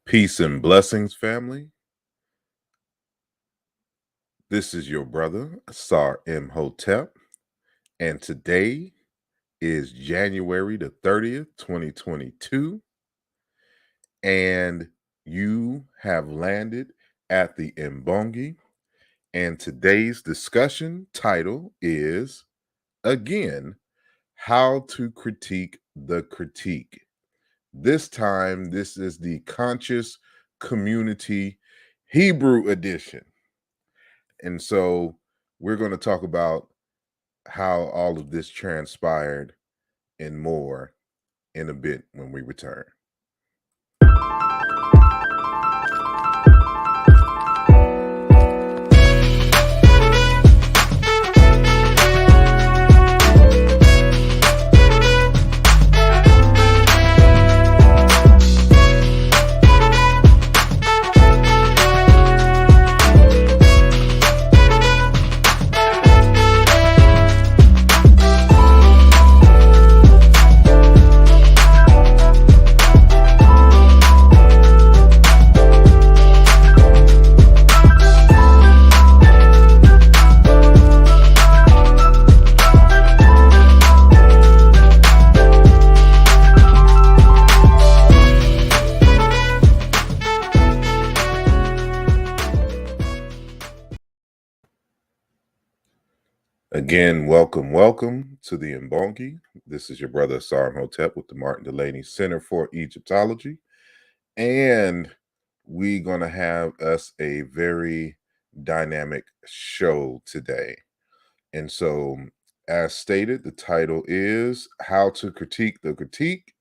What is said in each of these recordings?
Peace and blessings, family. This is your brother, asarimhotep, and today is January the 30th, 2022, and you have landed at the Mbongi, and today's discussion title is, again, How to Critique the Critique. This time, this is the Conscious Community Hebrew edition. And so we're going to talk about how all of this transpired and more in a bit when we return. Again, welcome to the Mbongi. This is your brother Asarimhotep with the Martin Delaney Center for Egyptology. And we're going to have us a very dynamic show today. And so, as stated, the title is How to Critique the Critique,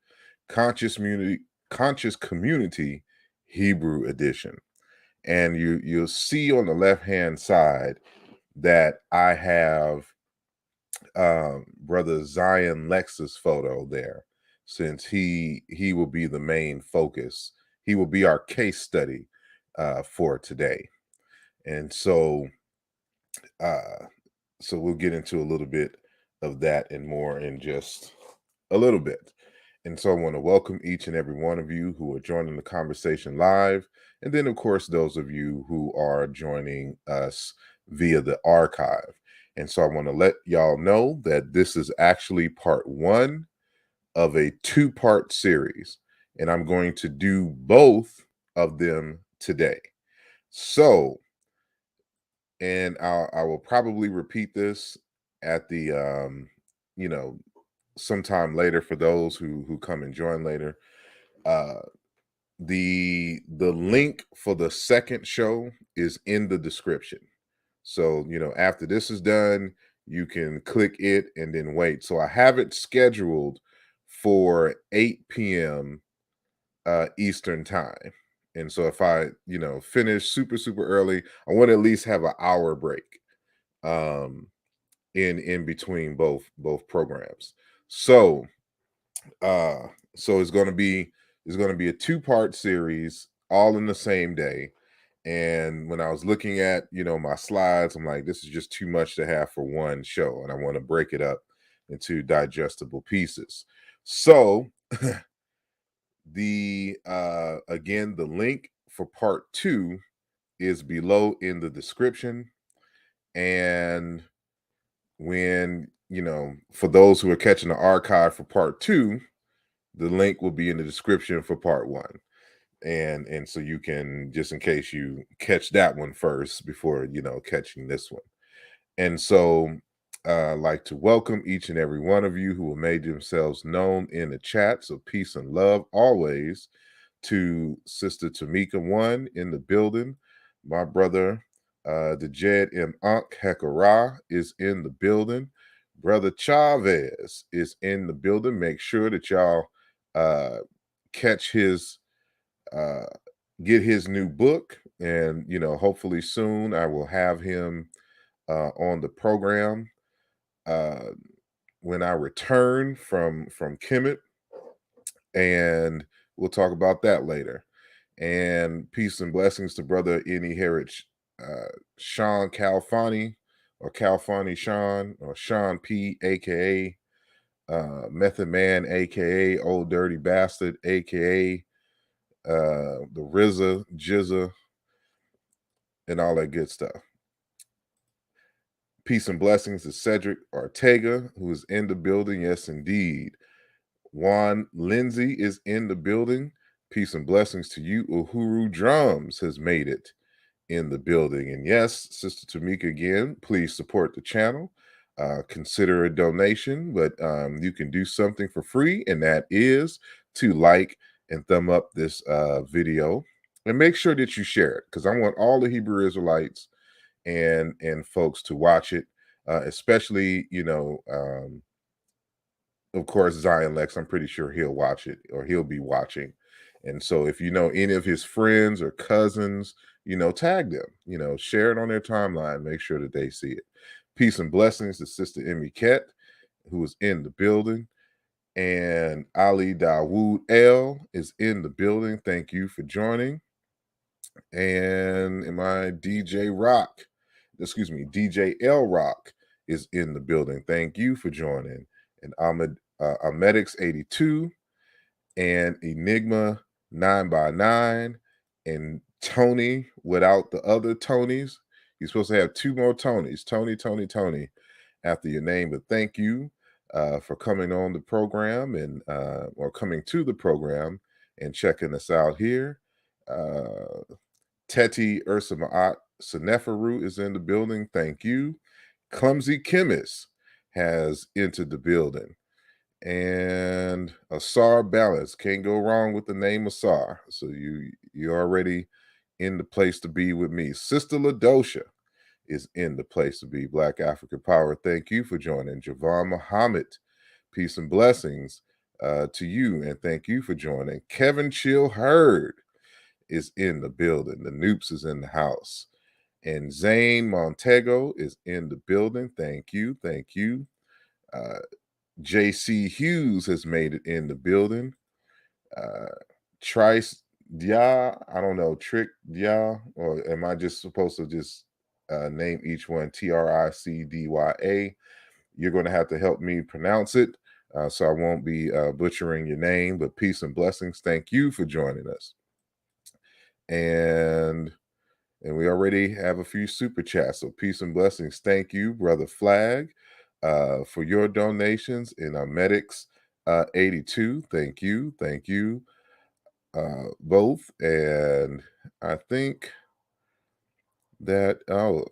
Conscious Community Hebrew Edition. And you'll see on the left-hand side that I have brother Zion Lex's photo there, since he will be the main focus. He will be our case study for today. And so we'll get into a little bit of that and more in just a little bit. And so I want to welcome each and every one of you who are joining the conversation live. And then, of course, those of you who are joining us via the archive. And so I want to let y'all know that this is actually part one of a two-part series. And I'm going to do both of them today. So, and I will probably repeat this at the, sometime later for those who come and join later. The link for the second show is in the description. So, after this is done, you can click it and then wait. So I have it scheduled for 8 p.m. Eastern time. And so if I, finish super early, I want to at least have an hour break in between both programs. So it's going to be a two-part series all in the same day. And when I was looking at, my slides, I'm like, this is just too much to have for one show. And I want to break it up into digestible pieces. So again, the link for part two is below in the description. And when, for those who are catching the archive for part two, the link will be in the description for part one. And so you can, just in case you catch that one first before, catching this one. And so I'd like to welcome each and every one of you who have made themselves known in the chat. So peace and love always to Sister Tamika One in the building. My brother, the Jed M. Ankh Hekara is in the building. Brother Chavez is in the building. Make sure that y'all catch his get his new book, and hopefully soon I will have him on the program when I return from Kemet, and we'll talk about that later. And peace and blessings to brother Any Heritage Sean Calfani, or Calfani Sean, or Sean P, aka Method Man, aka Old Dirty Bastard, aka the RZA, Jizza, and all that good stuff. Peace and blessings to Cedric Ortega, who is in the building. Yes, indeed. Juan Lindsay is in the building. Peace and blessings to you. Uhuru Drums has made it in the building. And yes, Sister Tamika, again, please support the channel. Consider a donation, but you can do something for free, and that is to like and thumb up this video. And make sure that you share it, because I want all the Hebrew Israelites and folks to watch it, especially, of course, Zion Lex. I'm pretty sure he'll watch it, or he'll be watching. And so if you know any of his friends or cousins, tag them, share it on their timeline, make sure that they see it. Peace and blessings to Sister Emmy Kett, who is in the building. And Ali Dawood L is in the building. Thank you for joining. And my DJ L Rock is in the building. Thank you for joining. And Ahmedix 82 and Enigma 9x9 and Tony without the other Tonys. You're supposed to have two more Tonys. Tony after your name. But thank you for coming on the program and or coming to the program and checking us out here. Teti Ursamaat Seneferu is in the building. Thank you. Clumsy Chemist has entered the building. And Asar Balance. Can't go wrong with the name Asar. So you're already in the place to be with me. Sister Ladosha is in the place to be. Black African Power. Thank you for joining. Javon Muhammad. Peace and blessings to you. And thank you for joining. Kevin Chill Hurd is in the building. The Noops is in the house. And Zane Montego is in the building. Thank you. JC Hughes has made it in the building. Trice Dia, I don't know, Trick Dia, or am I just supposed to just name each one Tricdya? You're going to have to help me pronounce it, so I won't be butchering your name, but peace and blessings. Thank you for joining us. And we already have a few super chats, so peace and blessings. Thank you, Brother Flag, for your donations in our Medics 82. Thank you both. And I think that,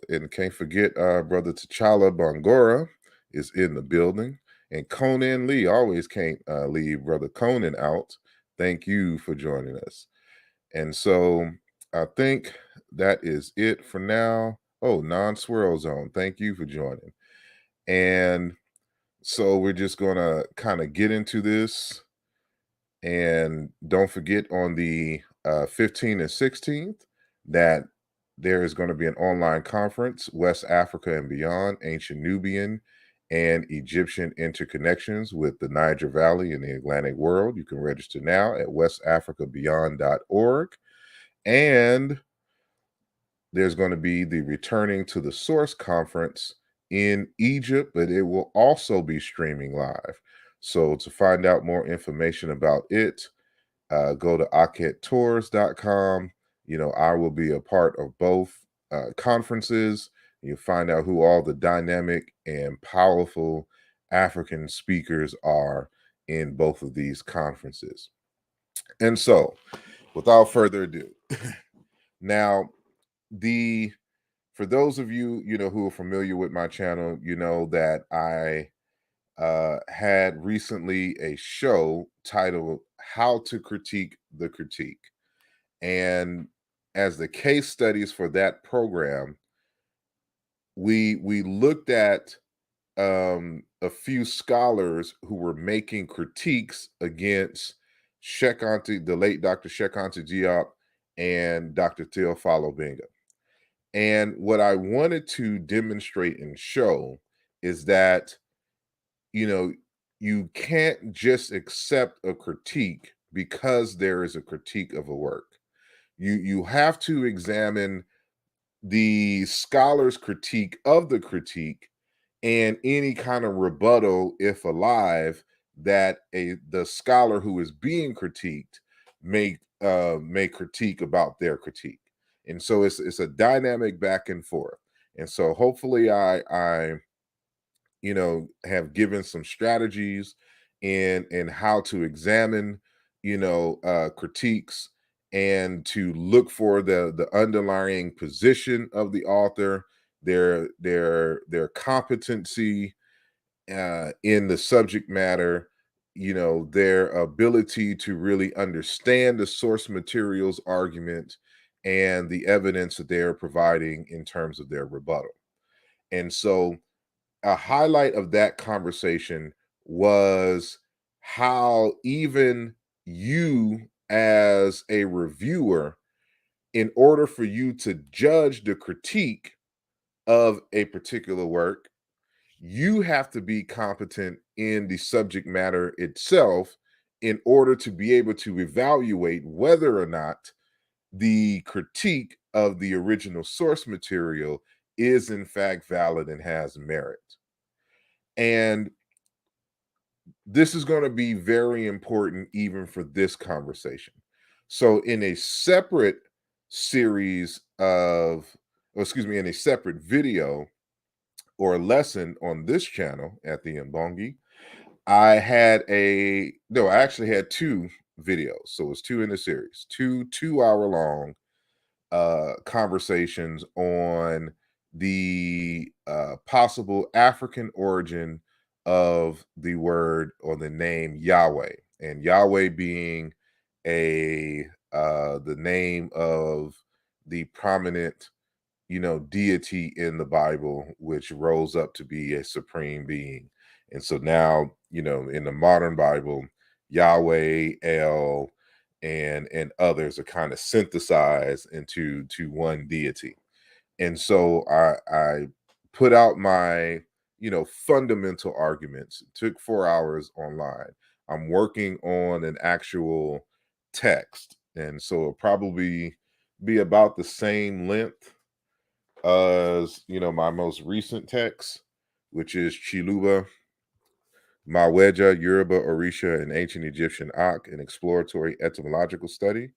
and can't forget Brother T'Challa Bangora is in the building. And Conan Lee, always can't leave Brother Conan out. Thank you for joining us. And so I think that is it for now. Oh, Non-Swirl Zone, thank you for joining. And so we're just going to kind of get into this. And don't forget on the 15th and 16th that there is going to be an online conference, West Africa and Beyond, Ancient Nubian and Egyptian Interconnections with the Niger Valley and the Atlantic World. You can register now at westafricabeyond.org. And there's going to be the Returning to the Source conference in Egypt, but it will also be streaming live. So to find out more information about it, go to akettours.com. I will be a part of both conferences. You'll find out who all the dynamic and powerful African speakers are in both of these conferences. And so, without further ado, now, for those of you, who are familiar with my channel, you know that I had recently a show titled How to Critique the Critique. And as the case studies for that program, we looked at a few scholars who were making critiques against the late Dr. Shekinah Diop and Dr. Theophilo Benga. And what I wanted to demonstrate and show is that, you can't just accept a critique because there is a critique of a work. You have to examine the scholar's critique of the critique and any kind of rebuttal, if alive, that the scholar who is being critiqued may critique about their critique. And so it's a dynamic back and forth. And so hopefully I have given some strategies in how to examine, critiques, and to look for the underlying position of the author, their competency in the subject matter, their ability to really understand the source materials argument and the evidence that they're providing in terms of their rebuttal. And so a highlight of that conversation was how even you, as a reviewer, in order for you to judge the critique of a particular work, you have to be competent in the subject matter itself in order to be able to evaluate whether or not the critique of the original source material is in fact valid and has merit. And this is going to be very important even for this conversation. So, in a separate series of, in a separate video or lesson on this channel at the Mbongi, I actually had two videos. So, it's two in the series, two 2 hour long conversations on the possible African origin of the word or the name Yahweh, and Yahweh being the name of the prominent deity in the Bible, which rose up to be a supreme being. And so now, in the modern Bible, Yahweh, El, and others are kind of synthesized into one deity. And so I put out my fundamental arguments. It took 4 hours online. I'm working on an actual text, and so it'll probably be about the same length as my most recent text, which is Chiluba, Maweja, Yoruba, Orisha, and Ancient Egyptian Ak, an exploratory etymological study.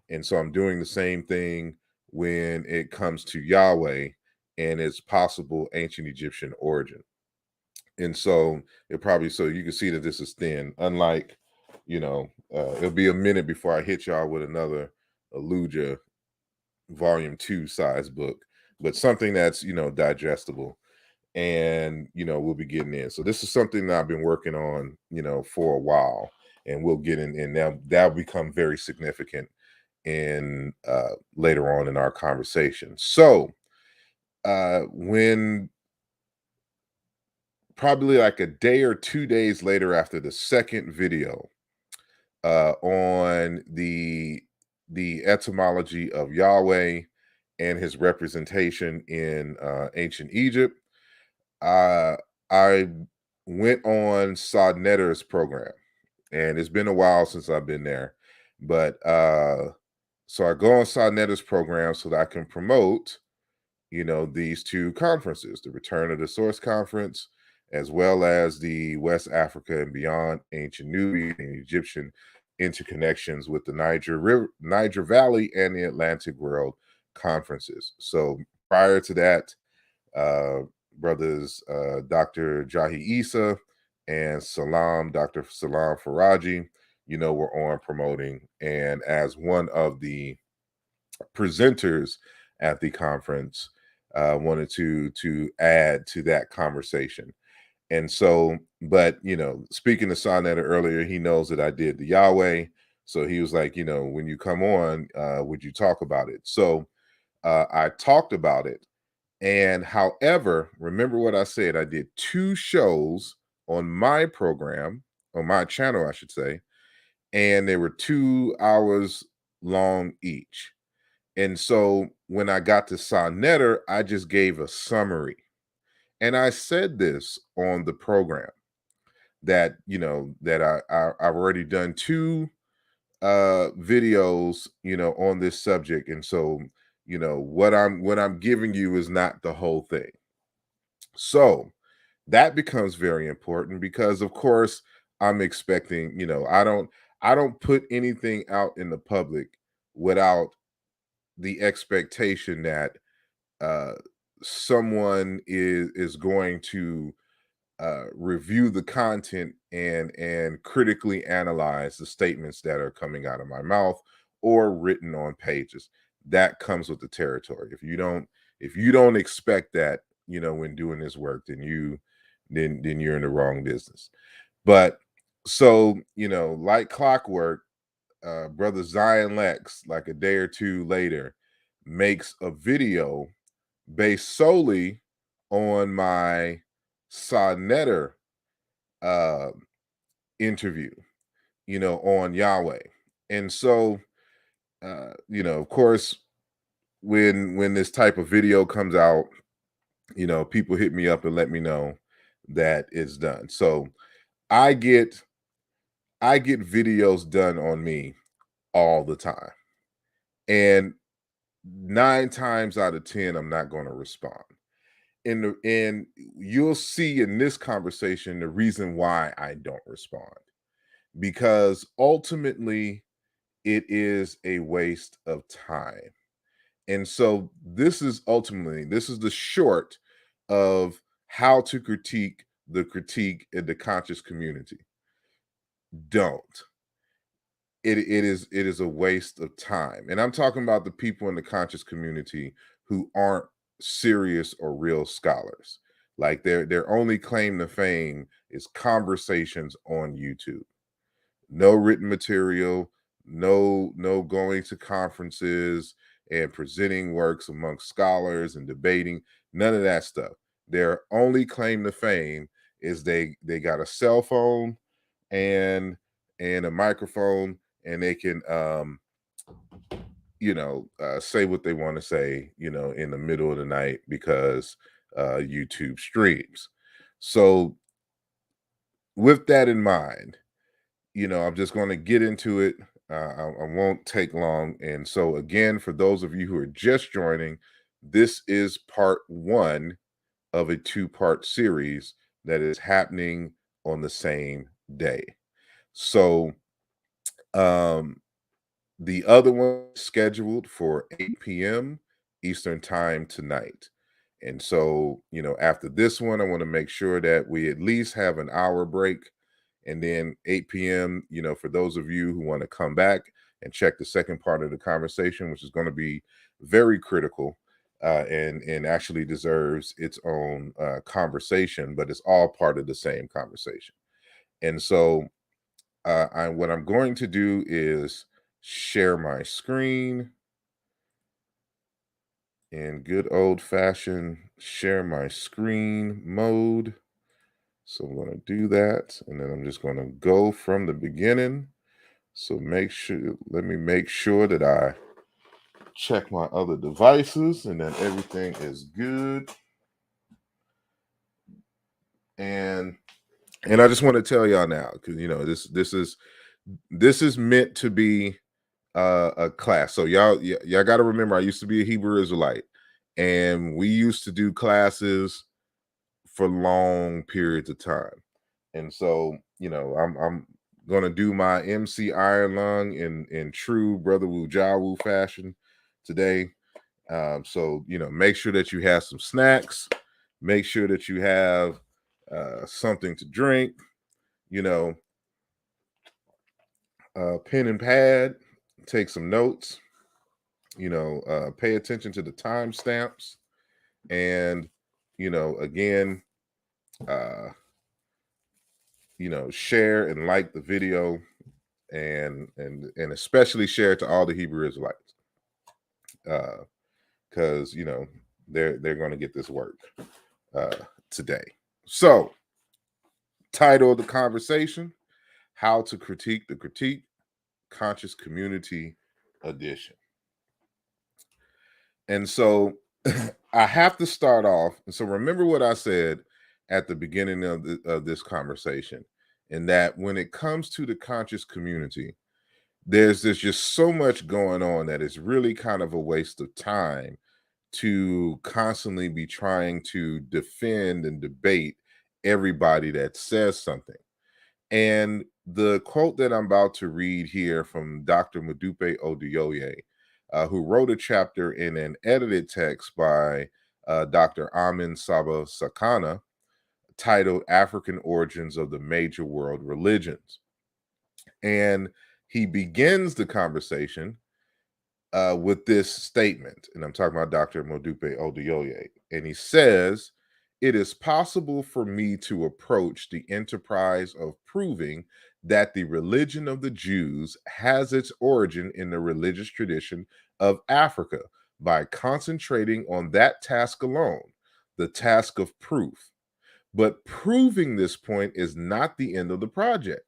And so I'm doing the same thing when it comes to Yahweh and its possible ancient Egyptian origin. And so so you can see that this is thin, unlike, it'll be a minute before I hit y'all with another Aluja volume 2 size book, but something that's, digestible, and, we'll be getting in. So this is something that I've been working on, for a while, and we'll get in, and now that'll become very significant in later on in our conversation. So when probably like a day or 2 days later after the second video on the etymology of Yahweh and his representation in ancient Egypt, I went on Sa Netter's program, and it's been a while since I've been there, but so I go on Sa Netter's program so that I can promote, these two conferences, the Return of the Source Conference, as well as the West Africa and Beyond Ancient Nubian and Egyptian Interconnections with the Niger Valley and the Atlantic World conferences. So prior to that, uh, brothers Dr. Jahi Isa and Dr. Salam Faraji, were on promoting. And as one of the presenters at the conference, wanted to add to that conversation. And so, but speaking to Sonetta earlier, he knows that I did the Yahweh. So he was like, when you come on, would you talk about it? So I talked about it. And however, remember what I said, I did 2 shows on my program, on my channel, I should say, and they were 2 hours long each. And so when I got to Sonnetter, I just gave a summary. And I said this on the program that, that I've already done 2 videos, on this subject. And so, what I'm giving you is not the whole thing. So that becomes very important because, of course, I'm expecting, I don't put anything out in the public without the expectation that uh, someone is going to review the content and critically analyze the statements that are coming out of my mouth or written on pages. That comes with the territory. If you don't expect that, when doing this work, then you're in the wrong business. But so, like clockwork, brother Zion Lex, like a day or two later, makes a video based solely on my Sonnetter uh, interview, on Yahweh. And so, of course, when this type of video comes out, people hit me up and let me know that it's done. So I get I get videos done on me all the time. And 9 times out of 10, I'm not going to respond. And you'll see in this conversation the reason why I don't respond, because ultimately it is a waste of time. And so this is the short of how to critique the critique in the conscious community. Don't. It is a waste of time. And I'm talking about the people in the conscious community who aren't serious or real scholars. Like their only claim to fame is conversations on YouTube. No written material, no going to conferences and presenting works amongst scholars and debating, none of that stuff. Their only claim to fame is they got a cell phone and a microphone, and they can say what they want to say, in the middle of the night because YouTube streams. So with that in mind, I'm just going to get into it. I won't take long. And so, again, for those of you who are just joining, this is part one of a two-part series that is happening on the same day. So, the other one is scheduled for 8 p.m. Eastern time tonight. And so, after this one, I want to make sure that we at least have an hour break. And then 8 p.m., for those of you who want to come back and check the second part of the conversation, which is going to be very critical, and actually deserves its own conversation, but it's all part of the same conversation. And so, what I'm going to do is share my screen in good old fashioned share my screen mode. So I'm going to do that, and then I'm just going to go from the beginning. So let me make sure that I check my other devices and that everything is good. And I just want to tell y'all now, because this is meant to be a class. So y'all got to remember, I used to be a Hebrew Israelite, and we used to do classes for long periods of time. And so, I'm gonna do my MC Iron Lung in true Brother Wu Jawu fashion today. So make sure that you have some snacks, make sure that you have something to drink, pen and pad, take some notes, pay attention to the timestamps, and again, uh, share and like the video, and especially share it to all the Hebrew Israelites, because they're going to get this work today. So, title of the conversation: How to Critique the Critique, Conscious Community Edition. And so I have to start off. And so remember what I said at the beginning of this conversation, in that when it comes to the conscious community, there's just so much going on that is really kind of a waste of time to constantly be trying to defend and debate everybody that says something. And the quote that I'm about to read here from Dr. Modupe Oduyoye, who wrote a chapter in an edited text by Dr. Amin Saba Sakana, titled African Origins of the Major World Religions. And he begins the conversation with this statement, and I'm talking about Dr. Modupe Oduyoye, and he says, "It is possible for me to approach the enterprise of proving that the religion of the Jews has its origin in the religious tradition of Africa by concentrating on that task alone, the task of proof. But proving this point is not the end of the project.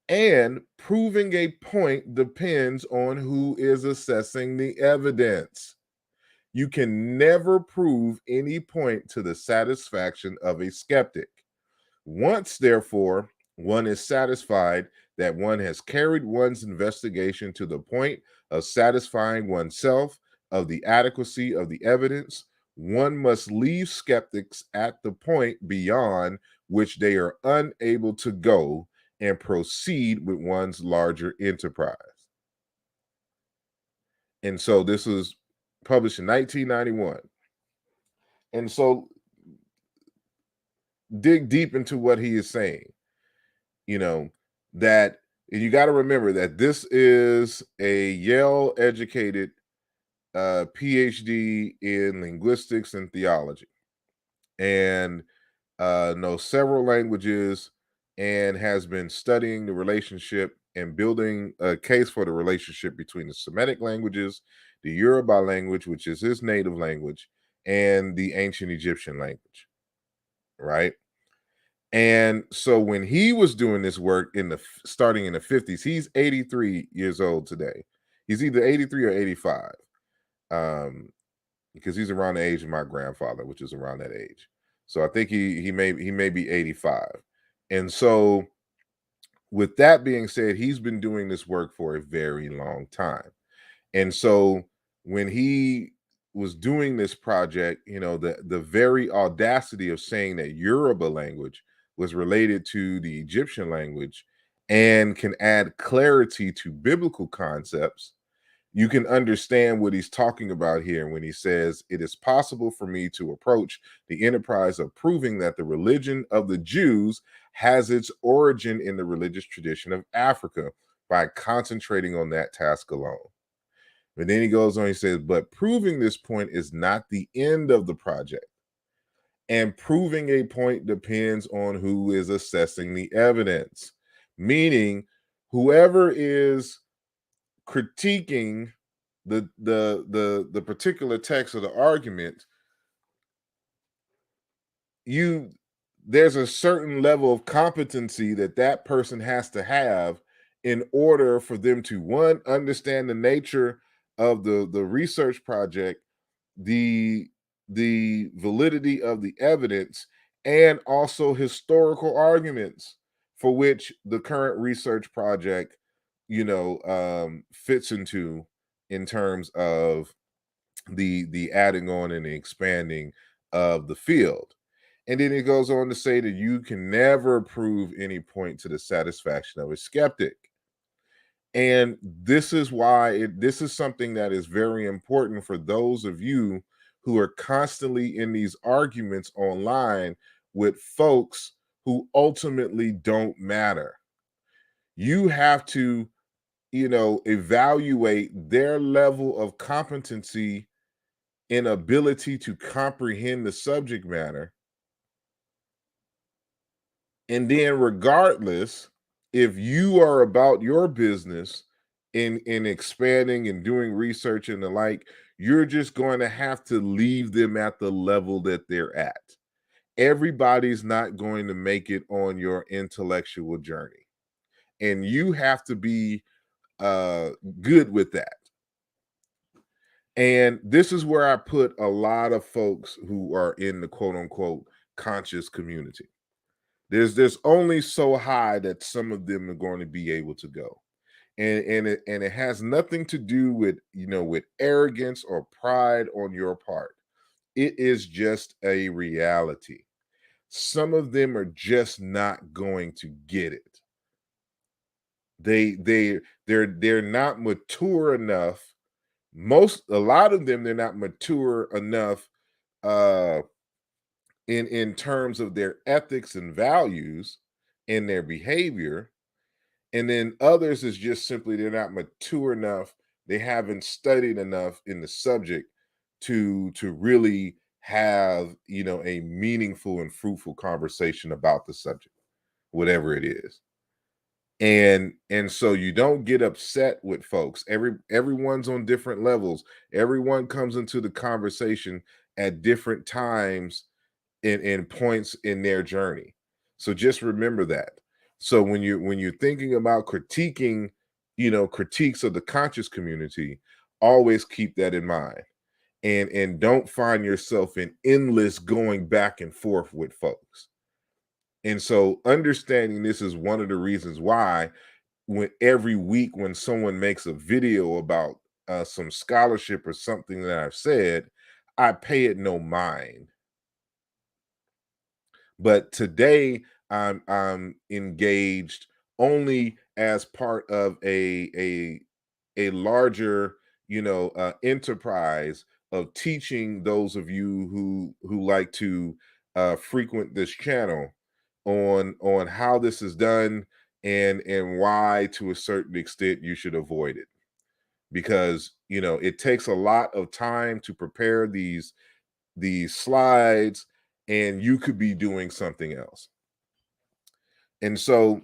And proving a point depends on who is assessing the evidence. You can never prove any point to the satisfaction of a skeptic. Once, therefore, one is satisfied that one has carried one's investigation to the point of satisfying oneself of the adequacy of the evidence, one must leave skeptics at the point beyond which they are unable to go and proceed with one's larger enterprise." And so this was published in 1991. And so dig deep into what he is saying, you know, that and you got to remember that this is a Yale educated PhD in linguistics and theology, and knows several languages, and has been studying the relationship and building a case for the relationship between the Semitic languages, the Yoruba language, which is his native language, and the ancient Egyptian language, right? And so when he was doing this work starting in the 50s, he's 83 years old today. He's either 83 or 85. Because he's around the age of my grandfather, which is around that age. So I think he may be 85. And so with that being said, he's been doing this work for a very long time. And so when he was doing this project, the very audacity of saying that Yoruba language was related to the Egyptian language and can add clarity to biblical concepts, you can understand what he's talking about here when he says, "It is possible for me to approach the enterprise of proving that the religion of the Jews has its origin in the religious tradition of Africa by concentrating on that task alone." But then he goes on, he says, "But proving this point is not the end of the project. And proving a point depends on who is assessing the evidence." Meaning, whoever is critiquing the particular text of the argument, there's a certain level of competency that person has to have in order for them to, one, understand the nature of the research project, the validity of the evidence, and also historical arguments for which the current research project fits into, in terms of the adding on and the expanding of the field. And then it goes on to say that you can never prove any point to the satisfaction of a skeptic. And this is why this is something that is very important for those of you who are constantly in these arguments online with folks who ultimately don't matter. You have to, evaluate their level of competency and ability to comprehend the subject matter. And then, regardless, if you are about your business in expanding and doing research and the like, you're just going to have to leave them at the level that they're at. Everybody's not going to make it on your intellectual journey, and you have to be good with that. And this is where I put a lot of folks who are in the quote unquote conscious community. There's only so high that some of them are going to be able to go. And it has nothing to do with with arrogance or pride on your part. It is just a reality. Some of them are just not going to get it. They're not mature enough. A lot of them, they're not mature enough uh in terms of their ethics and values and their behavior. And then others is just simply they're not mature enough. They haven't studied enough in the subject to really have, a meaningful and fruitful conversation about the subject, whatever it is. And so you don't get upset with folks. Everyone's on different levels. Everyone comes into the conversation at different times in points in their journey. So just remember that. So when you're thinking about critiquing, critiques of the conscious community, always keep that in mind. And don't find yourself in endless going back and forth with folks. And so understanding this is one of the reasons why when every week when someone makes a video about some scholarship or something that I've said, I pay it no mind. But today I'm engaged only as part of a larger, enterprise of teaching those of you who like to frequent this channel on how this is done and why to a certain extent you should avoid it, because it takes a lot of time to prepare these slides, and you could be doing something else. And so,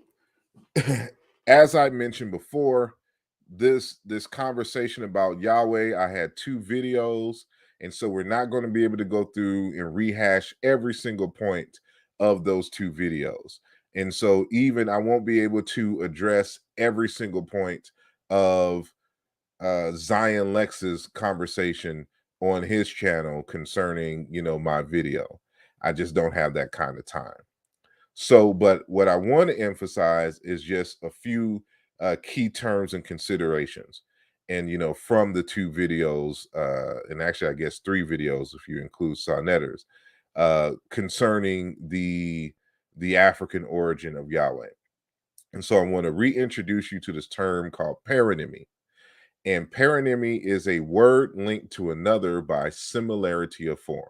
as I mentioned before, this conversation about Yahweh, I had 2 videos, and so we're not going to be able to go through and rehash every single point of those 2 videos. And so even I won't be able to address every single point of Zion Lex's conversation on his channel concerning, my video. I just don't have that kind of time. So, but what I want to emphasize is just a few key terms and considerations. And, from the 2 videos, and actually, I guess 3 videos if you include Sonnetters, concerning the African origin of Yahweh. And so I want to reintroduce you to this term called paronymy. And paronymy is a word linked to another by similarity of form.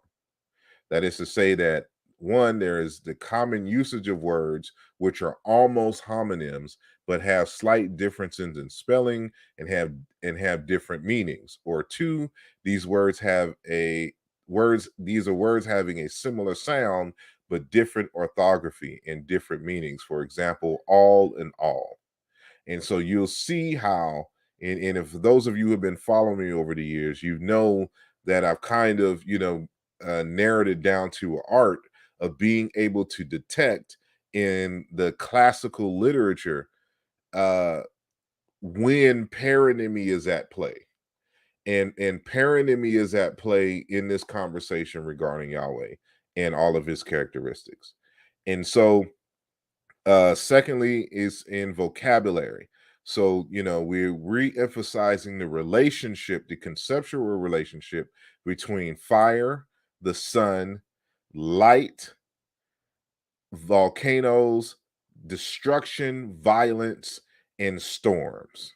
That is to say that one, there is the common usage of words which are almost homonyms but have slight differences in spelling and have different meanings. Or two, these words have these are words having a similar sound but different orthography and different meanings. For example, all and all. And so you'll see how, and if those of you who have been following me over the years, you know that I've kind of, narrowed it down to an art of being able to detect in the classical literature uh, when paronymy is at play. And paronymy is at play in this conversation regarding Yahweh and all of his characteristics. And so secondly is in vocabulary. So, we're re-emphasizing the relationship, the conceptual relationship between fire, the sun, light, volcanoes, destruction, violence, and storms.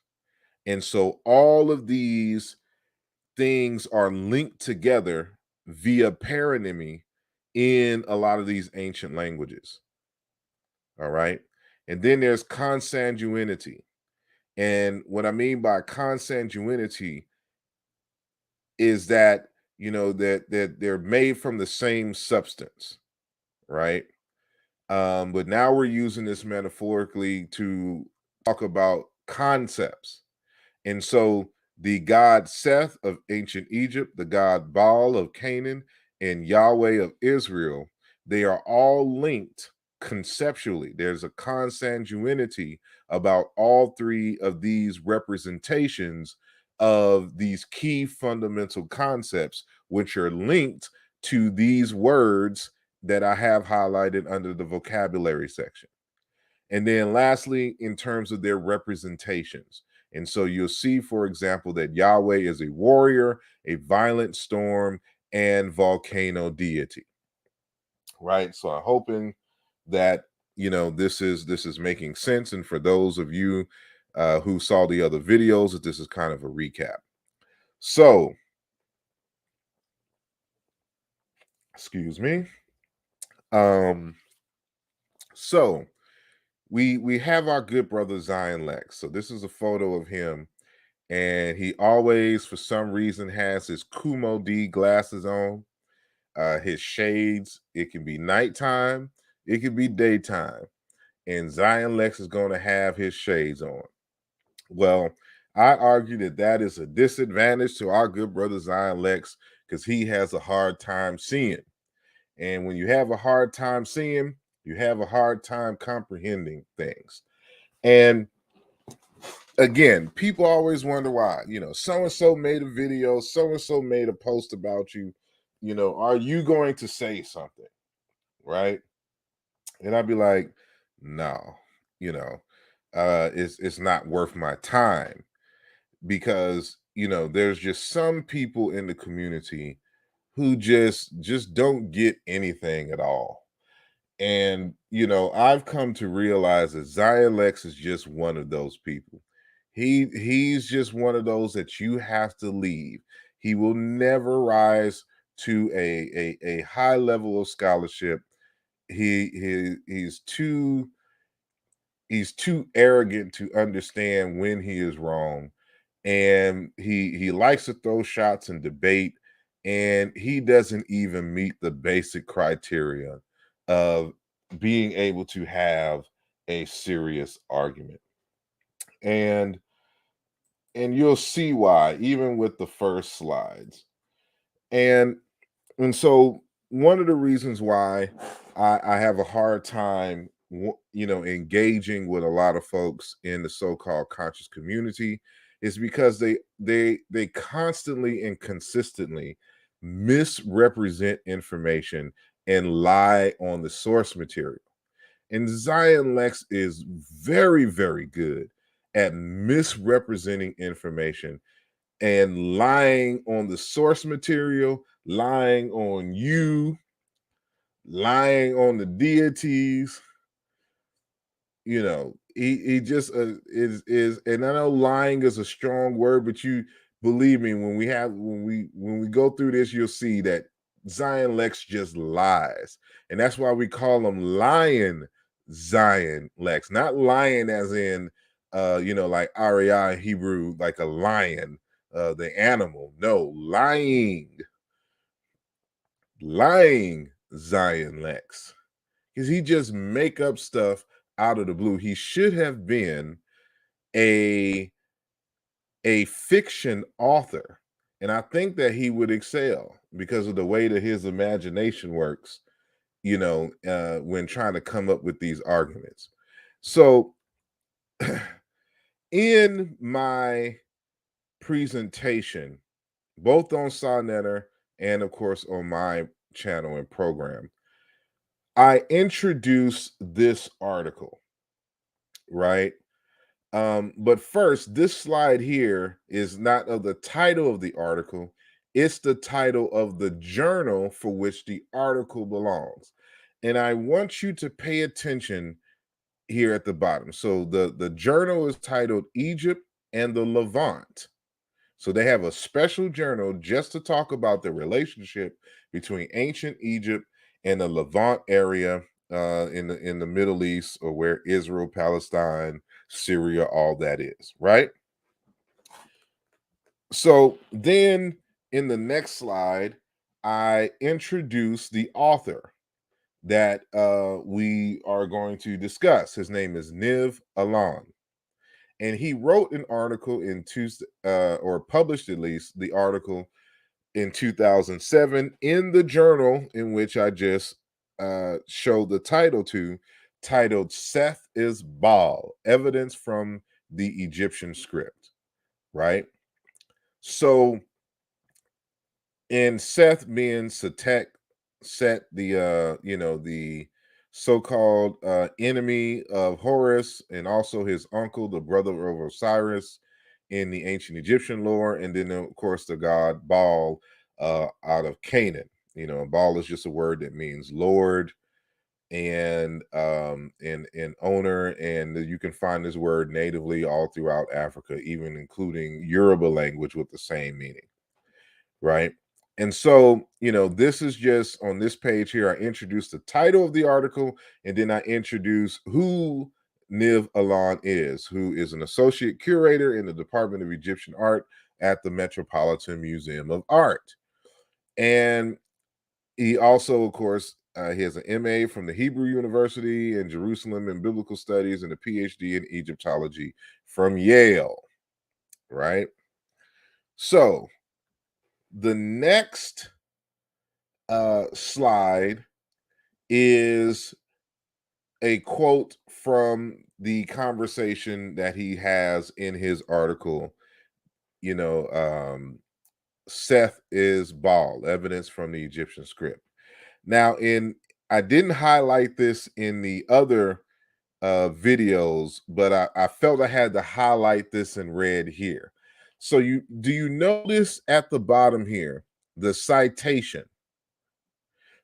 And so all of these things are linked together via paronymy in a lot of these ancient languages. All right. And then there's consanguinity. And what I mean by consanguinity is that, that they're made from the same substance, right? But now we're using this metaphorically to talk about concepts. And so the god Seth of ancient Egypt, the god Baal of Canaan, and Yahweh of Israel, they are all linked conceptually. There's a consanguinity about all 3 of these representations of these key fundamental concepts, which are linked to these words that I have highlighted under the vocabulary section. And then lastly, in terms of their representations. And so you'll see, for example, that Yahweh is a warrior, a violent storm, and volcano deity. Right. So I'm hoping that this is making sense. And for those of you who saw the other videos that this is kind of a recap. So, excuse me. So we have our good brother Zion Lex. So this is a photo of him, and he always, for some reason, has his Kumo D glasses on, his shades. It can be nighttime, it can be daytime, and Zion Lex is going to have his shades on. Well, I argue that that is a disadvantage to our good brother Zion Lex because he has a hard time seeing. And when you have a hard time seeing, you have a hard time comprehending things. And again, people always wonder why, so and so made a video, so and so made a post about you. Are you going to say something? Right. And I'd be like, no, it's not worth my time because, there's just some people in the community who just don't get anything at all. And, I've come to realize that Zion Lex is just one of those people. He's just one of those that you have to leave. He will never rise to a high level of scholarship. He's too arrogant to understand when he is wrong. And he likes to throw shots and debate, and he doesn't even meet the basic criteria of being able to have a serious argument. And you'll see why, even with the first slides. And so one of the reasons why I have a hard time, engaging with a lot of folks in the so-called conscious community is because they constantly and consistently misrepresent information and lie on the source material. And Zion Lex is very, very good at misrepresenting information and lying on the source material, lying on you, lying on the deities. He just is, and I know lying is a strong word, but you believe me, when we go through this, you'll see that Zion Lex just lies, and that's why we call him Lion Zion Lex, not lion as in like Aria in Hebrew, like a lion, the animal. No, lying Zion Lex, because he just make up stuff out of the blue. He should have been a fiction author, and I think that he would excel because of the way that his imagination works, when trying to come up with these arguments. So in my presentation, both on Sonnetter and of course on my channel and program, I introduce this article, right? But first, this slide here is not of the title of the article, it's the title of the journal for which the article belongs. And I want you to pay attention here at the bottom. So the journal is titled Egypt and the Levant. So they have a special journal just to talk about the relationship between ancient Egypt and the Levant area, in the Middle East, or where Israel, Palestine, Syria, all that is, right? So then in the next slide, I introduce the author that we are going to discuss. His name is Niv Alan. And he wrote an article or published at least the article in 2007 in the journal in which I just showed the title to, titled Seth is Baal, Evidence from the Egyptian Script, right? So in Seth being Set, the so-called enemy of Horus, and also his uncle, the brother of Osiris in the ancient Egyptian lore, and then of course the god Baal out of Canaan. Baal is just a word that means Lord, and owner, and you can find this word natively all throughout Africa, even including Yoruba language with the same meaning, right? And so, this is just on this page here. I introduce the title of the article, and then I introduce who Niv Alon is, who is an associate curator in the Department of Egyptian Art at the Metropolitan Museum of Art. And he also, of course, he has an MA from the Hebrew University in Jerusalem in Biblical Studies and a PhD in Egyptology from Yale, right? So the next slide is a quote from the conversation that he has in his article. Seth is bald, evidence from the Egyptian script. Now, I didn't highlight this in the other videos, but I felt I had to highlight this in red here. So do you notice at the bottom here the citation?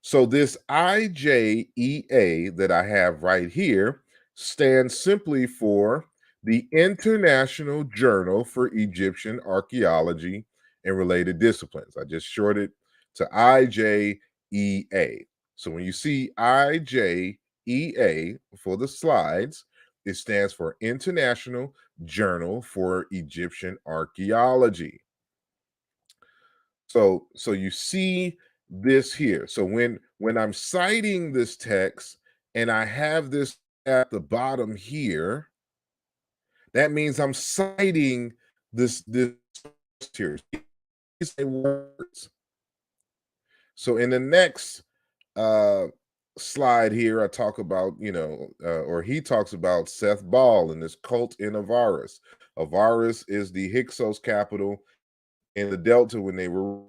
So this IJEA that I have right here stands simply for the International Journal for Egyptian Archaeology and Related Disciplines. I just shorted to IJEA. So when you see IJEA for the slides, it stands for International Journal for Egyptian Archaeology. So you see this here. So when I'm citing this text and I have this at the bottom here, that means I'm citing this here. These words. So in the next slide here, I talk about, or he talks about Seth Ball and this cult in Avaris. Avaris is the Hyksos capital in the Delta when they were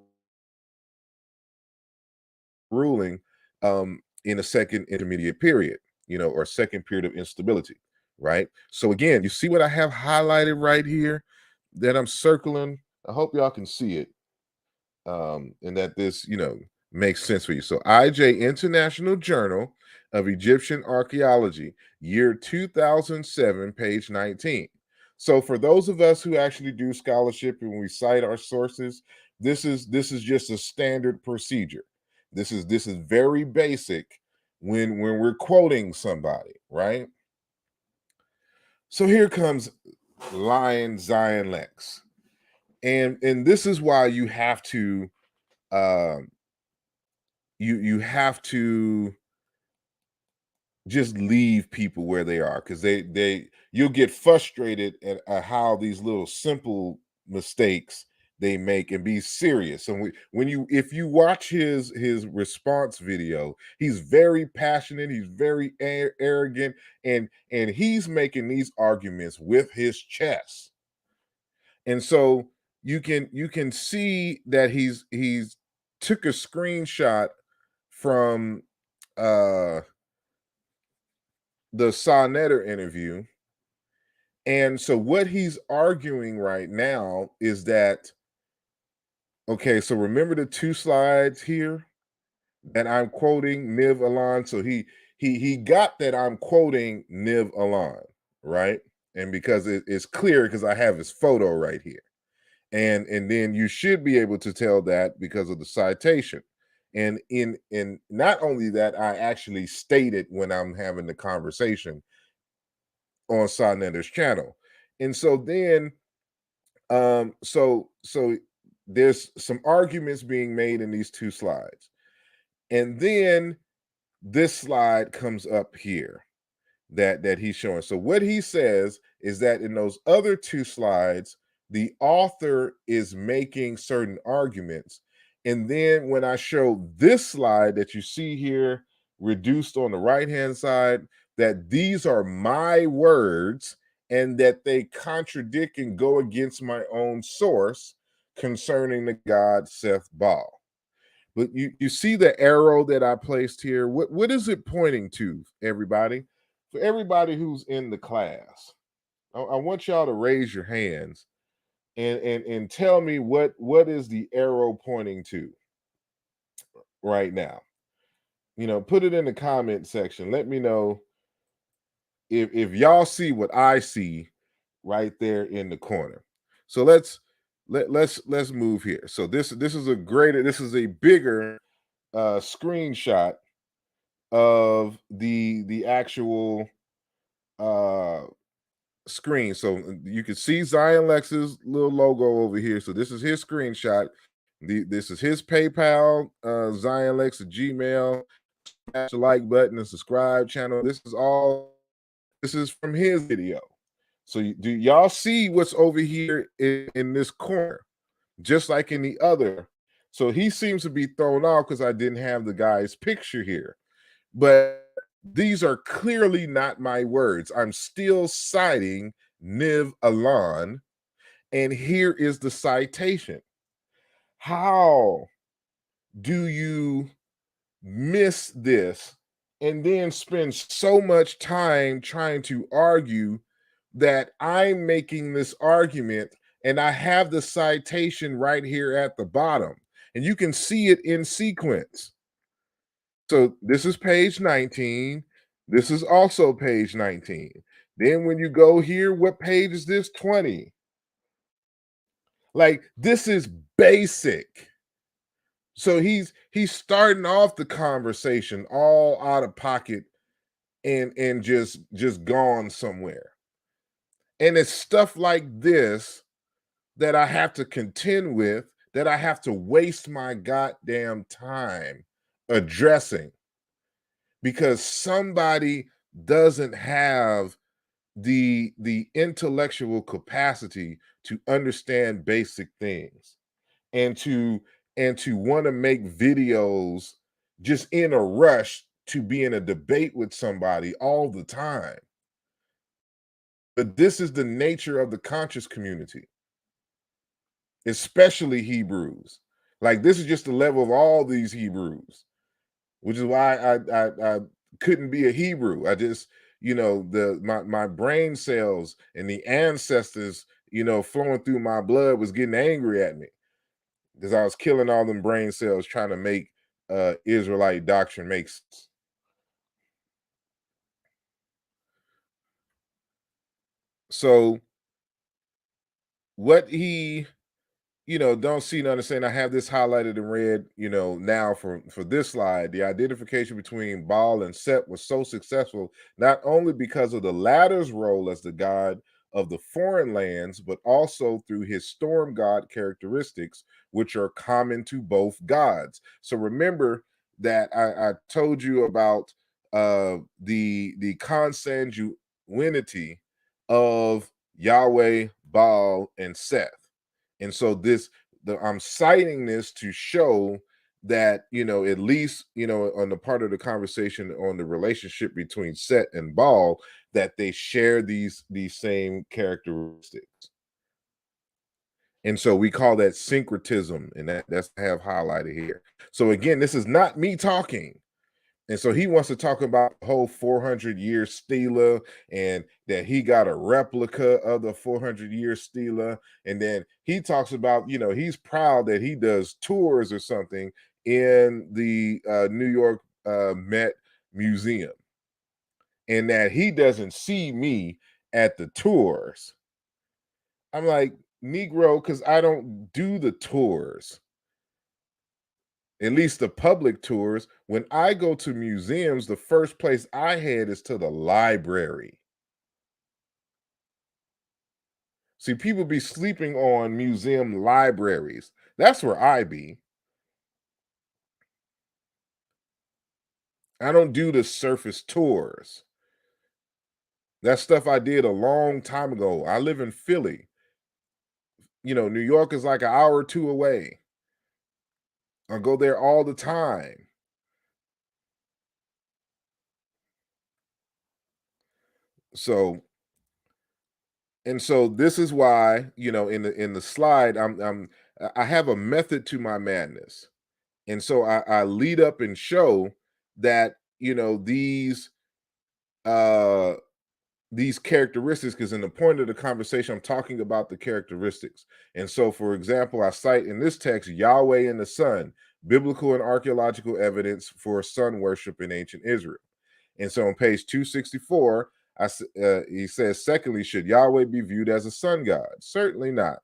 ruling in a second intermediate period, or second period of instability, right? So again, you see what I have highlighted right here that I'm circling. I hope y'all can see it, and that this, makes sense for you. So IJ International Journal of Egyptian Archaeology, year 2007, page 19. So for those of us who actually do scholarship and we cite our sources, this is just a standard procedure. This is very basic when we're quoting somebody, right? So here comes Zion Lex. And this is why you have to you have to just leave people where they are, because you'll get frustrated at how these little simple mistakes they make and be serious. And if you watch his response video, he's very passionate, he's very arrogant, and he's making these arguments with his chest. And so you can see that he's took a screenshot from the Sonnetter interview. And so what he's arguing right now is that, okay, so remember the two slides here that I'm quoting Niv Alon. So he got that I'm quoting Niv Alon, right? And because it's clear because I have his photo right here. And then you should be able to tell that because of the citation. And in not only that, I actually state it when I'm having the conversation on Sonnetter's channel. And so then so there's some arguments being made in these two slides. And then this slide comes up here that he's showing. So what he says is that in those other two slides, the author is making certain arguments. And then when I show this slide that you see here, reduced on the right-hand side, that these are my words and that they contradict and go against my own source concerning the god Seth Baal. But you see the arrow that I placed here. What is it pointing to, everybody? For everybody who's in the class, I want y'all to raise your hands and tell me what is the arrow pointing to right now. Put it in the comment section. Let me know if y'all see what I see right there in the corner. So let's move here. So this is a bigger screenshot of the actual uh screen. So you can see Zion Lex's little logo over here. So this is his screenshot. This is his PayPal, Zion Lex, a Gmail, smash the like button and subscribe channel. This is from his video. So do y'all see what's over here in this corner? Just like in the other. So he seems to be thrown off because I didn't have the guy's picture here. But these are clearly not my words. I'm still citing Niv Alan, and here is the citation. How do you miss this and then spend so much time trying to argue that I'm making this argument and I have the citation right here at the bottom, and you can see it in sequence. So this is page 19. This is also page 19. Then when you go here, what page is this? 20. Like, this is basic. So he's starting off the conversation all out of pocket and just gone somewhere. And it's stuff like this that I have to contend with, that I have to waste my goddamn time addressing, because somebody doesn't have the intellectual capacity to understand basic things, and to want to make videos just in a rush to be in a debate with somebody all the time. But this is the nature of the conscious community, especially Hebrews. Like, this is just the level of all these Hebrews, which is why I couldn't be a Hebrew. I just, my brain cells and the ancestors, flowing through my blood was getting angry at me because I was killing all them brain cells trying to make Israelite doctrine make sense. So what he don't see and understand. I have this highlighted in red, now for this slide. The identification between Baal and Seth was so successful, not only because of the latter's role as the god of the foreign lands, but also through his storm god characteristics, which are common to both gods. So remember that I told you about the consanguinity of Yahweh, Baal, and Seth. And so I'm citing this to show that, at least, on the part of the conversation on the relationship between Seth and Baal, that they share these same characteristics. And so we call that syncretism, and that's I have highlighted here. So again, this is not me talking. And so he wants to talk about the whole 400-year stela, and that he got a replica of the 400-year stela. And then he talks about, he's proud that he does tours or something in the New York Met Museum, and that he doesn't see me at the tours. I'm like, Negro, because I don't do the tours. At least the public tours. When I go to museums, the first place I head is to the library. See, people be sleeping on museum libraries. That's where I be. I don't do the surface tours. That's stuff I did a long time ago. I live in Philly. New York is like an hour or two away. I go there all the time. So this is why, in the slide, I have a method to my madness. And so I lead up and show that, uh these characteristics, because in the point of the conversation, I'm talking about the characteristics. And so, for example, I cite in this text Yahweh and the Son, biblical and archaeological evidence for sun worship in ancient Israel. And so on page 264, he says, secondly, should Yahweh be viewed as a sun god? Certainly not.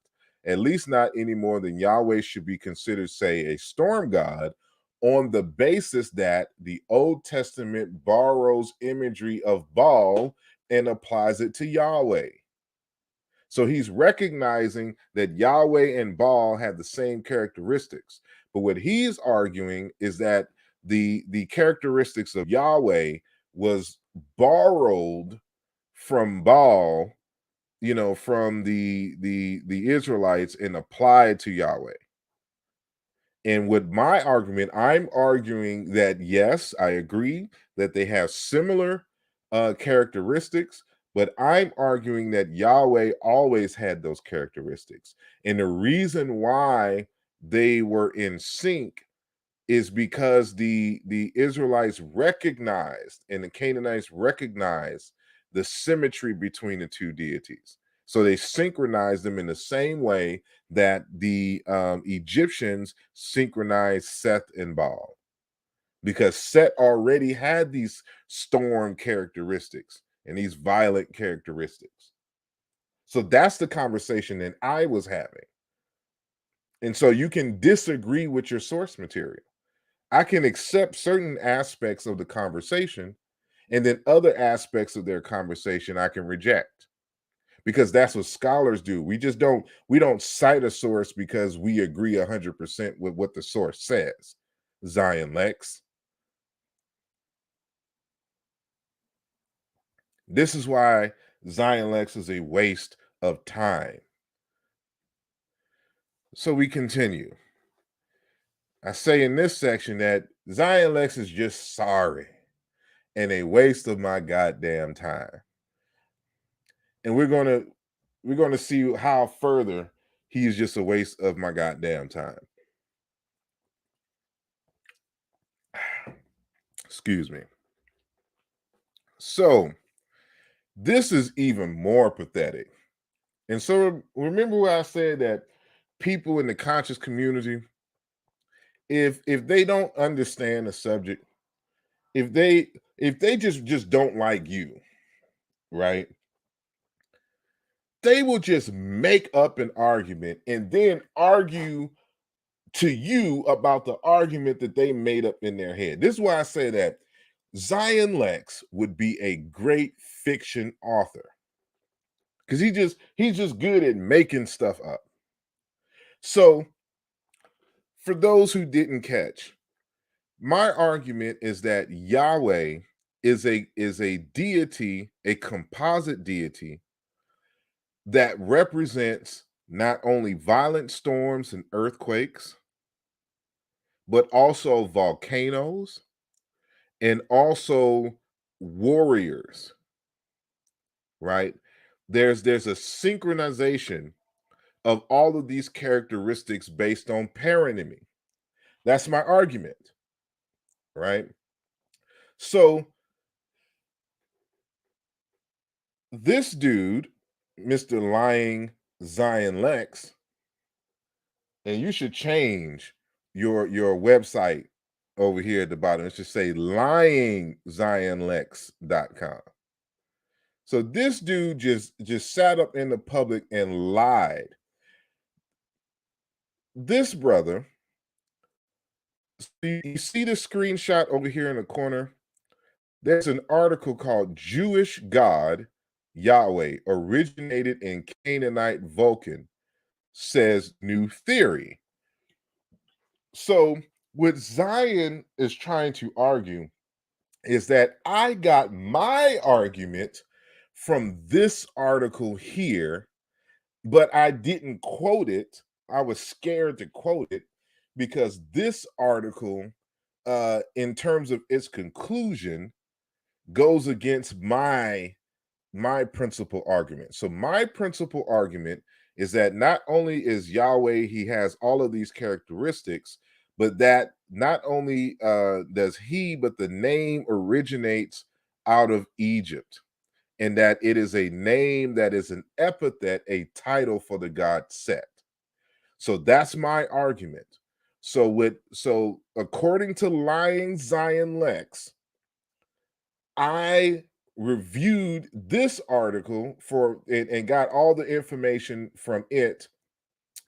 At least not any more than Yahweh should be considered, say, a storm god, on the basis that the Old Testament borrows imagery of Baal and applies it to Yahweh. So he's recognizing that Yahweh and Baal have the same characteristics. But what he's arguing is that the characteristics of Yahweh was borrowed from Baal, from the Israelites, and applied to Yahweh. And with my argument, I'm arguing that yes, I agree that they have similar characteristics, but I'm arguing that Yahweh always had those characteristics. And the reason why they were in sync is because the Israelites recognized and the Canaanites recognized the symmetry between the two deities. So they synchronized them in the same way that the Egyptians synchronized Seth and Baal, because Seth already had these storm characteristics and these violent characteristics. So that's the conversation that I was having. And so you can disagree with your source material. I can accept certain aspects of the conversation, and then other aspects of their conversation I can reject, because that's what scholars do. We don't cite a source because we agree 100% with what the source says. Zion Lex. This is why Zion Lex is a waste of time. So we continue. I say in this section that Zion Lex is just sorry and a waste of my goddamn time. And we're gonna see how further he's just a waste of my goddamn time. Excuse me. So this is even more pathetic. And so remember what I said, that people in the conscious community, if they don't understand the subject, if they just don't like you, right? They will just make up an argument and then argue to you about the argument that they made up in their head. This is why I say that Zion Lex would be a great fiction author, because he's just good at making stuff up. So for those who didn't catch, my argument is that Yahweh is a deity, a composite deity that represents not only violent storms and earthquakes, but also volcanoes and also warriors, right? There's a synchronization of all of these characteristics based on paronymy. That's my argument, right? So this dude, Mr. Lying Zion Lex, and you should change your website over here at the bottom. It should say lyingzionlex.com. So this dude just sat up in the public and lied. This brother, you see the screenshot over here in the corner? There's an article called Jewish God Yahweh originated in Canaanite Vulcan, says new theory. So what Zion is trying to argue is that I got my argument from this article here, but I didn't quote it. I was scared to quote it because this article, in terms of its conclusion, goes against my principal argument. So my principal argument is that not only is Yahweh, he has all of these characteristics, but that not only does he, but the name originates out of Egypt, and that it is a name that is an epithet, a title for the god Seth. So that's my argument. So according to Lying Zion Lex, I reviewed this article and got all the information from it,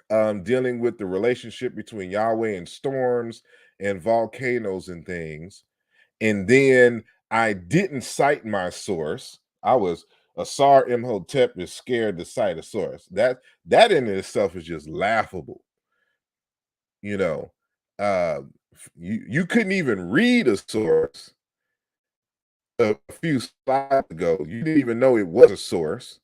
dealing with the relationship between Yahweh and storms and volcanoes and things. And then I didn't cite my source. I was asarimhotep is scared to cite a source. That in itself is just laughable. You know, uh, you couldn't even read a source a few slides ago. You didn't even know it was a source.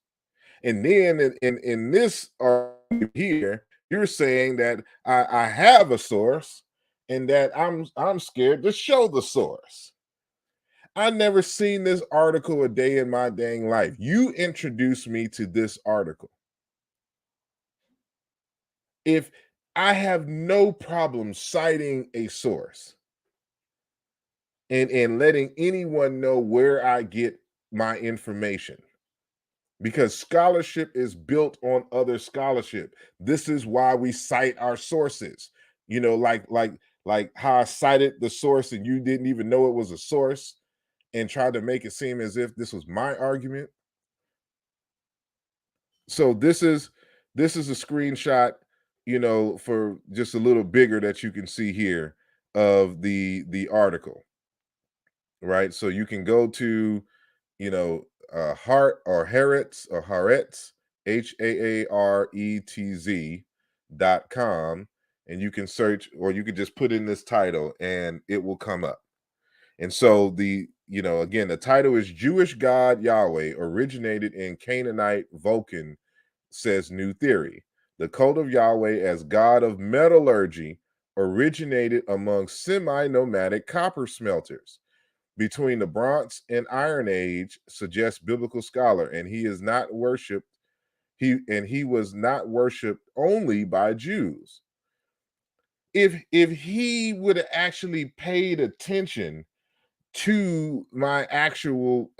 And then in this argument here, you're saying that I have a source and that I'm scared to show the source. I never seen this article a day in my dang life. You introduced me to this article. If I have no problem citing a source and letting anyone know where I get my information, because scholarship is built on other scholarship. This is why we cite our sources. You know, like how I cited the source and you didn't even know it was a source and tried to make it seem as if this was my argument. So this is a screenshot, for just a little bigger that you can see here of the article, right? So you can go to, Hart or Haaretz or Haaretz, HAARETZ.com, and you can search, or you could just put in this title and it will come up. And so again, the title is Jewish God Yahweh originated in Canaanite Vulcan, says New Theory. The cult of Yahweh as God of metallurgy originated among semi-nomadic copper smelters between the Bronze and Iron Age, suggests biblical scholar, and he is not worshipped. He was not worshipped only by Jews. If he would have actually paid attention to my actual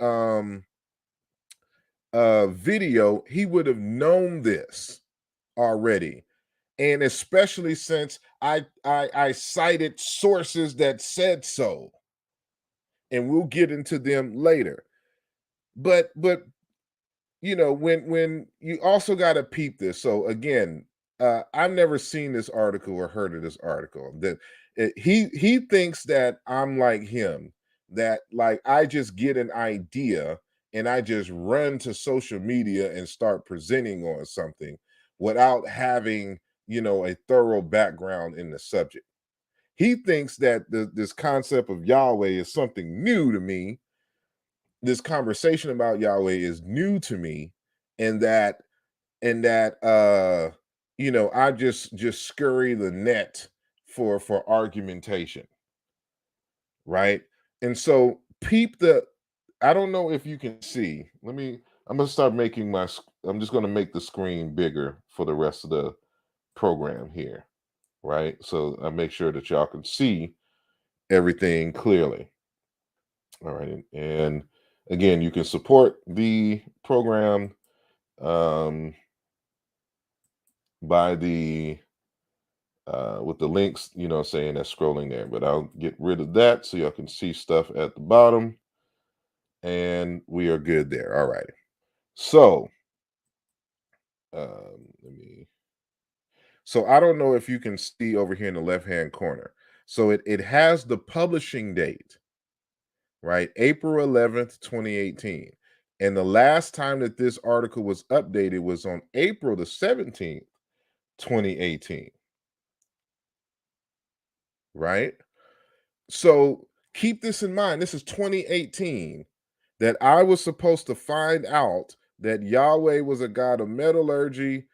video, he would have known this already. And especially since I cited sources that said so, and we'll get into them later. But when you also got to peep this. So again, I've never seen this article or heard of this article. That he thinks that I'm like him, that like I just get an idea and I just run to social media and start presenting on something without having a thorough background in the subject. He thinks that this concept of Yahweh is something new to me. This conversation about Yahweh is new to me, and that I just scurry the net for argumentation, right? And so peep the I don't know if you can see. I'm gonna start making I'm just gonna make the screen bigger for the rest of the program here, right? So I make sure that y'all can see everything clearly. All right. And again, you can support the program um, by the with the links, saying that's scrolling there. But I'll get rid of that so y'all can see stuff at the bottom, and we are good there. All right. So let me. So I don't know if you can see over here in the left hand corner. So it has the publishing date, right? April 11th, 2018. And the last time that this article was updated was on April 17th, 2018, right? So keep this in mind. This is 2018 that I was supposed to find out that Yahweh was a god of metallurgy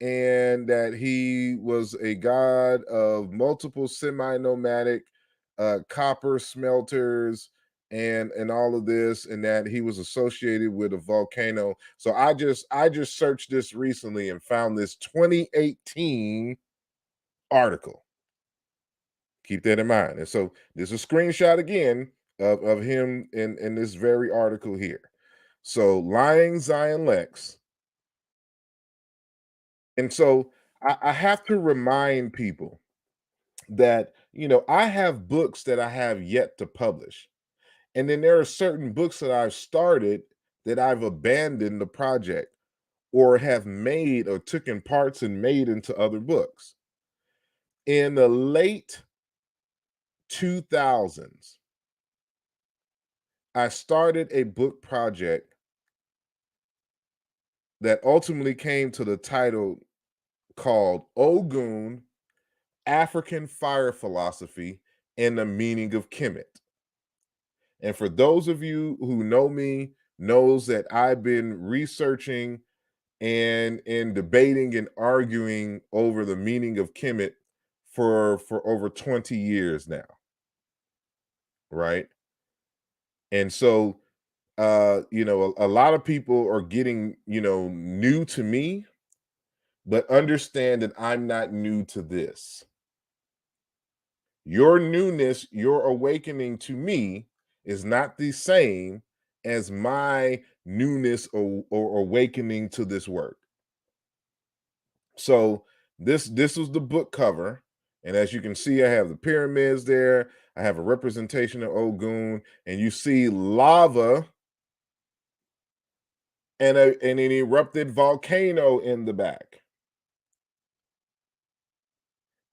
and that he was a god of multiple semi-nomadic copper smelters and all of this, and that he was associated with a volcano. So I just searched this recently and found this 2018 article. Keep that in mind. And so there's a screenshot again of him in this very article here. So lying Zion Lex. And so I have to remind people that, I have books that I have yet to publish. And then there are certain books that I've started that I've abandoned the project or have made or took in parts and made into other books. In the late 2000s, I started a book project that ultimately came to the title called Ogun, African Fire Philosophy and the Meaning of Kemet. And for those of you who know me, knows that I've been researching and debating and arguing over the meaning of Kemet for over 20 years now, right? And so a lot of people are getting, new to me, but understand that I'm not new to this. Your newness, your awakening to me is not the same as my newness or awakening to this work. So this was the book cover, and as you can see, I have the pyramids there. I have a representation of Ogun, and you see lava and an erupted volcano in the back.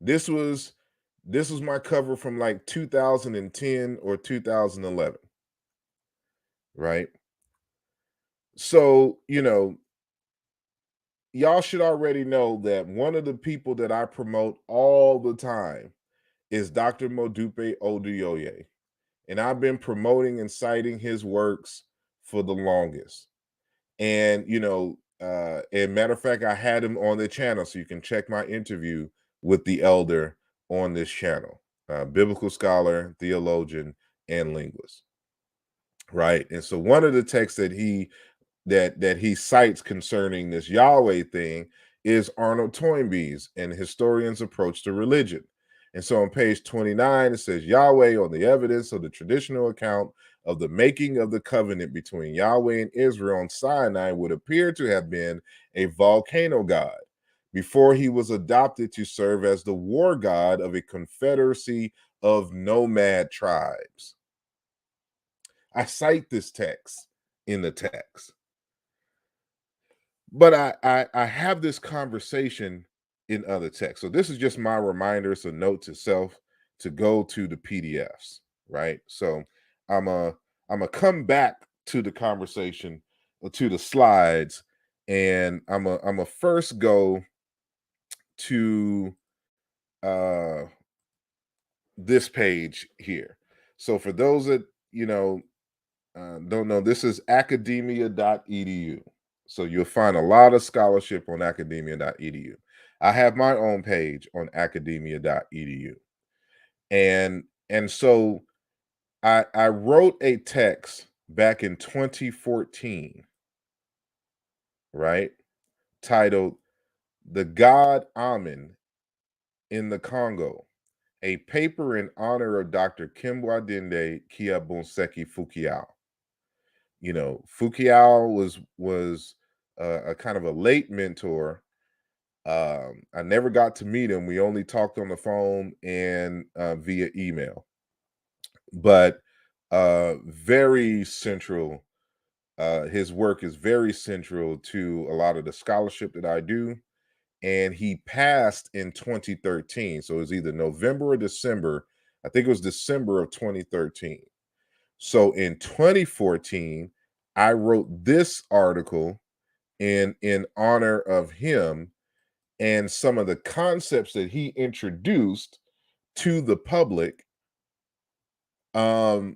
This was this was my cover from like 2010 or 2011, right? So, y'all should already know that one of the people that I promote all the time is Dr. Modupe Oduyoye. And I've been promoting and citing his works for the longest. And, and matter of fact, I had him on the channel, so you can check my interview with the elder on this channel, biblical scholar, theologian, and linguist. Right. And so one of the texts that he cites concerning this Yahweh thing is Arnold Toynbee's and Historian's Approach to Religion. And so on page 29, it says Yahweh on the evidence of the traditional account of the making of the covenant between Yahweh and Israel on Sinai would appear to have been a volcano god before he was adopted to serve as the war god of a confederacy of nomad tribes. I cite this text in the text. But I have this conversation in other texts. So this is just my reminder. It's a note to self to go to the PDFs, right? So I'm a I'm a come back to the conversation to the slides, and I'm a first go to uh this page here. So for those that don't know, this is academia.edu. So you'll find a lot of scholarship on academia.edu. I have my own page on academia.edu. And so I wrote a text back in 2014, right? Titled The God Amen in the Congo, a paper in honor of Dr. Kimbwadinde Kiabonseki Fukiao. Fukiao was a kind of a late mentor. I never got to meet him. We only talked on the phone and via email, but very central. His work is very central to a lot of the scholarship that I do. And he passed in 2013. So it was either November or December. I think it was December of 2013. So in 2014, I wrote this article in honor of him and some of the concepts that he introduced to the public. And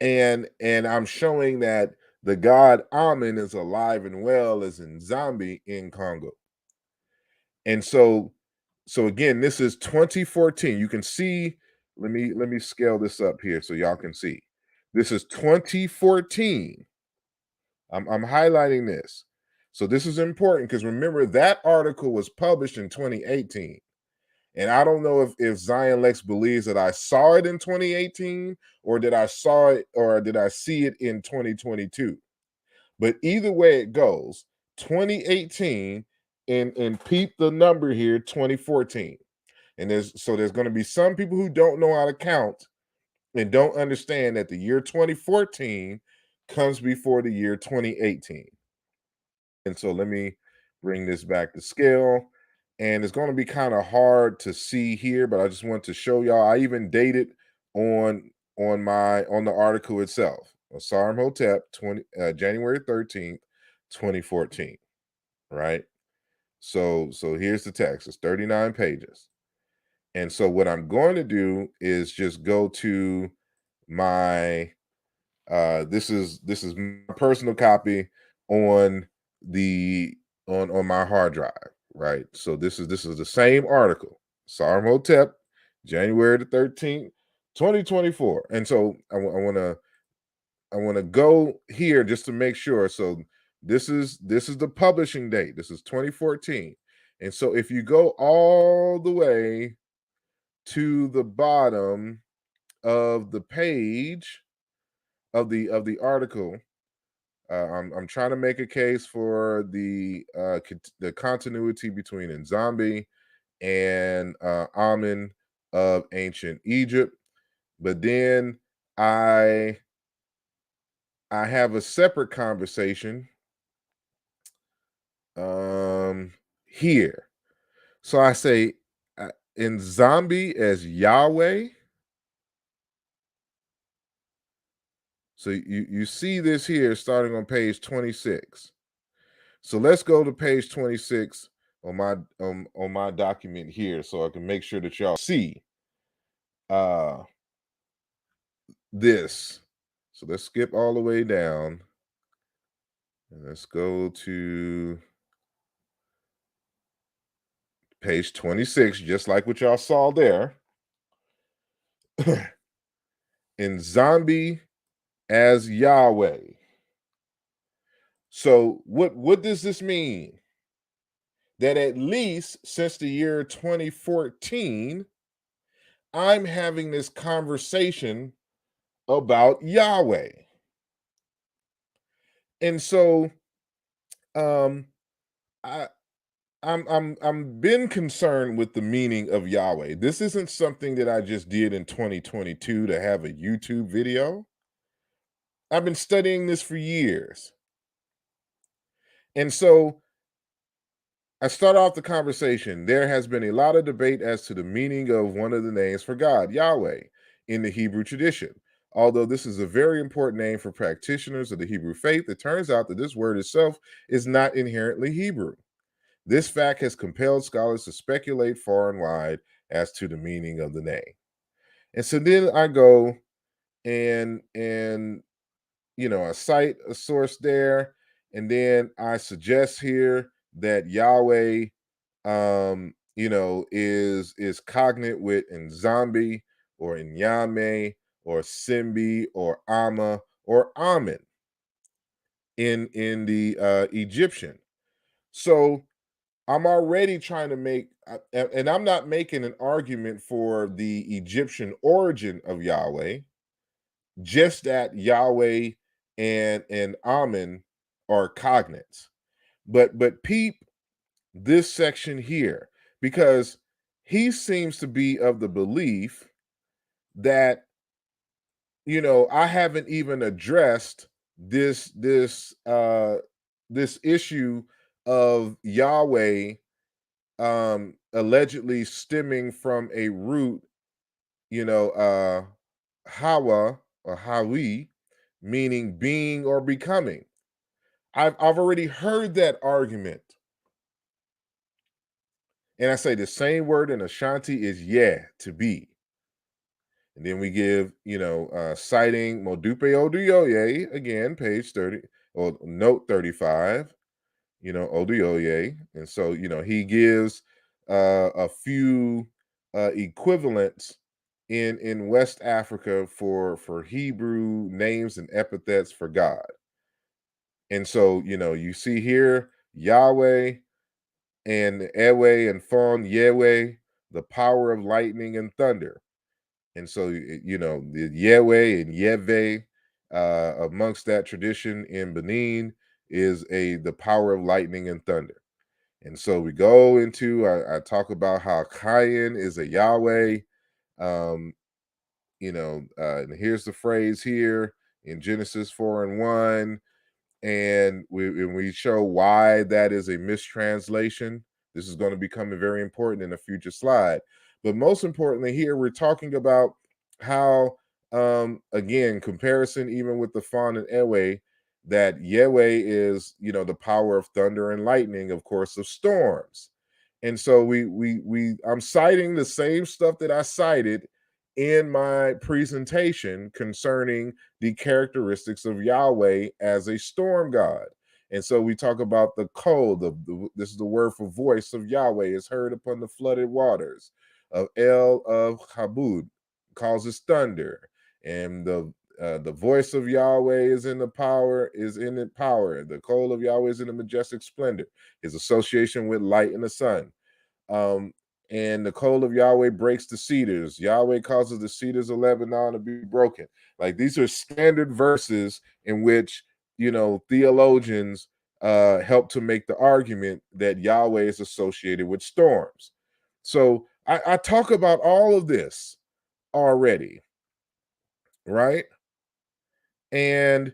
I'm showing that the god Amen is alive and well as in Zombie in Congo. And so again, this is 2014. You can see, let me scale this up here so y'all can see. This is 2014. I'm highlighting this. So this is important because remember that article was published in 2018. And I don't know if Zion Lex believes that I saw it in 2018 or did I saw it or did I see it in 2022. But either way it goes, 2018 and peep the number here, 2014. And there's going to be some people who don't know how to count and don't understand that the year 2014 comes before the year 2018. And so let me bring this back to scale. And it's going to be kind of hard to see here, but I just want to show y'all. I even dated on on the article itself. Asarimhotep, January 13th, 2014. Right. So here's the text. It's 39 pages. And so what I'm going to do is just go to my this is my personal copy on the on my hard drive, right? So this is the same article, Sarmotep, January the 13th, 2024. And so I want to go here just to make sure. So this is the publishing date. This is 2014. And so if you go all the way to the bottom of the page of the article, I'm trying to make a case for the continuity between Nzambi and Amen of ancient Egypt, but then I I have a separate conversation here. So I say Nzambi as Yahweh. So you see this here starting on page 26. So let's go to page 26 on my document here so I can make sure that y'all see uh this. So let's skip all the way down and let's go to page 26, just like what y'all saw there. In zombie as Yahweh. So what does this mean? That at least since the year 2014, I'm having this conversation about Yahweh. And so um I I'm been concerned with the meaning of Yahweh. This isn't something that I just did in 2022 to have a YouTube video. I've been studying this for years. And so I start off the conversation. There has been a lot of debate as to the meaning of one of the names for God, Yahweh, in the Hebrew tradition. Although this is a very important name for practitioners of the Hebrew faith, it turns out that this word itself is not inherently Hebrew. This fact has compelled scholars to speculate far and wide as to the meaning of the name. And so then I go and I cite a source there, and then I suggest here that Yahweh is cognate with Nzambi or Nyame or Simbi or Ama or Amen in the Egyptian. So I'm already trying to make, and I'm not making an argument for the Egyptian origin of Yahweh, just that Yahweh and Amen are cognates. But peep this section here, because he seems to be of the belief that I haven't even addressed this issue of Yahweh allegedly stemming from a root, Hawa or Hawi, meaning being or becoming. I've already heard that argument. And I say the same word in Ashanti is yeah, to be. And then we give, citing Modupe Oduyoye, again, page 30, or note 35, Oduyoye. And so, he gives a few equivalents in West Africa for Hebrew names and epithets for God. And so, you see here Yahweh and Ewe and Fon Yahweh, the power of lightning and thunder. And so, the Yahweh and Yeve, amongst that tradition in Benin, is the power of lightning and thunder. And so we go into, I talk about how Kayin is a Yahweh. Um, and here's the phrase here in Genesis 4:1. And we show why that is a mistranslation. This is going to become very important in a future slide. But most importantly, here we're talking about how, again, comparison even with the Fawn and Ewe, that Yahweh is, the power of thunder and lightning, of course, of storms. And so I'm citing the same stuff that I cited in my presentation concerning the characteristics of Yahweh as a storm god. And so we talk about the kol, this is the word for voice of Yahweh, is heard upon the flooded waters. Of El of Habud causes thunder, and the voice of Yahweh is in the power, The kol of Yahweh is in the majestic splendor. His association with light and the sun. Um, and the coal of Yahweh breaks the cedars. Yahweh causes the cedars of Lebanon to be broken. Like, these are standard verses in which, theologians help to make the argument that Yahweh is associated with storms. So I talk about all of this already, right? And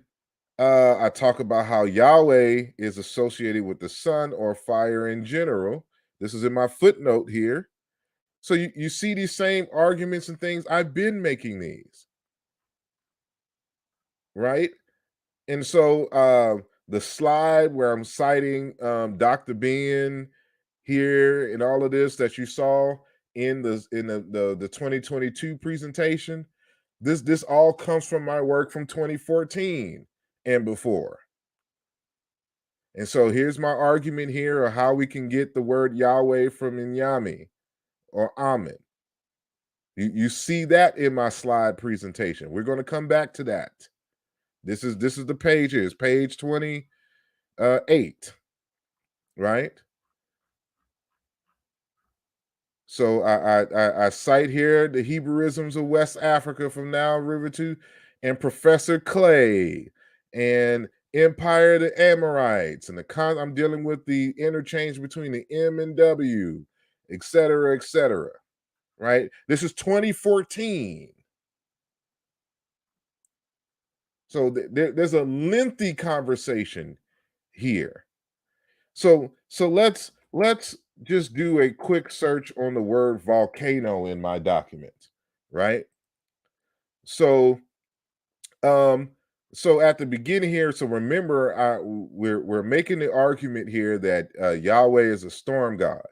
I talk about how Yahweh is associated with the sun or fire in general. This is in my footnote here. So you see these same arguments and things. I've been making these, right? And so the slide where I'm citing Dr. Ben here and all of this that you saw in the 2022 presentation, this all comes from my work from 2014 and before. And so here's my argument here of how we can get the word Yahweh from Inyami or Amen. You see that in my slide presentation. We're going to come back to that. This is the page here. It's page 28, right? So I cite here the Hebrewisms of West Africa from Nile River to and Professor Clay and Empire of the Amorites and I'm dealing with the interchange between the M and W, et cetera, right? This is 2014. So there's a lengthy conversation here. So let's just do a quick search on the word volcano in my document, right? So um so at the beginning here, so remember, we're making the argument here that Yahweh is a storm god.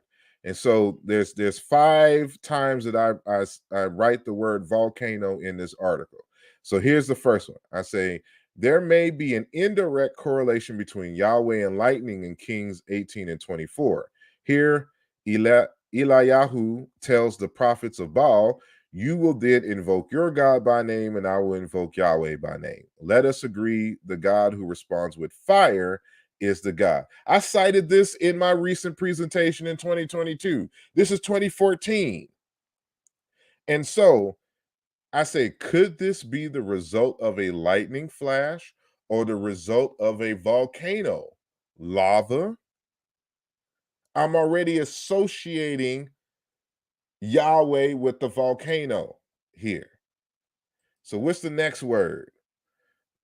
And so there's 5 times that I write the word volcano in this article. So here's the first one. I say there may be an indirect correlation between Yahweh and lightning in Kings 18 and 24. Here, Eliyahu tells the prophets of Baal, you will then invoke your God by name, and I will invoke Yahweh by name. Let us agree the God who responds with fire is the God. I cited this in my recent presentation in 2022. This is 2014. And so I say, could this be the result of a lightning flash or the result of a volcano? Lava? I'm already associating Yahweh with the volcano here. So what's the next word?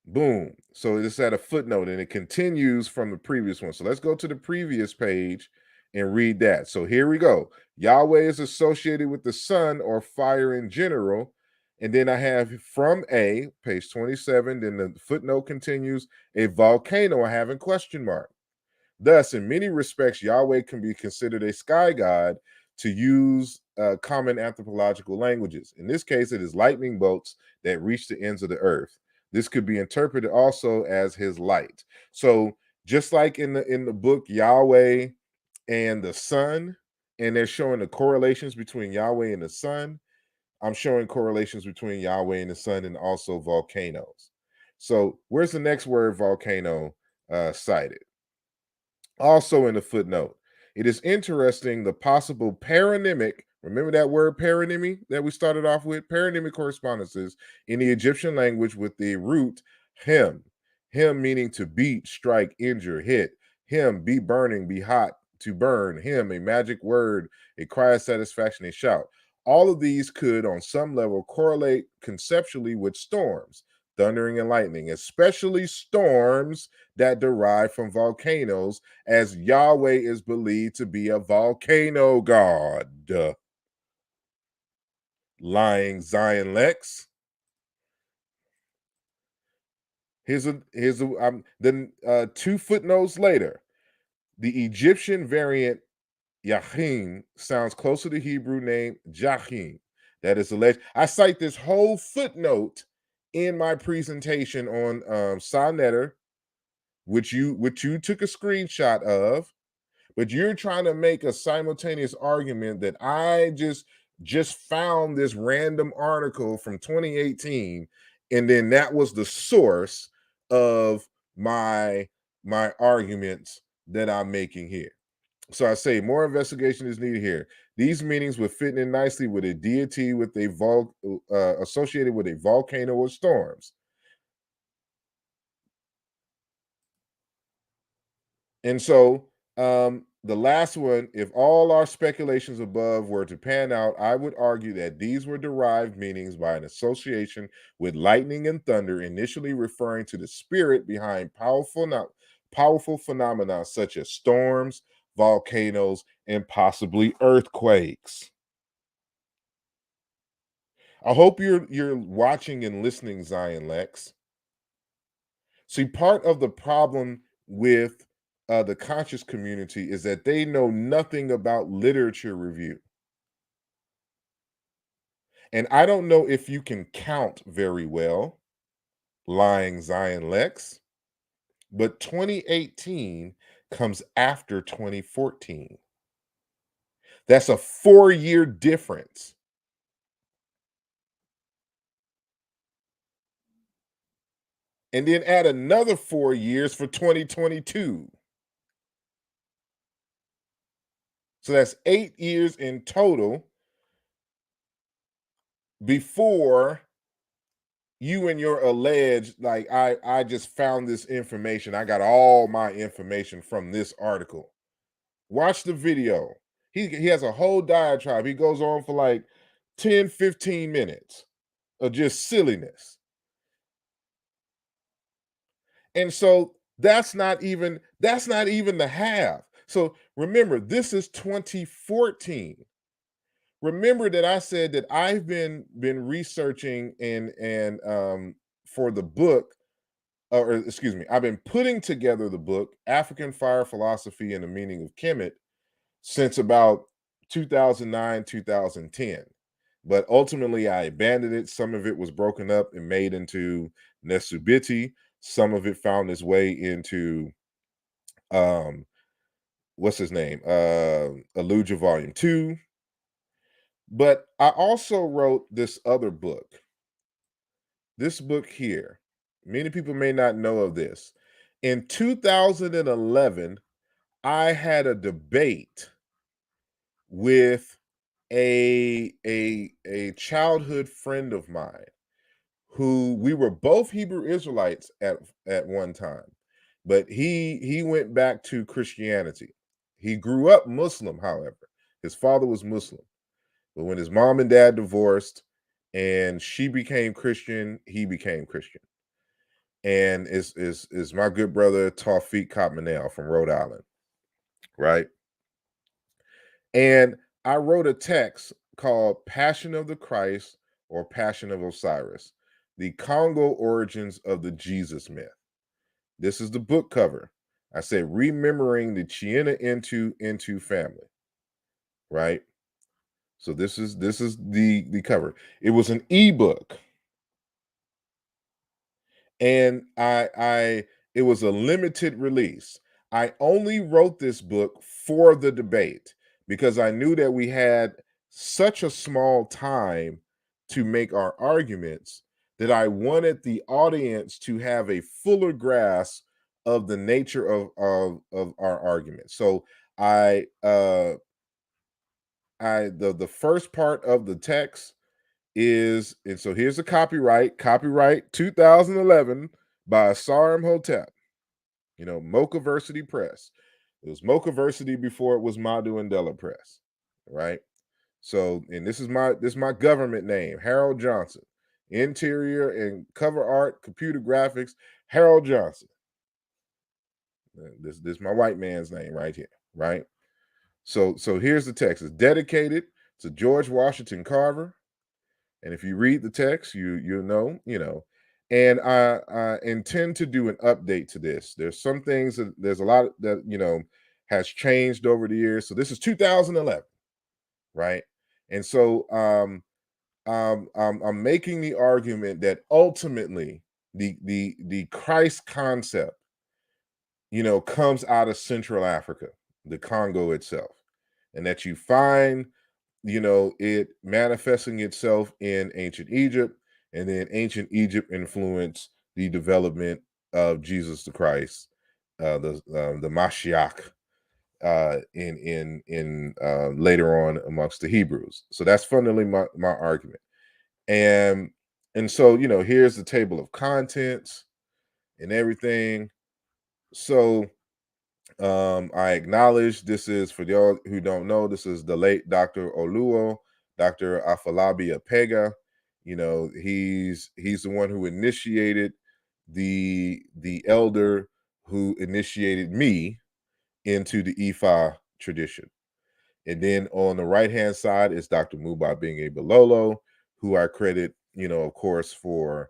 Boom. So it's at a footnote and it continues from the previous one. So let's go to the previous page and read that. So here we go. Yahweh is associated with the sun or fire in general. And then I have from page 27. Then the footnote continues, a volcano, I have in question mark. Thus, in many respects, Yahweh can be considered a sky god to use common anthropological languages. In this case, it is lightning bolts that reach the ends of the earth. This could be interpreted also as his light. So just like in the book Yahweh and the sun, and they're showing the correlations between Yahweh and the sun, I'm showing correlations between Yahweh and the sun and also volcanoes. So where's the next word volcano cited? Also in the footnote, it is interesting the possible paronymic, remember that word paronymy that we started off with? Paronymic correspondences in the Egyptian language with the root him meaning to beat, strike, injure, hit, him, be burning, be hot, to burn, him, a magic word, a cry of satisfaction, a shout. All of these could, on some level, correlate conceptually with storms, thundering and lightning, especially storms that derive from volcanoes, as Yahweh is believed to be a volcano god. Lying Zion Lex. Then 2 footnotes later. The Egyptian variant Yachin sounds closer to Hebrew name Jachin. That is alleged. I cite this whole footnote in my presentation on Sonnetter, which you took a screenshot of, but you're trying to make a simultaneous argument that I just found this random article from 2018, and then that was the source of my arguments that I'm making here. So I say more investigation is needed here. These meanings would fit in nicely with a deity with a associated with a volcano or storms. And so the last one, if all our speculations above were to pan out, I would argue that these were derived meanings by an association with lightning and thunder, initially referring to the spirit behind powerful phenomena such as storms, volcanoes, and possibly earthquakes. I hope you're watching and listening, Zion Lex. See, part of the problem with the conscious community is that they know nothing about literature review. And I don't know if you can count very well, lying Zion Lex, but 2018 comes after 2014. That's a 4-year difference. And then add another 4 years for 2022. So that's 8 years in total before you and your alleged, like, I just found this information. I got all my information from this article. Watch the video. He has a whole diatribe. He goes on for like 10, 15 minutes of just silliness. And so that's not even the half. So remember, this is 2014. Remember that I said that I've been researching and for the book, or excuse me, I've been putting together the book African Fire Philosophy and the Meaning of Kemet since about 2009, 2010. But ultimately, I abandoned it. Some of it was broken up and made into Nesubiti. Some of it found its way into what's his name? Aluja Volume 2. But I also wrote this other book. This book here. Many people may not know of this. In 2011, I had a debate with a childhood friend of mine who we were both Hebrew Israelites at one time, but he went back to Christianity. He grew up Muslim, however. His father was Muslim. But when his mom and dad divorced and she became Christian, he became Christian. And is my good brother Tawfiq Kotmanel from Rhode Island, right? And I wrote a text called Passion of the Christ or Passion of Osiris, the Congo origins of the Jesus myth. This is the book cover. I said, remembering the Chiena into family, right? So this is the cover. It was an ebook, and I it was a limited release. I only wrote this book for the debate because I knew that we had such a small time to make our arguments that I wanted the audience to have a fuller grasp of the nature of our argument. So the first part of the text is, and so here's the copyright 2011 by asarimhotep, Mocha Versity Press. It was Mochaversity before it was Madu and Della Press, right? So, and this is my government name, Harold Johnson. Interior and cover art, computer graphics, Harold Johnson. This is my white man's name right here, right? So here's the text. It's dedicated to George Washington Carver. And if you read the text, you'll know, And I intend to do an update to this. There's some things there's a lot that has changed over the years. So this is 2011, right? And so I'm making the argument that ultimately the Christ concept, comes out of Central Africa, the Congo itself, and that you find, it manifesting itself in ancient Egypt, and then ancient Egypt influenced the development of Jesus the Christ, the Mashiach, in later on amongst the Hebrews. So that's fundamentally my argument. And so, here's the table of contents and everything. So I acknowledge this is, for y'all who don't know, this is the late Dr. Oluo, Dr. Afalabi Apega. He's the one who initiated the elder who initiated me into the Ifa tradition. And then on the right-hand side is Dr. Muba Binge Balolo, who I credit, of course, for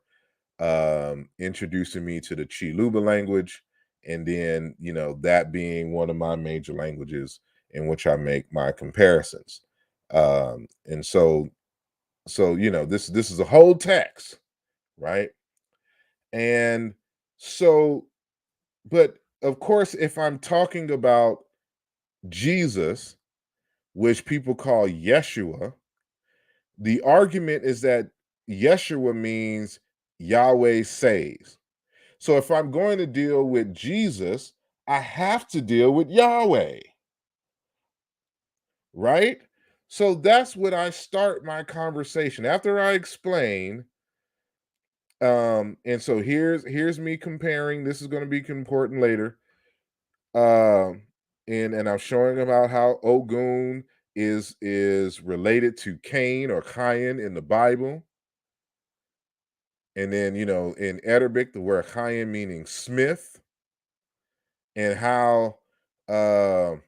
introducing me to the Chiluba language, and then that being one of my major languages in which I make my comparisons. And so this is a whole text, right? And so, but of course, if I'm talking about Jesus, which people call Yeshua, the argument is that Yeshua means Yahweh saves. So if I'm going to deal with Jesus, I have to deal with Yahweh, right? So that's what I start my conversation after I explain. And so here's me comparing. This is going to be important later. And I'm showing about how Ogun is related to Cain or Cain in the Bible. And then, in Arabic, the word Cain meaning smith, and how Ogun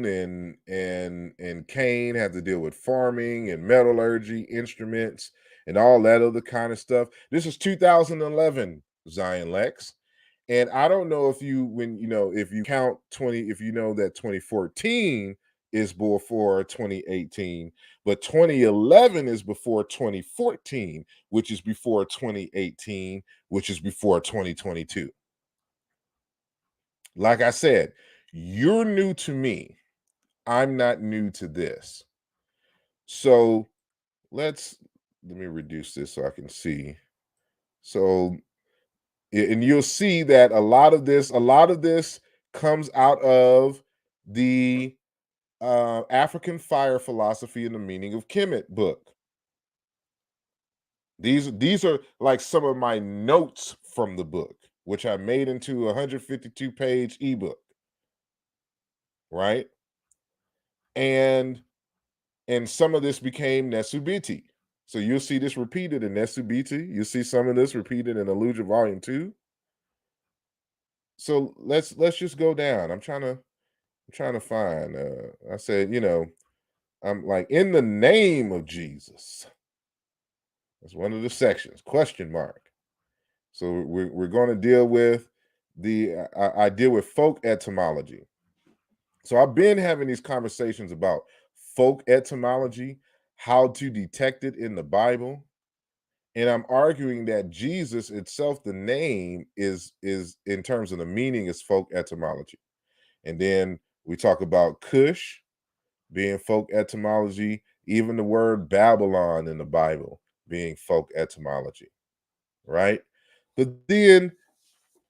and Cain had to deal with farming and metallurgy, instruments, and all that other kind of stuff. This is 2011, Zion Lex. And I don't know if if you count 20, if you know that 2014 is before 2018, but 2011 is before 2014, which is before 2018, which is before 2022. Like I said, you're new to me. I'm not new to this. So let me reduce this so I can see. So, and you'll see that a lot of this comes out of the African Fire Philosophy and the Meaning of Kemet book. These are like some of my notes from the book, which I made into a 152-page ebook, right? And some of this became Nesubiti. So you'll see this repeated in Nesubiti. You'll see some of this repeated in Alluja Volume 2. So let's just go down. I'm trying to find. I said, I'm like, in the name of Jesus. That's one of the sections. Question mark. So we're going to deal with I deal with folk etymology. So I've been having these conversations about folk etymology, how to detect it in the Bible. And I'm arguing that Jesus itself, the name is in terms of the meaning, is folk etymology. And then we talk about Cush being folk etymology, even the word Babylon in the Bible being folk etymology, right? But then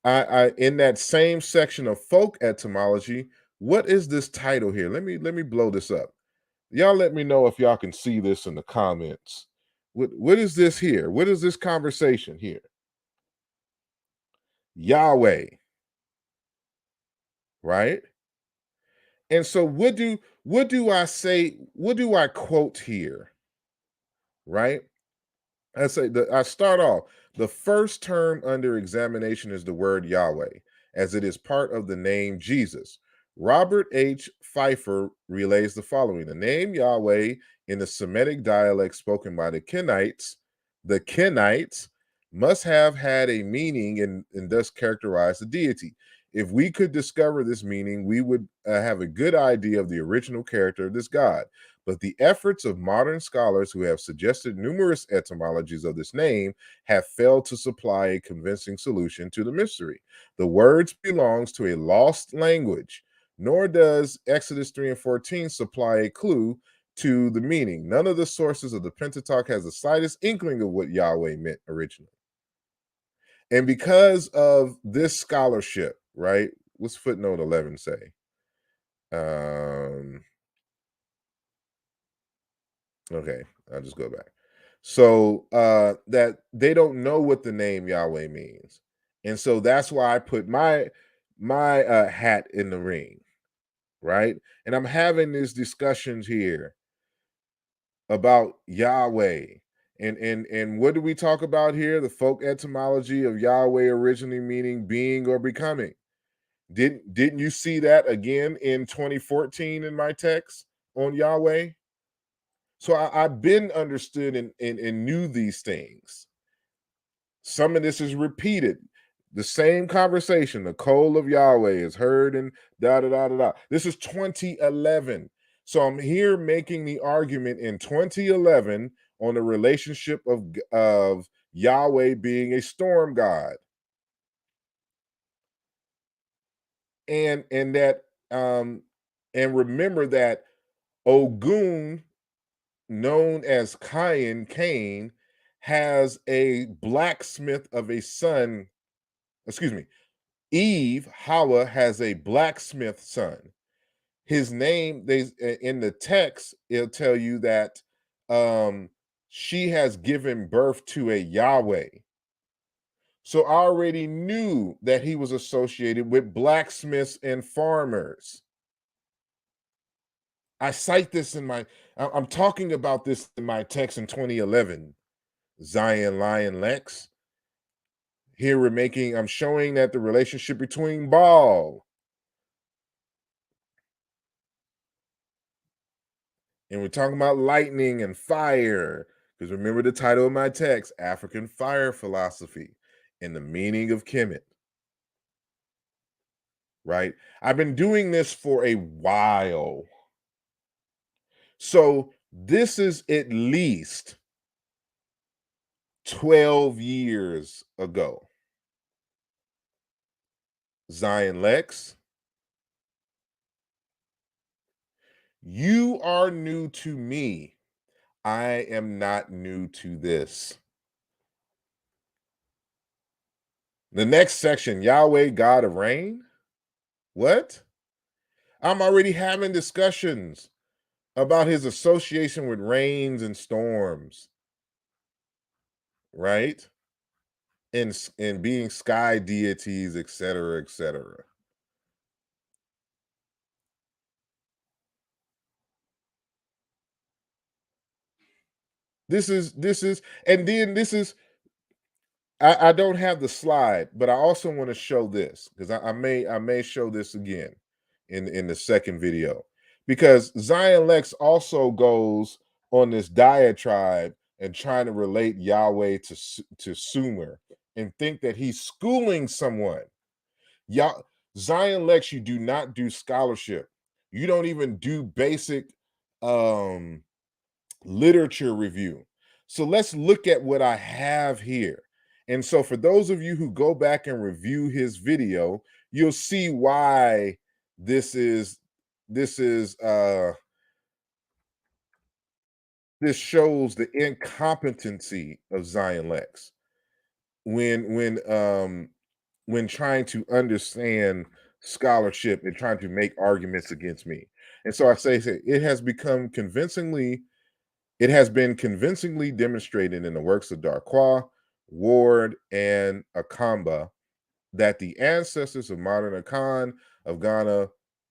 I in that same section of folk etymology, what is this title here? Let me blow this up. Y'all let me know if y'all can see this in the comments. What is this here? What is this conversation here? Yahweh. right? And so what do I say? What do I quote here? Right? I start off. The first term under examination is the word Yahweh, as it is part of the name Jesus. Robert H. Pfeiffer relays the following: the name Yahweh in the Semitic dialect spoken by the Kenites must have had a meaning and thus characterize the deity. If we could discover this meaning, we would have a good idea of the original character of this God. But the efforts of modern scholars who have suggested numerous etymologies of this name have failed to supply a convincing solution to the mystery. The words belongs to a lost language, nor does Exodus 3 and 14 supply a clue to the meaning. None of the sources of the Pentateuch has the slightest inkling of what Yahweh meant originally. And because of this scholarship, right? What's footnote 11 say? Okay, I'll just go back. So that they don't know what the name Yahweh means. And so that's why I put my hat in the ring, right? And I'm having these discussions here about Yahweh. And what do we talk about here? The folk etymology of Yahweh originally meaning being or becoming. Didn't you see that again in 2014 in my text on Yahweh? So I've been understood and knew these things. Some of this is repeated. The same conversation, the call of Yahweh is heard and da da da da da. This is 2011. So I'm here making the argument in 2011 on the relationship of Yahweh being a storm god. And that and remember that Ogun, known as Cain, has a blacksmith of a son. Excuse me. Eve, Hawa, has a blacksmith son. His name, they in the text, it'll tell you that she has given birth to a Yahweh. So I already knew that he was associated with blacksmiths and farmers. I cite this I'm talking about this in my text in 2011, Zion Lex. Here I'm showing that the relationship between Baal and we're talking about lightning and fire. Because remember the title of my text, African Fire Philosophy and the Meaning of Kemet. Right? I've been doing this for a while. So this is at least 12 years ago. Zion Lex, you are new to me. I am not new to this. The next section, Yahweh, God of rain. What? I'm already having discussions about his association with rains and storms, right? And being sky deities, etc., etc. This is, and then this is. I don't have the slide, but I also want to show this because I may show this again in the second video because Zion Lex also goes on this diatribe and trying to relate Yahweh to Sumer and think that he's schooling someone. Zion Lex, you do not do scholarship. You don't even do basic um literature review. So let's look at what I have here. And so for those of you who go back and review his video, you'll see why this is this is this shows the incompetency of Zion Lex when when um when trying to understand scholarship and trying to make arguments against me. And so I say it has been convincingly demonstrated in the works of Darquois, Ward, and Akamba that the ancestors of modern Akan of Ghana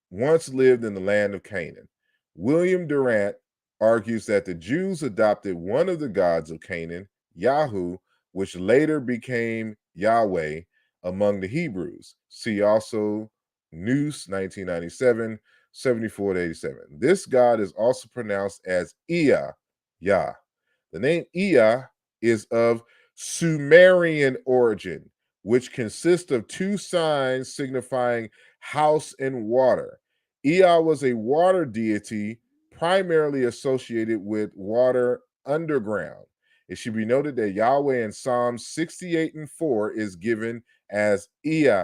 once lived in the land of Canaan. William Durant argues that the Jews adopted one of the gods of Canaan, Yahu, which later became Yahweh among the Hebrews. See also Noose, 1997, 74 to 87. This god is also pronounced as Ea, Yah. The name Ea is of Sumerian origin, which consists of two signs signifying house and water. Ea was a water deity primarily associated with water underground. It should be noted that Yahweh in Psalms 68 and 4 is given as Ea,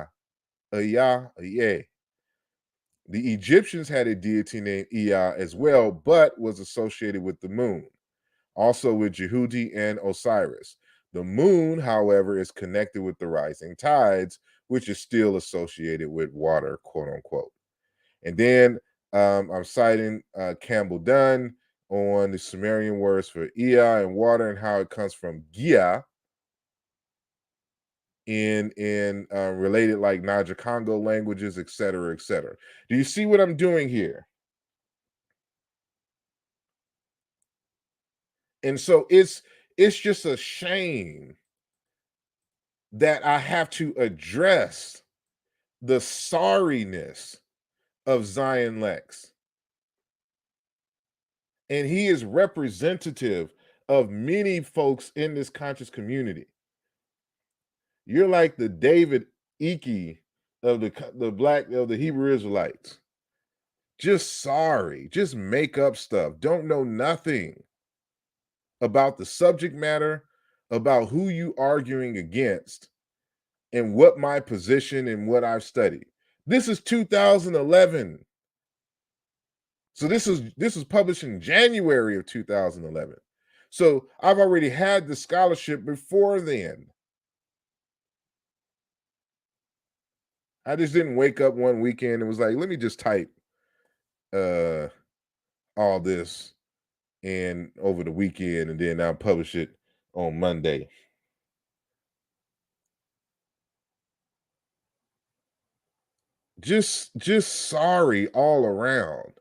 Ea, Ea. The Egyptians had a deity named Ea as well, but was associated with the moon, also with Jehudi and Osiris. The moon, however, is connected with the rising tides, which is still associated with water, quote unquote. And then I'm citing Campbell Dunn on the Sumerian words for Ea and water and how it comes from Gia in related like Niger Congo languages, et cetera, et cetera. Do you see what I'm doing here? And so it's just a shame that I have to address the sorriness of Zion Lex. And he is representative of many folks in this conscious community. You're like the David Icke of the Hebrew Israelites. Just sorry, just make up stuff. Don't know nothing about the subject matter, about who you arguing against, and what my position and what I've studied. This is 2011. So this was published in January of 2011. So I've already had the scholarship before then. I just didn't wake up one weekend and was like, let me just type all this in over the weekend and then I'll publish it on Monday. Just sorry all around.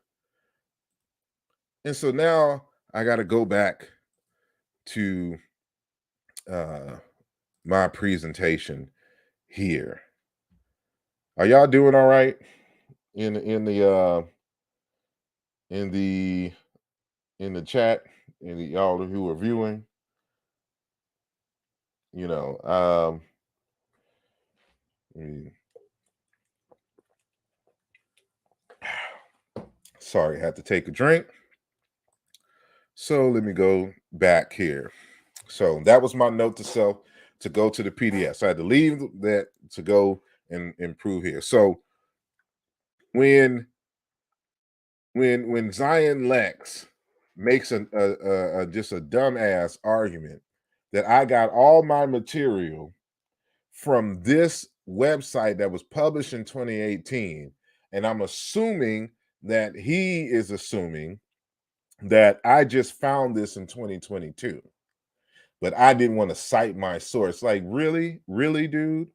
And so now I got to go back to my presentation here. Are y'all doing all right in in the in the chat and y'all who are viewing? You know, sorry, I had to take a drink. So let me go back here. So that was my note to self to go to the PDF. So I had to leave that to go and improve here. So when Zion Lex makes a just a dumbass argument that I got all my material from this website that was published in 2018, and I'm assuming that he is assuming that I just found this in 2022, but I didn't want to cite my source. Like, really, dude?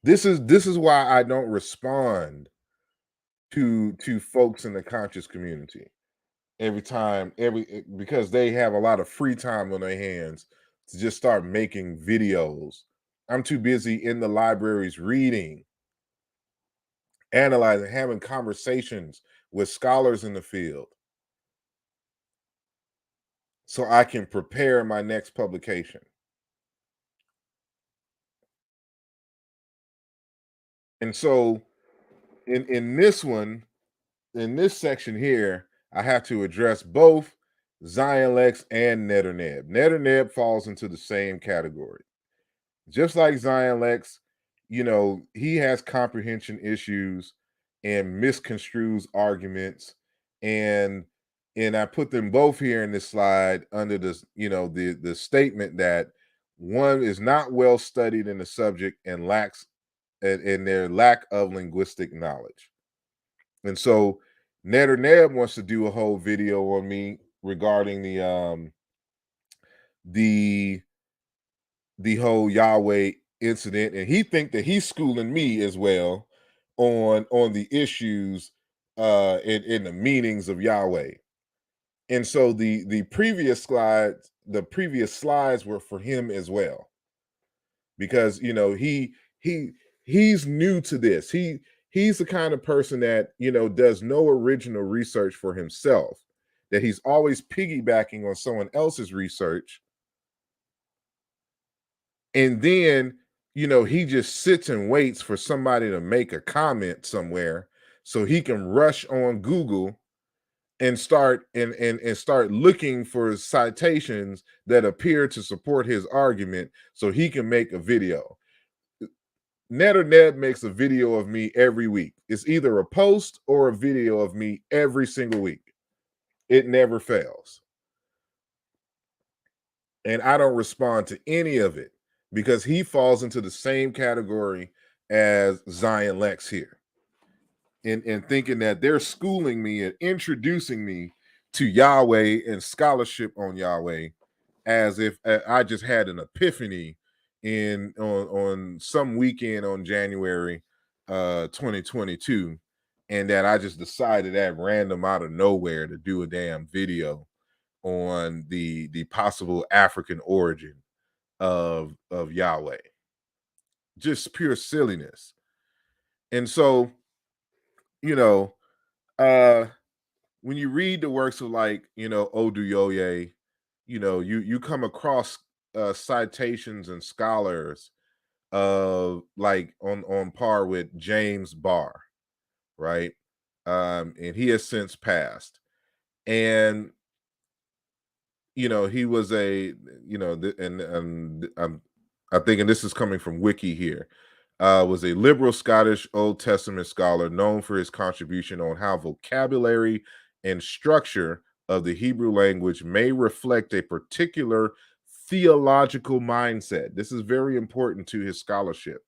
This is why I don't respond to folks in the conscious community because they have a lot of free time on their hands to just start making videos. I'm too busy in the libraries reading, analyzing, having conversations with scholars in the field so I can prepare my next publication. And so in this one, in this section here, I have to address both Zion Lex and Netterneb. Netterneb falls into the same category. Just like Zion Lex, you know, he has comprehension issues and misconstrues arguments. And I put them both here in this slide under this, you know, the statement that one is not well studied in the subject and lacks in their lack of linguistic knowledge. And so Neb wants to do a whole video on me regarding the whole Yahweh incident, and he think that he's schooling me as well on the issues in the meanings of Yahweh. And so the previous slides were for him as well, because he's new to this. He's the kind of person that does no original research for himself, that he's always piggybacking on someone else's research, and then he just sits and waits for somebody to make a comment somewhere so he can rush on Google and start looking for citations that appear to support his argument so he can make a video. Ned or Ned makes a video of me every week. It's either a post or a video of me every single week. It never fails. And I don't respond to any of it because he falls into the same category as Zion Lex here. And thinking that they're schooling me and introducing me to Yahweh and scholarship on Yahweh, as if I just had an epiphany on some weekend on January 2022, and that I just decided at random out of nowhere to do a damn video on the possible African origin of Yahweh. Just pure silliness. And so, you know, uh when you read the works of like Oduyoye, you come across citations and scholars of like on par with James Barr, right? And he has since passed. And he was a and I'm thinking this is coming from Wiki here. Was a liberal Scottish Old Testament scholar known for his contribution on how vocabulary and structure of the Hebrew language may reflect a particular theological mindset. This is very important to his scholarship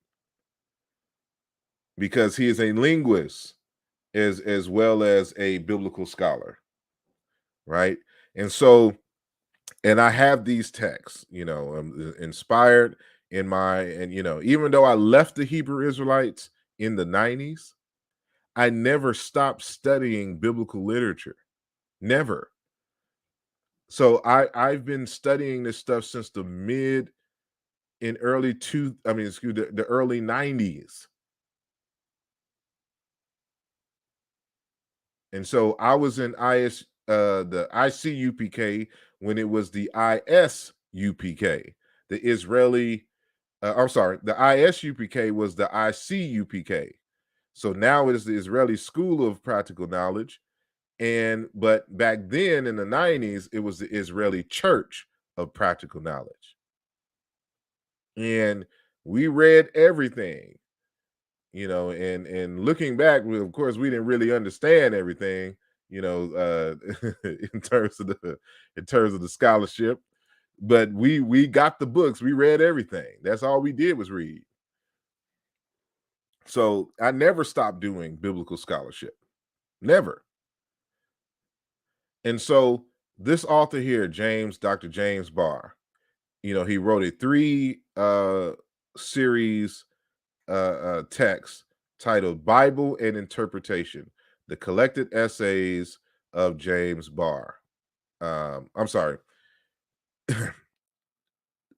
because he is a linguist as well as a biblical scholar, right? And so, and I have these texts, inspired in even though I left the Hebrew Israelites in the 90s, I never stopped studying biblical literature. Never. So I've been studying this stuff since the the early 90s. And so I was in the ICUPK when it was the ISUPK, the Israeli. I'm sorry, the ISUPK was the ICUPK. So now it is the Israeli School of Practical Knowledge, but back then in the 90s, it was the Israeli Church of Practical Knowledge, and we read everything. And looking back, of course, we didn't really understand everything, in terms of the scholarship, but we got the books, we read everything. That's all we did was read. So I never stopped doing biblical scholarship, never. And so this author here, Dr. James Barr, he wrote a 3 series text titled Bible and Interpretation, the collected essays of James Barr. I'm sorry.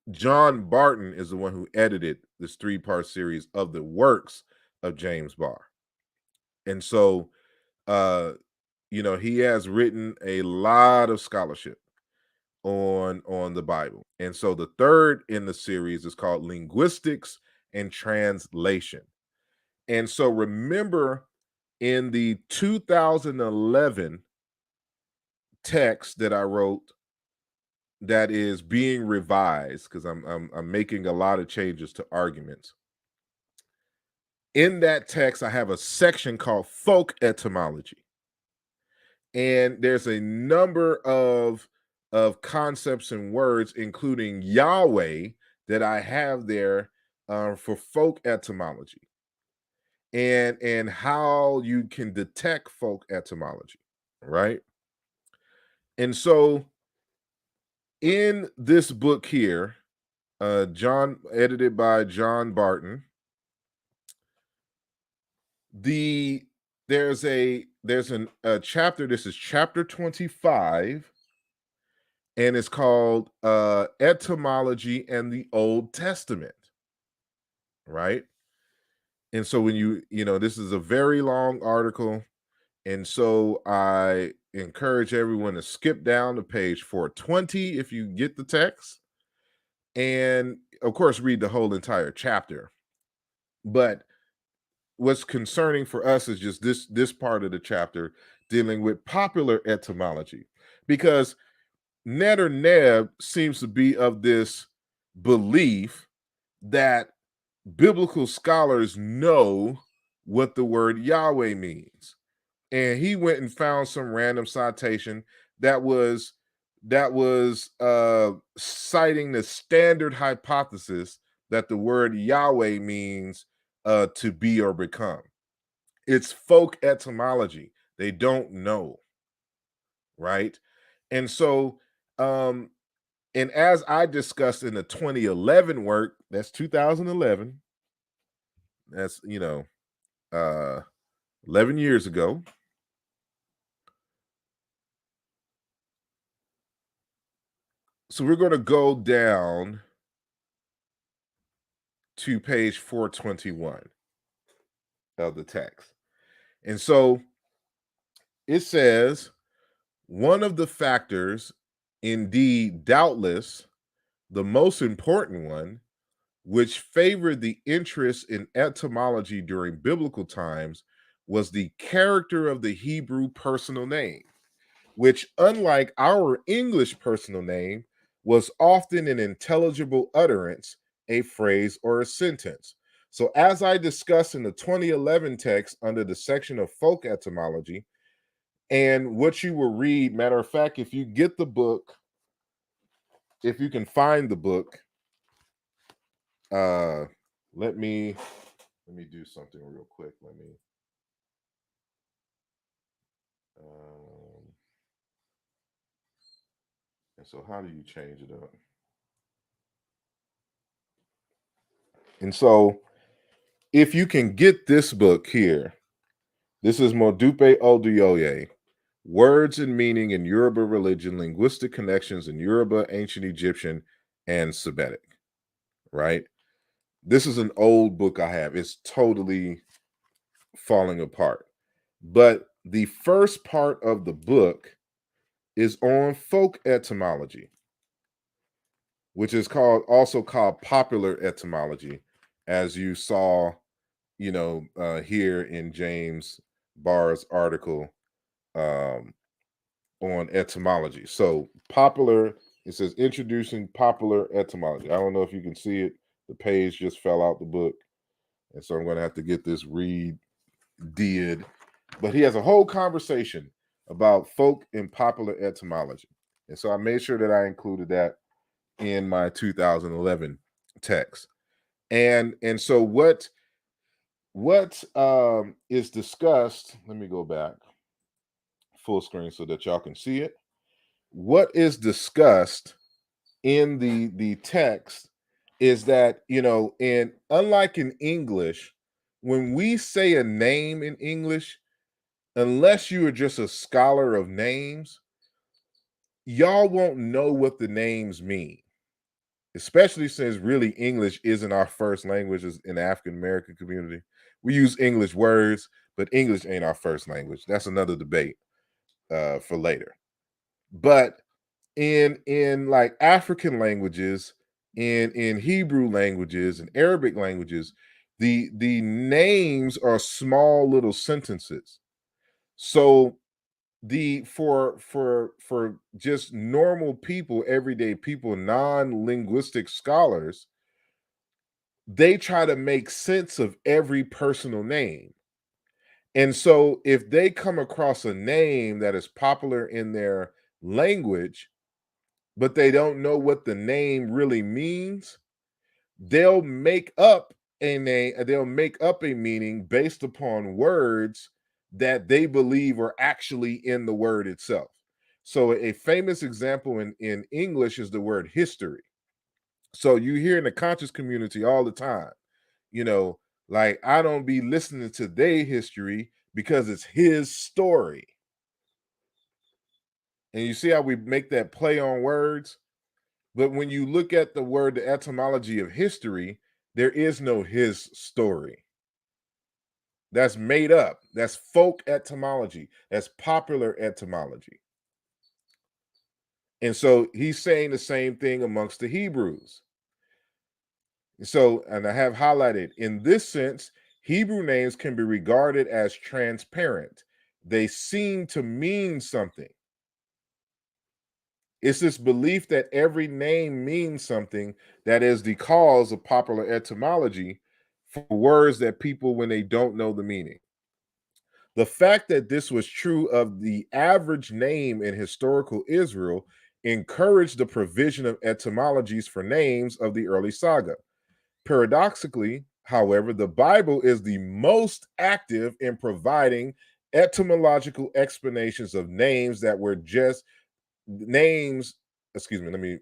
John Barton is the one who edited this 3-part series of the works of James Barr. And so, he has written a lot of scholarship on the Bible. And so the third in the series is called Linguistics and Translation. And so remember, in the 2011 text that I wrote that is being revised, because I'm making a lot of changes to arguments. In that text, I have a section called folk etymology. And there's a number of concepts and words, including Yahweh, that I have there for folk etymology, and how you can detect folk etymology, right? And so in this book here, Edited by John Barton. There's a chapter. This is chapter 25, and it's called Etymology and the Old Testament, right? And so when this is a very long article, and so I encourage everyone to skip down to page 420 if you get the text, and of course read the whole entire chapter. But what's concerning for us is just this part of the chapter dealing with popular etymology, because Ned or Neb seems to be of this belief that biblical scholars know what the word Yahweh means. And he went and found some random citation that was citing the standard hypothesis that the word Yahweh means to be or become. It's folk etymology. They don't know, right? And so and as I discussed in the 2011 work, that's 2011, that's 11 years ago. So we're going to go down to page 421 of the text. And so it says, one of the factors, indeed doubtless the most important one, which favored the interest in etymology during biblical times, was the character of the Hebrew personal name, which, unlike our English personal name, was often an intelligible utterance, a phrase, or a sentence. So, as I discussed in the 2011 text under the section of folk etymology, and what you will read, matter of fact, if you get the book, if you can find the book, let me do something real quick. Um, and so how do you change it up? And so if you can get this book here, this is Modupe Oduyoye, Words and Meaning in Yoruba Religion, Linguistic Connections in Yoruba, Ancient Egyptian, and Semitic, right? This is an old book I have. It's totally falling apart. But the first part of the book is on folk etymology, which is also called popular etymology, as you saw, here in James Barr's article on etymology. So popular, it says introducing popular etymology. I don't know if you can see it. The page just fell out the book. And so I'm going to have to get this did. But he has a whole conversation about folk and popular etymology. And so I made sure that I included that in my 2011 text. And so what is discussed, let me go back full screen so that y'all can see it. What is discussed in the text is that, in unlike in English, when we say a name in English, unless you are just a scholar of names, y'all won't know what the names mean, especially since really English isn't our first language as in the African American community. We use English words, but English ain't our first language. That's another debate for later. But in like African languages, in Hebrew languages and Arabic languages, the names are small little sentences. So for just normal people, everyday people, non-linguistic scholars, they try to make sense of every personal name. And so if they come across a name that is popular in their language, but they don't know what the name really means, they'll make up a meaning based upon words that they believe are actually in the word itself. So a famous example in English is the word history. So you hear in the conscious community all the time, you know, like I don't be listening to their history because it's his story. And you see how we make that play on words? But when you look at the word, the etymology of history, there is no his story. That's made up. That's folk etymology. That's popular etymology. And so he's saying the same thing amongst the Hebrews. So, and I have highlighted in this sense, Hebrew names can be regarded as transparent. They seem to mean something. It's this belief that every name means something that is the cause of popular etymology for words that people, when they don't know the meaning. The fact that this was true of the average name in historical Israel encouraged the provision of etymologies for names of the early saga. Paradoxically, however, the Bible is the most active in providing etymological explanations of names that were just names. Excuse me, let me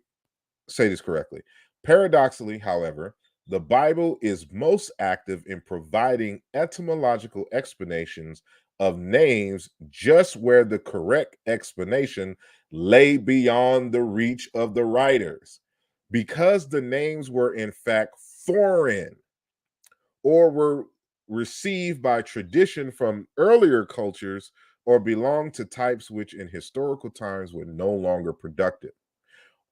say this correctly. Paradoxically, however, the Bible is most active in providing etymological explanations of names just where the correct explanation lay beyond the reach of the writers. Because the names were in fact foreign or were received by tradition from earlier cultures or belonged to types which in historical times were no longer productive,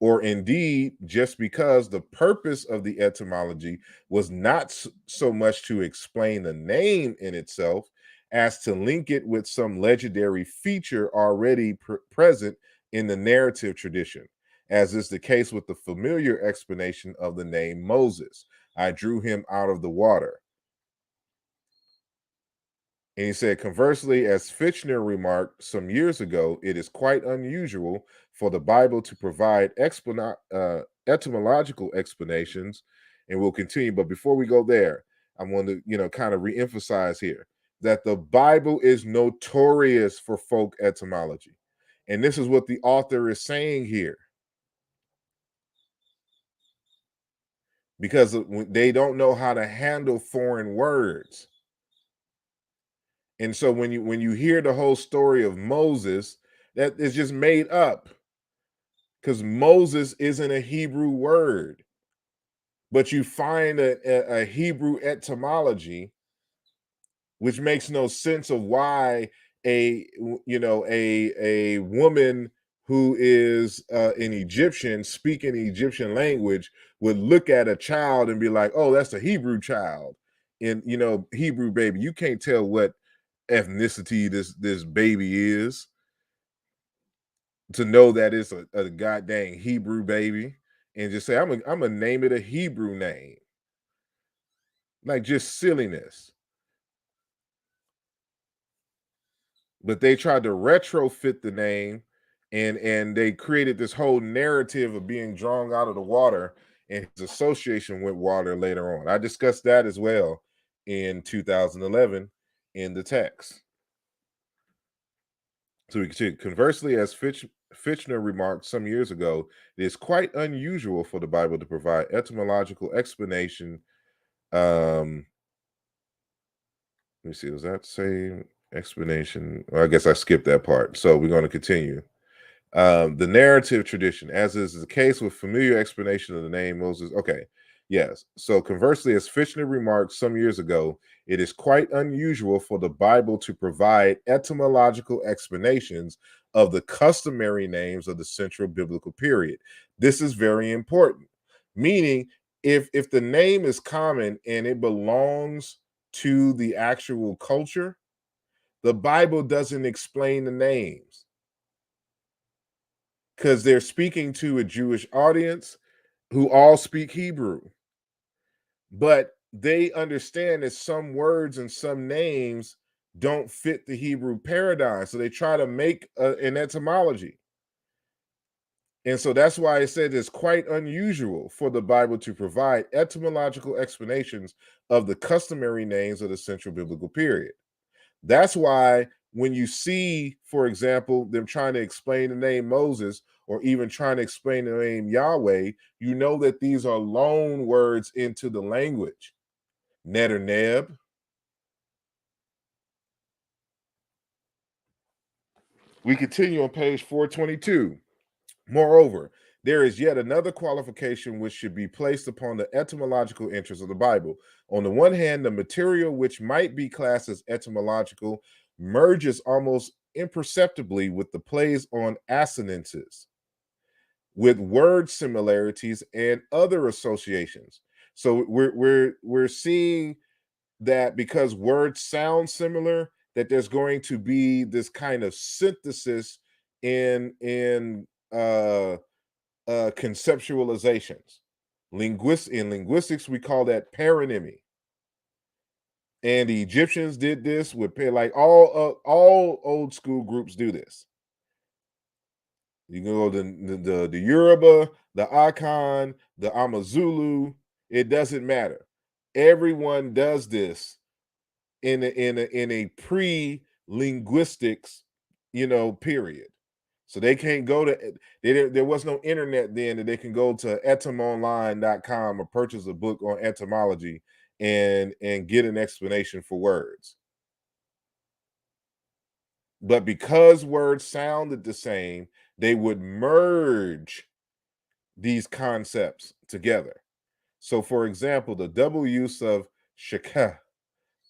or indeed just because the purpose of the etymology was not so much to explain the name in itself as to link it with some legendary feature already present in the narrative tradition, as is the case with the familiar explanation of the name Moses. I drew him out of the water. And he said, conversely, as Fitchner remarked some years ago, it is quite unusual for the Bible to provide etymological explanations. And we'll continue. But before we go there, I want to, kind of reemphasize here that the Bible is notorious for folk etymology. And this is what the author is saying here. Because they don't know how to handle foreign words. And so when you hear the whole story of Moses, that is just made up because Moses isn't a Hebrew word, but you find a Hebrew etymology, which makes no sense of why a woman who is an Egyptian speaking Egyptian language would look at a child and be like, oh, that's a Hebrew child. And Hebrew baby, you can't tell what ethnicity this baby is to know that it's a goddamn Hebrew baby and just say I'm gonna name it a Hebrew name, like just silliness. But they tried to retrofit the name and they created this whole narrative of being drawn out of the water and his association with water later on. I discussed that as well in 2011 in the text. So we continue. Conversely, as Fitchner remarked some years ago, it is quite unusual for the Bible to provide etymological explanation. Let me see, was that same explanation? Well, I guess I skipped that part. So we're going to continue. The narrative tradition, as is the case with familiar explanation of the name Moses. Okay, yes. So conversely, as Fitchner remarked some years ago, it is quite unusual for the Bible to provide etymological explanations of the customary names of the central biblical period. This is very important, meaning if the name is common and it belongs to the actual culture, the Bible doesn't explain the names because they're speaking to a Jewish audience who all speak Hebrew. But they understand that some words and some names don't fit the Hebrew paradigm. So they try to make an etymology. And so that's why I said it's quite unusual for the Bible to provide etymological explanations of the customary names of the central biblical period. That's why when you see, for example, them trying to explain the name Moses or even trying to explain the name Yahweh, you know that these are loan words into the language. Ned or Neb. We continue on page 422. Moreover, there is yet another qualification which should be placed upon the etymological interest of the Bible. On the one hand, the material which might be classed as etymological merges almost imperceptibly with the plays on assonances, with word similarities and other associations. So we're seeing that because words sound similar, that there's going to be this kind of synthesis in conceptualizations. In linguistics, we call that paronymy. And the Egyptians did this with like all old school groups do this. You can go to the Yoruba, the Akan, the Amazulu. It doesn't matter. Everyone does this in a pre-linguistics, period. So they can't go to there was no internet then that they can go to etymonline.com or purchase a book on etymology and get an explanation for words. But because words sounded the same, they would merge these concepts together. So for example, the double use of shakah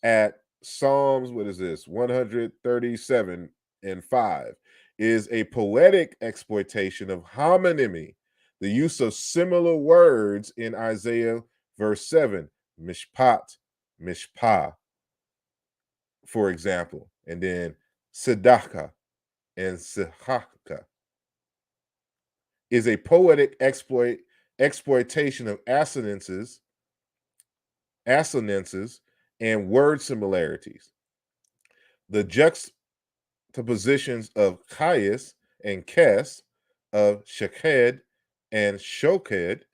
at Psalms, what is this, 137 and 5, is a poetic exploitation of homonymy, the use of similar words in Isaiah verse 7, mishpat, mishpah, for example, and then tzedakah and sihaka, is a poetic exploitation of assonances and word similarities. The juxtapositions of Caius and Kes, of Shekhed and Shoked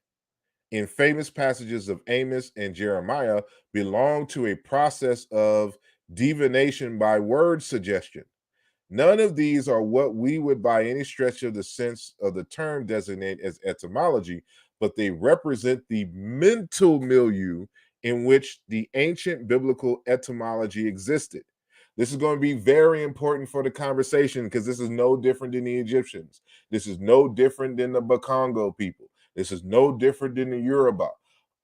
in famous passages of Amos and Jeremiah belong to a process of divination by word suggestion. None of these are what we would by any stretch of the sense of the term designate as etymology, but they represent the mental milieu in which the ancient biblical etymology existed. This is going to be very important for the conversation because this is no different than the Egyptians. This is no different than the Bakongo people. This is no different than the Yoruba.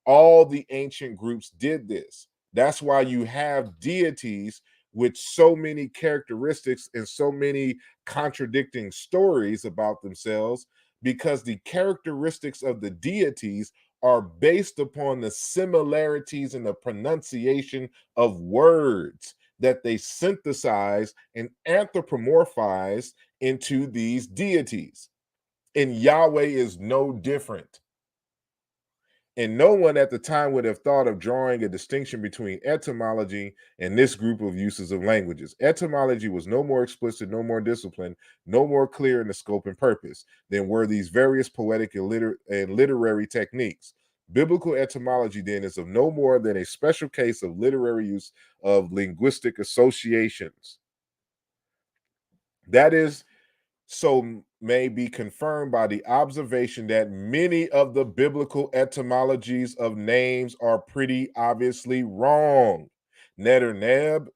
All the ancient groups did this. That's why you have deities with so many characteristics and so many contradicting stories about themselves, because the characteristics of the deities are based upon the similarities in the pronunciation of words that they synthesize and anthropomorphize into these deities. And Yahweh is no different. And no one at the time would have thought of drawing a distinction between etymology and this group of uses of languages. Etymology was no more explicit, no more disciplined, no more clear in the scope and purpose than were these various poetic and literary techniques. Biblical etymology, then, is of no more than a special case of literary use of linguistic associations. That is so may be confirmed by the observation that many of the biblical etymologies of names are pretty obviously wrong. Ned or Neb,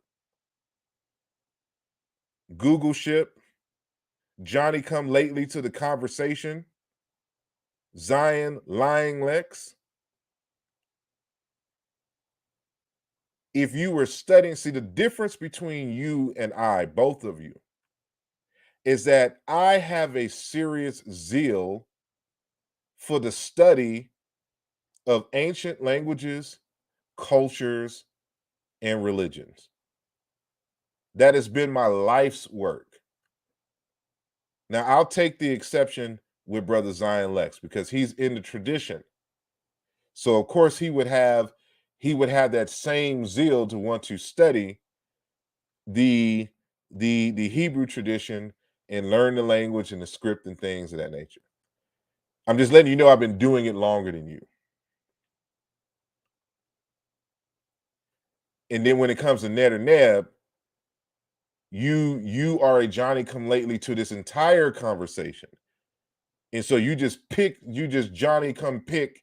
Google ship, Johnny come lately to the conversation, Zion lying Lex. If you were studying, see the difference between you and I, both of you, is that I have a serious zeal for the study of ancient languages, cultures, and religions. That has been my life's work. Now, I'll take the exception with Brother Zion Lex because he's in the tradition. So, of course, he would have that same zeal to want to study the the Hebrew tradition and learn the language and the script and things of that nature. I'm just letting you know I've been doing it longer than you. And then when it comes to Ned or Neb, you are a Johnny come lately to this entire conversation. And so you just Johnny come pick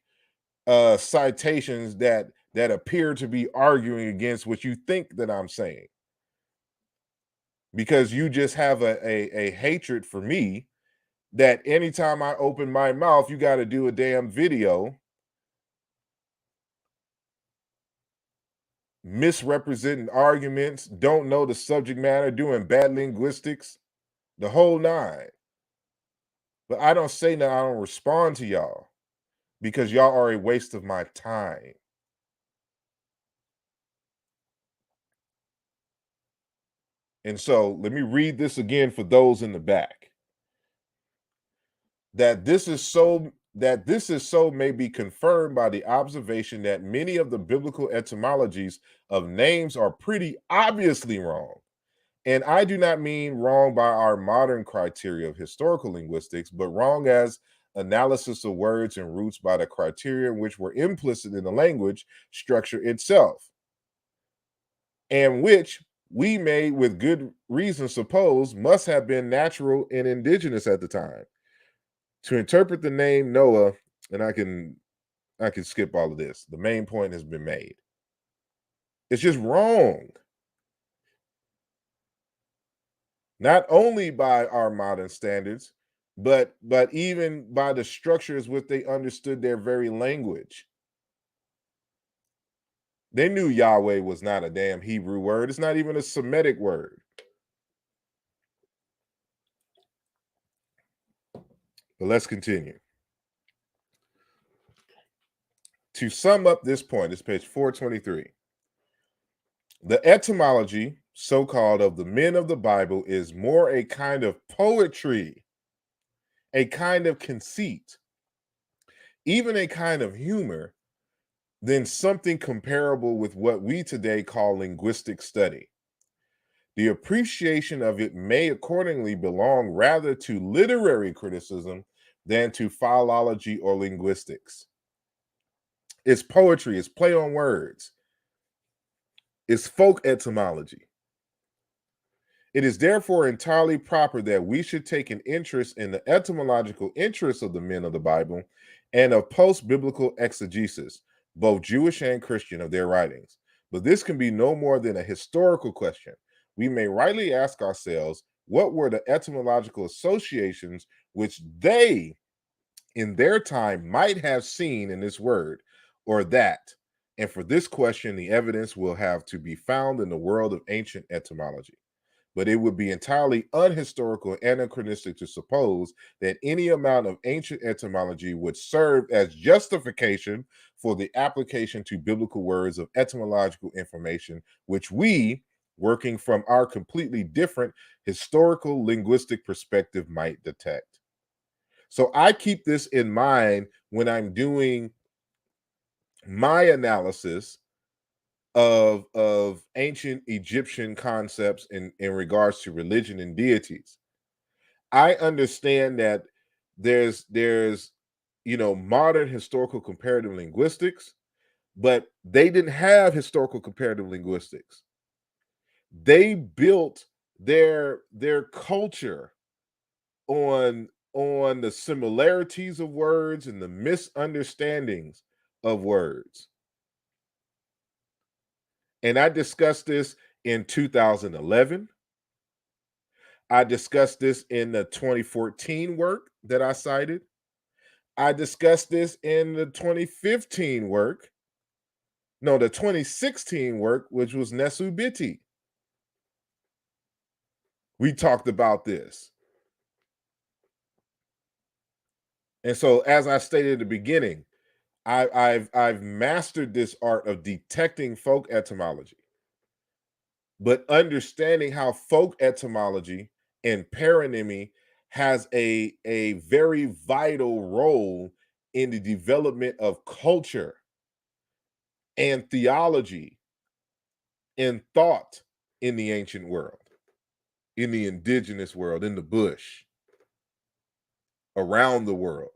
citations that appear to be arguing against what you think that I'm saying, because you just have a hatred for me that anytime I open my mouth, you got to do a damn video misrepresenting arguments, don't know the subject matter, doing bad linguistics, the whole nine. But I don't say that I don't respond to y'all because y'all are a waste of my time. And so let me read this again for those in the back. That this is so may be confirmed by the observation that many of the biblical etymologies of names are pretty obviously wrong. And I do not mean wrong by our modern criteria of historical linguistics, but wrong as analysis of words and roots by the criteria which were implicit in the language structure itself, and which we may with good reason suppose must have been natural and indigenous at the time. To interpret the name Noah, and I can skip all of this. The main point has been made. It's just wrong. Not only by our modern standards, but even by the structures which they understood their very language. They knew Yahweh was not a damn Hebrew word. It's not even a Semitic word. But let's continue. To sum up this point, it's page 423. The etymology, so-called, of the men of the Bible is more a kind of poetry, a kind of conceit, even a kind of humor, than something comparable with what we today call linguistic study. The appreciation of it may accordingly belong rather to literary criticism than to philology or linguistics. It's poetry, it's play on words, it's folk etymology. It is therefore entirely proper that we should take an interest in the etymological interests of the men of the Bible and of post-biblical exegesis, both Jewish and Christian, of their writings. But this can be no more than a historical question. We may rightly ask ourselves, what were the etymological associations which they, in their time, might have seen in this word or that? And for this question, the evidence will have to be found in the world of ancient etymology. But it would be entirely unhistorical and anachronistic to suppose that any amount of ancient etymology would serve as justification for the application to biblical words of etymological information, which we, working from our completely different historical linguistic perspective, might detect. So I keep this in mind when I'm doing my analysis of ancient Egyptian concepts in regards to religion and deities. I understand that there's modern historical comparative linguistics, but they didn't have historical comparative linguistics. They built their culture on the similarities of words and the misunderstandings of words. And I discussed this in 2011. I discussed this in the 2014 work that I cited. I discussed this in the 2015 work. No, the 2016 work, which was Nesubiti. We talked about this. And so, as I stated at the beginning, I've mastered this art of detecting folk etymology, but understanding how folk etymology and paronymy has a very vital role in the development of culture and theology and thought in the ancient world, in the indigenous world, in the bush, around the world.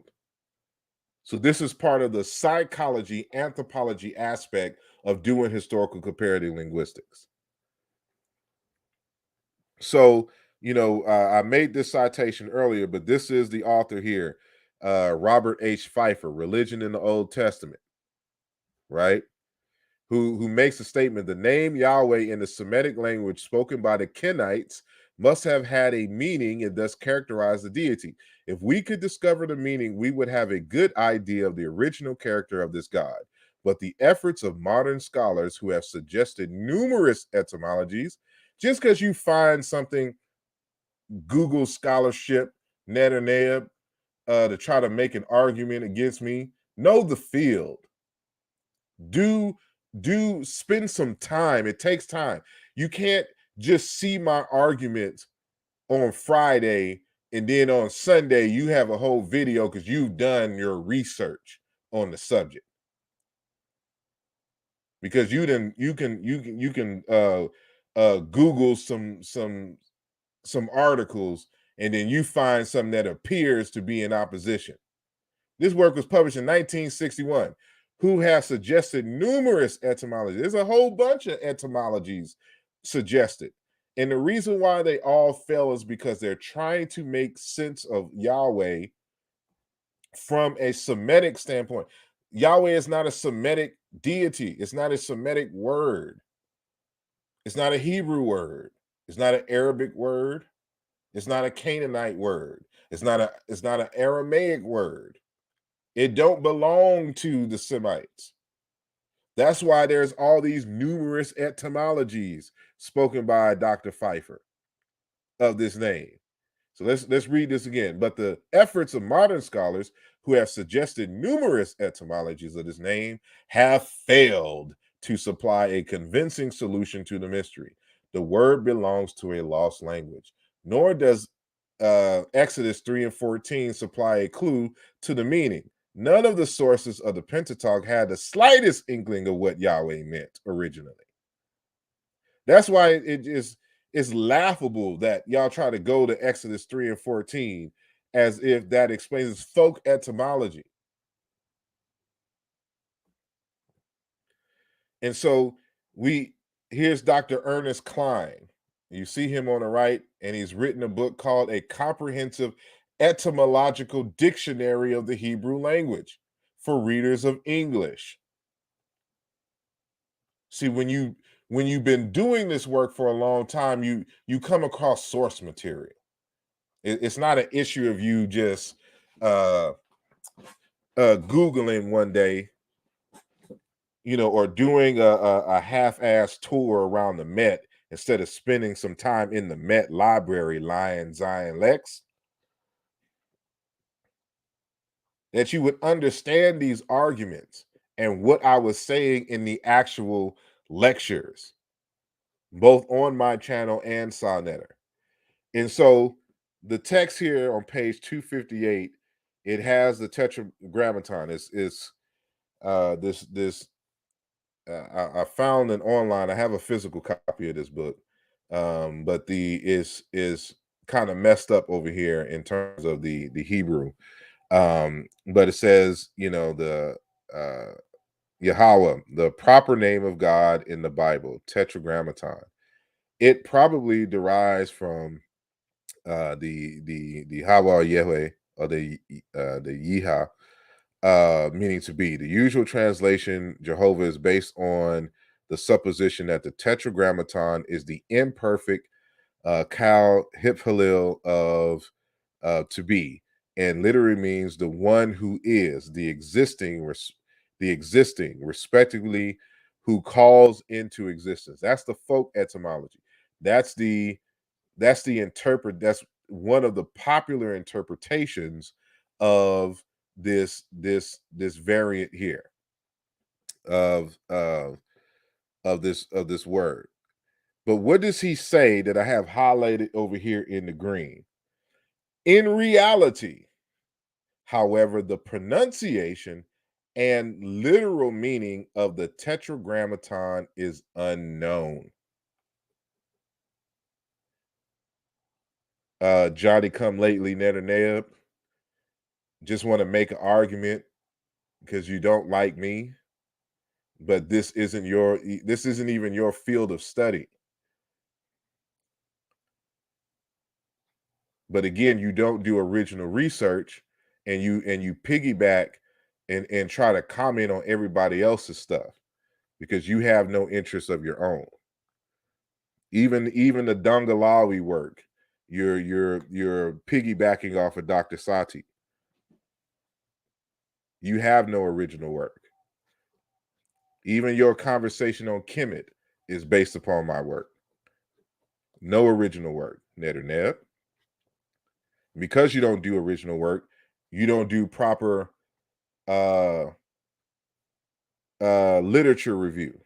So this is part of the psychology, anthropology aspect of doing historical comparative linguistics. So, I made this citation earlier, but this is the author here, Robert H. Pfeiffer, Religion in the Old Testament, right? Who makes a statement: the name Yahweh in the Semitic language spoken by the Kenites must have had a meaning and thus characterize the deity. If we could discover the meaning, we would have a good idea of the original character of this God. But the efforts of modern scholars who have suggested numerous etymologies, just because you find something, Google scholarship, net or neb, to try to make an argument against me, know the field. Do spend some time. It takes time. You can't just see my arguments on Friday and then on Sunday you have a whole video because you've done your research on the subject. Because you can Google some articles and then you find something that appears to be in opposition. This work was published in 1961. Who has suggested numerous etymologies? There's a whole bunch of etymologies suggested. And the reason why they all fail is because they're trying to make sense of Yahweh from a Semitic standpoint. Yahweh is not a Semitic deity, it's not a Semitic word, it's not a Hebrew word, it's not an Arabic word, it's not a Canaanite word, it's not an Aramaic word. It don't belong to the Semites. That's why there's all these numerous etymologies spoken by Dr. Pfeiffer of this name. So let's read this again. But the efforts of modern scholars who have suggested numerous etymologies of this name have failed to supply a convincing solution to the mystery. The word belongs to a lost language, nor does Exodus 3 and 14 supply a clue to the meaning. None of the sources of the Pentateuch had the slightest inkling of what Yahweh meant originally. That's why it's laughable that y'all try to go to Exodus 3 and 14 as if that explains folk etymology. And so we here's Dr. Ernest Klein. You see him on the right, and he's written a book called A Comprehensive Etymological Dictionary of the Hebrew Language for readers of English. See, when you've been doing this work for a long time, you come across source material. It's not an issue of you just uh Googling one day, or doing a half-ass tour around the Met instead of spending some time in the Met library, Zion Lex, that you would understand these arguments and what I was saying in the actual lectures, both on my channel and Sonnetter. And so the text here on page 258, it has the tetragrammaton. It's this I found an online. I have a physical copy of this book, but the is kind of messed up over here in terms of the Hebrew. But it says, the Yahweh, the proper name of God in the Bible, tetragrammaton. It probably derives from the Hawa Yahweh, or the Yiha, meaning to be. The usual translation, Jehovah, is based on the supposition that the tetragrammaton is the imperfect kal hiphalil of to be, and literally means the one who is, the existing, respectively, who calls into existence. That's the folk etymology. That's the that's one of the popular interpretations of this variant here of this word. But what does he say that I have highlighted over here in the green? In reality, however, the pronunciation and literal meaning of the tetragrammaton is unknown. Johnny come lately, Netanyahu, just want to make an argument because you don't like me, but this isn't even your field of study. But again, you don't do original research, and you piggyback and try to comment on everybody else's stuff because you have no interest of your own. Even the Dongalawi work, you're piggybacking off of Dr. Sati. You have no original work. Even your conversation on Kemet is based upon my work. No original work, Ned or Neb. Because you don't do original work, you don't do proper literature review.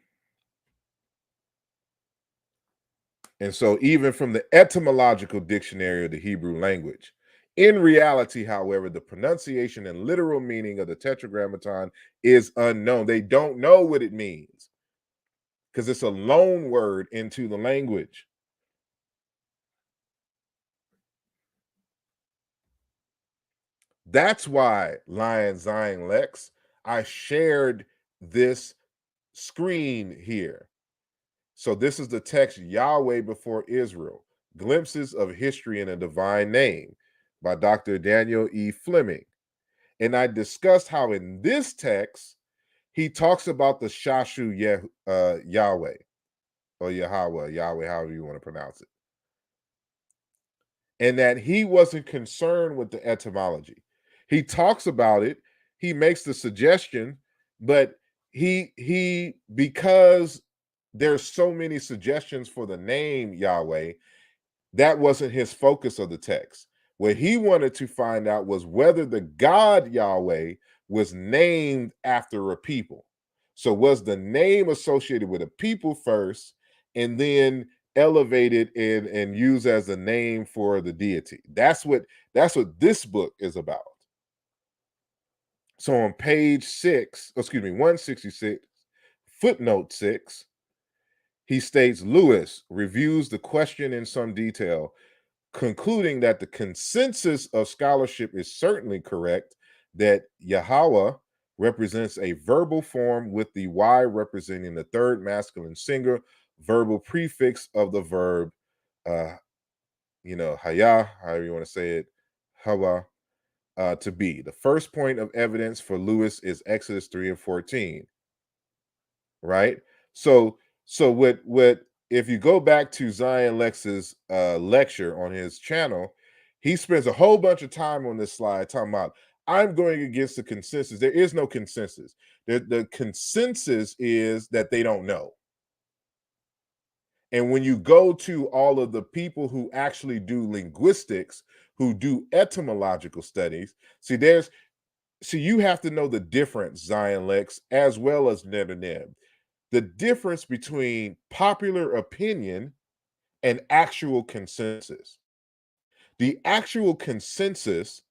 And so even from the etymological dictionary of the Hebrew language, in reality, however, the pronunciation and literal meaning of the tetragrammaton is unknown. They don't know what it means because it's a loan word into the language. That's why, Zion Lex, I shared this screen here. So this is the text Yahweh before Israel, Glimpses of History in a Divine Name by Dr. Daniel E. Fleming. And I discussed how in this text, he talks about the Shashu Yahweh, or Yahweh, however you want to pronounce it. And that he wasn't concerned with the etymology. He talks about it, he makes the suggestion, but because there's so many suggestions for the name Yahweh, that wasn't his focus of the text. What he wanted to find out was whether the God Yahweh was named after a people. So was the name associated with a people first and then elevated and used as a name for the deity? That's what this book is about. So on page 166, footnote 6, he states Lewis reviews the question in some detail, concluding that the consensus of scholarship is certainly correct, that Yahweh represents a verbal form with the Y representing the third masculine singular verbal prefix of the verb, haya, however you want to say it, hawa, to be. The first point of evidence for Lewis is Exodus 3 and 14, right? So what if you go back to Zion Lex's lecture on his channel, he spends a whole bunch of time on this slide talking about, I'm going against the consensus. There is no consensus. The consensus is that they don't know. And when you go to all of the people who actually do linguistics, who do etymological studies, see, you have to know the difference, Zion Lex, as well as Neb. The difference between popular opinion and actual consensus. The actual consensus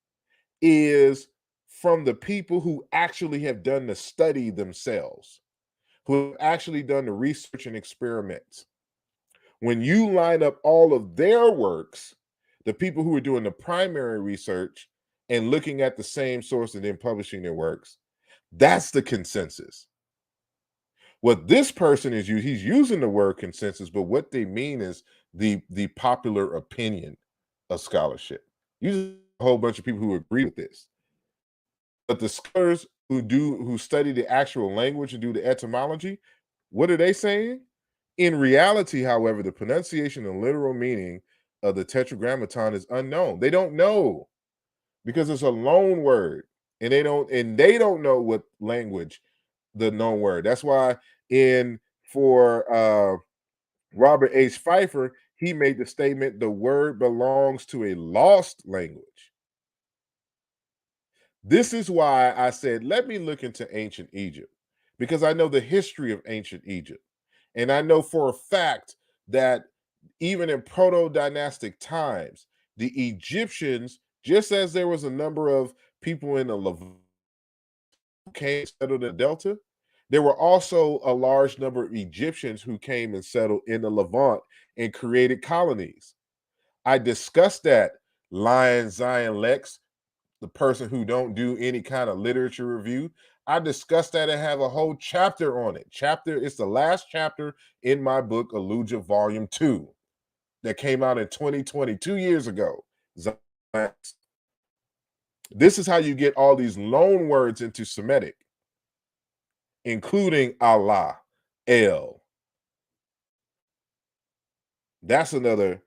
is from the people who actually have done the study themselves, who have actually done the research and experiments. When you line up all of their works, the people who are doing the primary research and looking at the same source and then publishing their works, that's the consensus. What this person is using, he's using the word consensus, but what they mean is the popular opinion of scholarship. Usually a whole bunch of people who agree with this. But the scholars who study the actual language and do the etymology, what are they saying? In reality, however, the pronunciation and literal meaning of the tetragrammaton is unknown. They don't know because it's a loan word, and they don't know what language the known word. That's why for Robert H. Pfeiffer, he made the statement, the word belongs to a lost language. This is why I said, let me look into ancient Egypt, because I know the history of ancient Egypt. And I know for a fact that even in proto-dynastic times, the Egyptians, just as there was a number of people in the Levant who came and settled in the Delta, there were also a large number of Egyptians who came and settled in the Levant and created colonies. I discussed that, Zion Lex, the person who don't do any kind of literature review. I discussed that and have a whole chapter on it. It's the last chapter in my book, Alluja Volume 2, that came out in 2020, 2 years ago. This is how you get all these loan words into Semitic, including Allah, El. That's another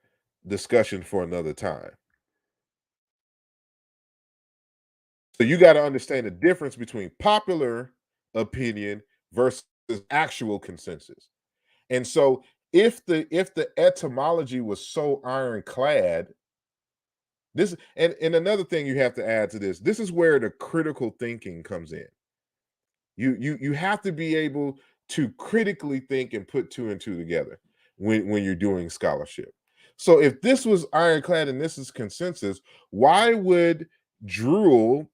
discussion for another time. So you got to understand the difference between popular opinion versus actual consensus. And so if the etymology was so ironclad, this and another thing you have to add to this is where the critical thinking comes in. You have to be able to critically think and put two and two together when you're doing scholarship. So if this was ironclad and this is consensus, why would Druel,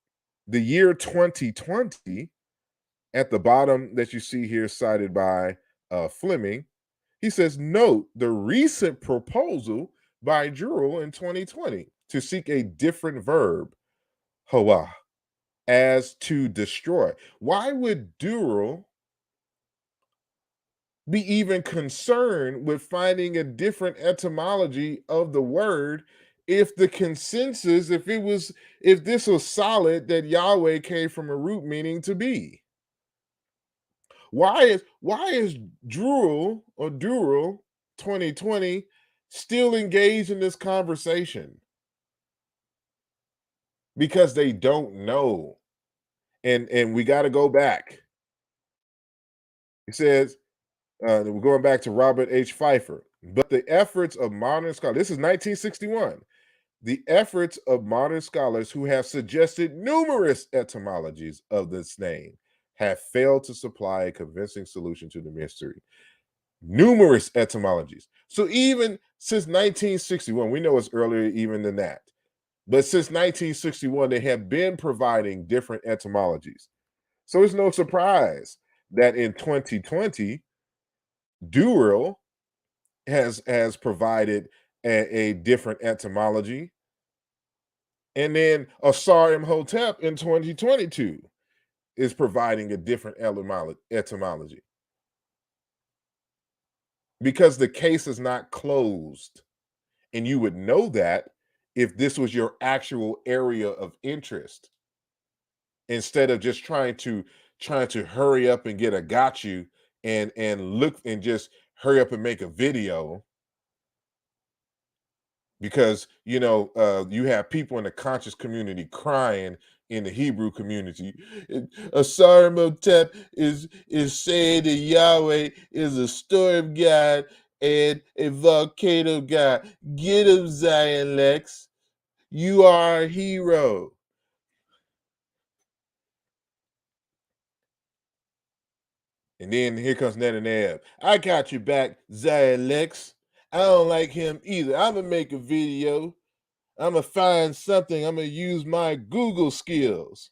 the year 2020, at the bottom that you see here cited by Fleming, he says, note the recent proposal by Druel in 2020 to seek a different verb, hawa, as to destroy. Why would Druel be even concerned with finding a different etymology of the word if the consensus, if this was solid that Yahweh came from a root meaning to be? Why is Druel or Dural 2020 still engaged in this conversation? Because they don't know. And we got to go back. He says, we're going back to Robert H. Pfeiffer. But the efforts of modern scholars, this is 1961, the efforts of modern scholars who have suggested numerous etymologies of this name have failed to supply a convincing solution to the mystery. Numerous etymologies. So even since 1961, we know it's earlier even than that, but since 1961, they have been providing different etymologies. So it's no surprise that in 2020, Dural has provided a different etymology. And then asarimhotep in 2022 is providing a different etymology because the case is not closed. And you would know that if this was your actual area of interest, instead of just trying to hurry up and get a got you and look and just hurry up and make a video because you have people in the conscious community crying in the Hebrew community. Asarimhotep is saying that Yahweh is a storm god and a volcano god. Get him, Zion Lex. You are a hero. And then here comes Netanyahu. I got you back, Zion Lex. I don't like him either. I'm going to make a video. I'm going to find something. I'm going to use my Google skills.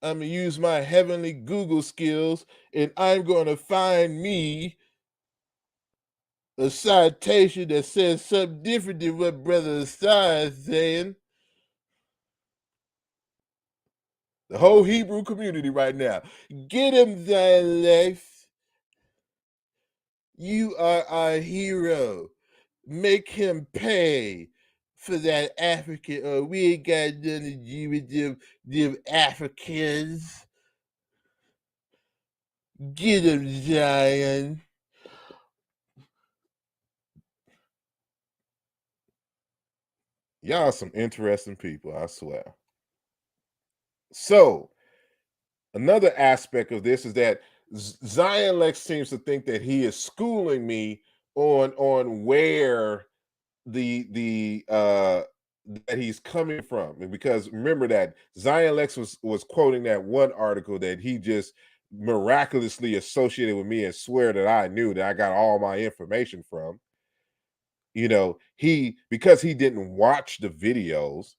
I'm going to use my heavenly Google skills, and I'm going to find me a citation that says something different than what Brother Assad is saying. The whole Hebrew community right now. Get him, Zion Lex. You are our hero. Make him pay for that African, or we ain't got nothing to do with them Africans. Get him, Zion. Y'all some interesting people, I swear. So, another aspect of this is that Zion Lex seems to think that he is schooling me on where the that he's coming from. And because remember that Zion Lex was quoting that one article that he just miraculously associated with me and swear that I knew that I got all my information from. Because he didn't watch the videos.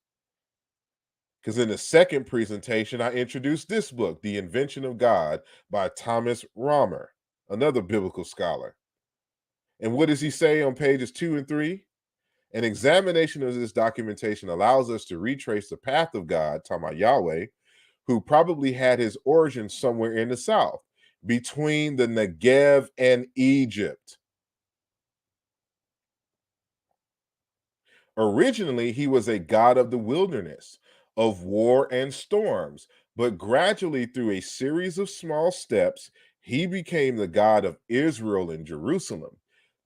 Because in the second presentation, I introduced this book, The Invention of God by Thomas Romer, another biblical scholar. And what does he say on pages 2 and 3? An examination of this documentation allows us to retrace the path of God, talking about Yahweh, who probably had his origin somewhere in the south, between the Negev and Egypt. Originally, he was a god of the wilderness, of war and storms, but gradually, through a series of small steps, he became the god of Israel and Jerusalem.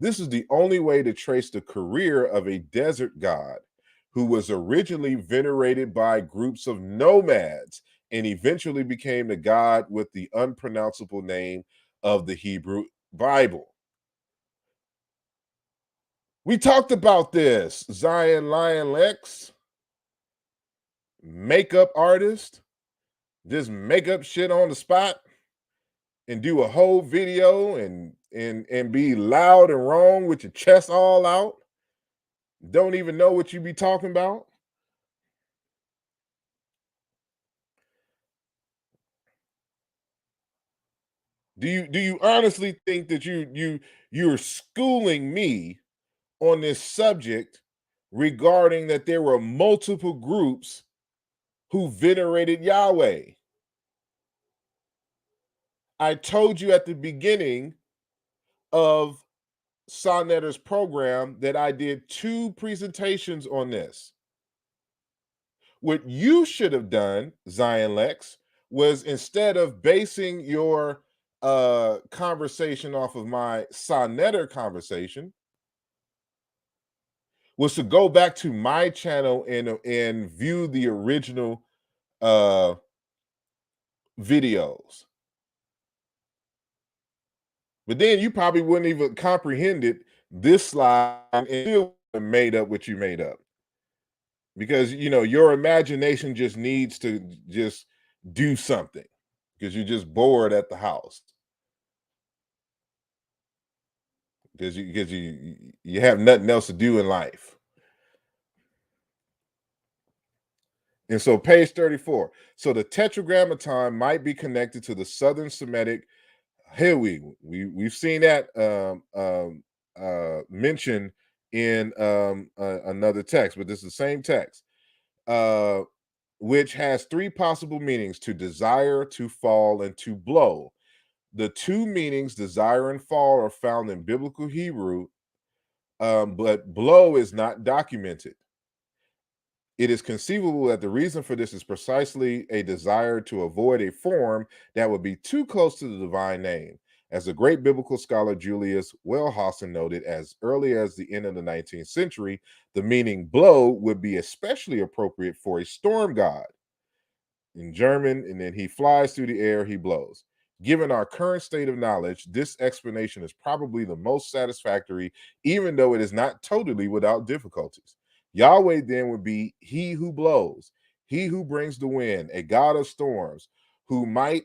This is the only way to trace the career of a desert god who was originally venerated by groups of nomads and eventually became the god with the unpronounceable name of the Hebrew Bible. We talked about this. Zion Lex, makeup artist, just make up shit on the spot and do a whole video and be loud and wrong with your chest all out. Don't even know what you be talking about. Do you honestly think that you're schooling me on this subject regarding that there were multiple groups who venerated Yahweh? I told you at the beginning of Sonnetter's program that I did 2 presentations on this. What you should have done, Zion Lex, was instead of basing your conversation off of my Sonnetter conversation, was to go back to my channel and view the original uh videos. But then you probably wouldn't even comprehended this slide and still made up what you made up. Because your imagination just needs to just do something because you're just bored at the house. Because you have nothing else to do in life. And so page 34. So the tetragrammaton might be connected to the Southern Semitic. Here we've seen that mentioned in another text, but this is the same text, which has 3 possible meanings: to desire, to fall, and to blow. The 2 meanings, desire and fall, are found in biblical Hebrew, but blow is not documented. It is conceivable that the reason for this is precisely a desire to avoid a form that would be too close to the divine name. As the great biblical scholar Julius Wellhausen noted, as early as the end of the 19th century, the meaning blow would be especially appropriate for a storm god in German, and then he flies through the air, he blows. Given our current state of knowledge, this explanation is probably the most satisfactory, even though it is not totally without difficulties. Yahweh then would be he who blows, he who brings the wind, a god of storms, who might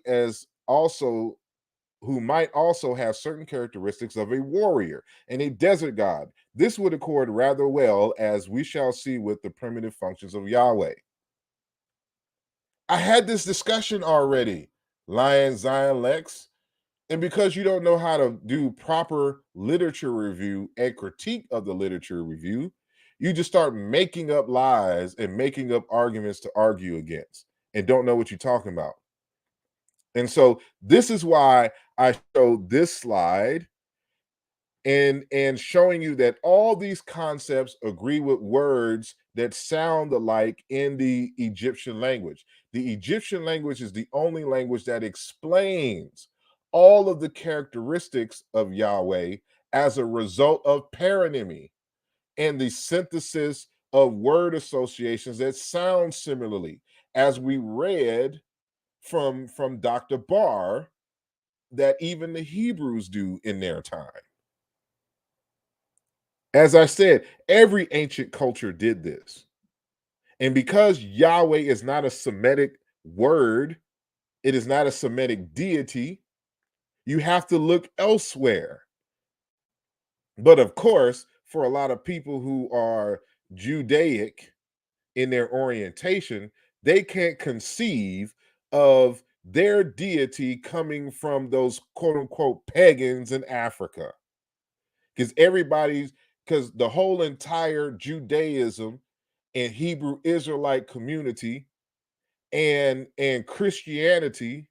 also have certain characteristics of a warrior and a desert god. This would accord rather well, as we shall see, with the primitive functions of Yahweh. I had this discussion already, Zion Lex. And because you don't know how to do proper literature review and critique of the literature review, you just start making up lies and making up arguments to argue against and don't know what you're talking about. And so this is why I showed this slide and showing you that all these concepts agree with words that sound alike in the Egyptian language. The Egyptian language is the only language that explains all of the characteristics of Yahweh as a result of paronymy and the synthesis of word associations that sound similarly, as we read from Dr. Barr, that even the Hebrews do in their time. As I said, every ancient culture did this. And because Yahweh is not a Semitic word, it is not a Semitic deity, you have to look elsewhere. But of course, for a lot of people who are Judaic in their orientation, they can't conceive of their deity coming from those quote unquote pagans in Africa. Because the whole entire Judaism and Hebrew Israelite community and Christianity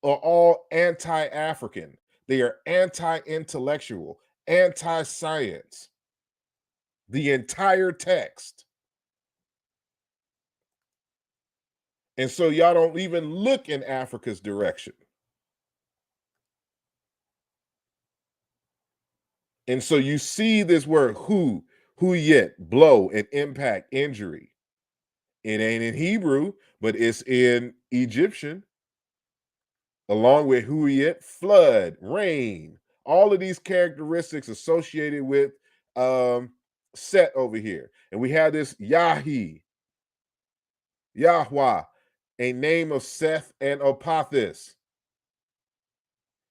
are all anti-African. They are anti-intellectual, anti-science. the entire text. And so y'all don't even look in Africa's direction. And so you see this word who yet, blow, and impact, injury. It ain't in Hebrew, but it's in Egyptian, along with who yet, flood, rain, all of these characteristics associated with Set over here. And we have this Yahweh, a name of Seth and Opothis.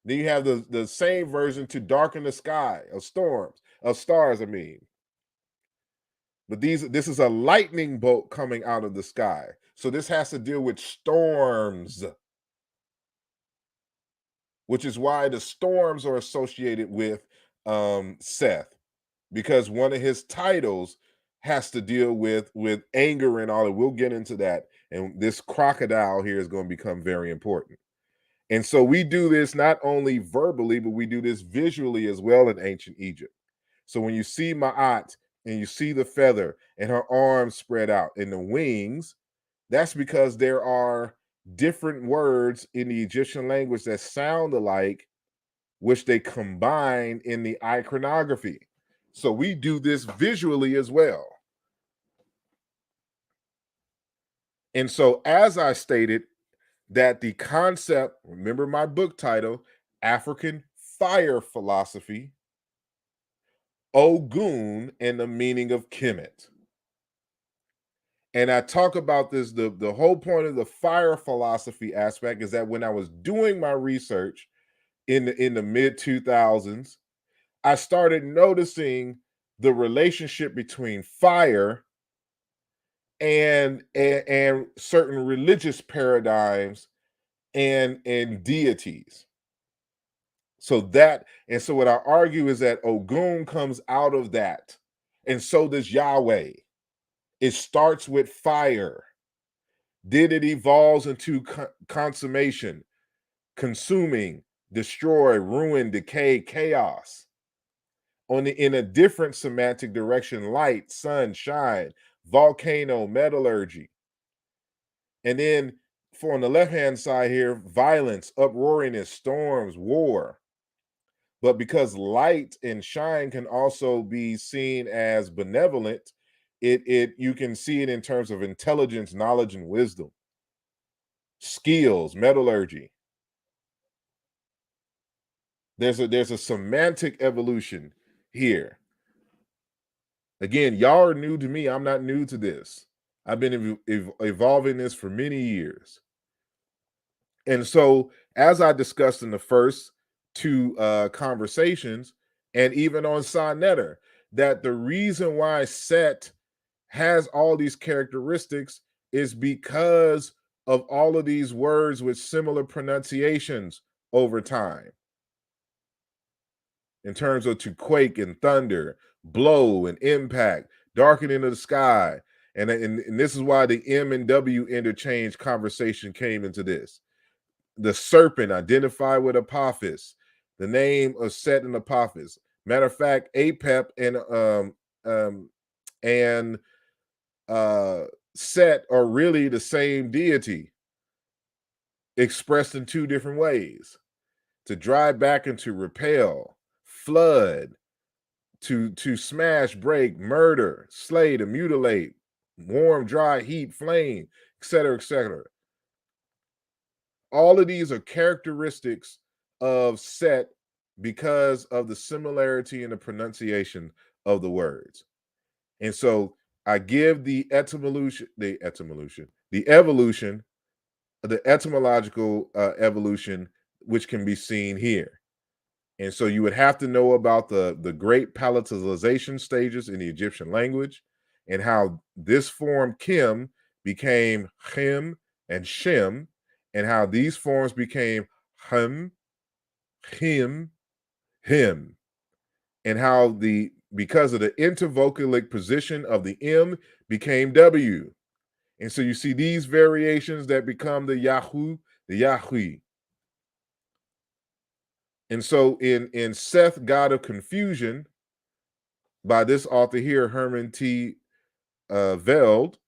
Then you have the same version to darken the sky, of storms, of stars, I mean. But this is a lightning bolt coming out of the sky. So this has to deal with storms, which is why the storms are associated with Seth, because one of his titles has to deal with anger and all. And we'll get into that. And this crocodile here is going to become very important. And so we do this not only verbally, but we do this visually as well in ancient Egypt. So when you see Ma'at and you see the feather and her arms spread out and the wings, that's because there are different words in the Egyptian language that sound alike, which they combine in the iconography. So we do this visually as well. And so, as I stated, that the concept, remember my book title, African Fire Philosophy, Ogun, and the meaning of Kemet. And I talk about this, the whole point of the fire philosophy aspect is that when I was doing my research in the mid 2000s, I started noticing the relationship between fire and certain religious paradigms and deities. So what I argue is that Ogun comes out of that, and so does Yahweh. It starts with fire. Then it evolves into consummation, consuming, destroy, ruin, decay, chaos. In a different semantic direction, light, sun, shine, volcano, metallurgy. And then on the left-hand side here, violence, uproariness, storms, war. But because light and shine can also be seen as benevolent, it you can see it in terms of intelligence, knowledge, and wisdom, skills, metallurgy. There's a semantic evolution here. Again, y'all are new to me. I'm not new to this. I've been evolving this for many years. And so, as I discussed in the first two conversations, and even on Sonnetter, that the reason why Set has all these characteristics is because of all of these words with similar pronunciations over time, in terms of to quake and thunder, blow and impact, darkening of the sky. And this is why the M and W interchange conversation came into this. The serpent identified with Apophis, the name of Set and Apophis. Matter of fact, Apep and Set are really the same deity, expressed in two different ways: to drive back and to repel, flood, to smash, break, murder, slay, to mutilate, warm, dry, heat, flame, etc., etc. All of these are characteristics of Set because of the similarity in the pronunciation of the words. And so I give the evolution, the etymological evolution, which can be seen here. And so you would have to know about the great palatalization stages in the Egyptian language, and how this form Kim became Chem and Shem, and how these forms became Hem, Him, Him, and how because of the intervocalic position of the M became W. And so you see these variations that become the Yahoo, the Yahweh. And so in Seth, god of confusion, by this author here, Herman T. Veld.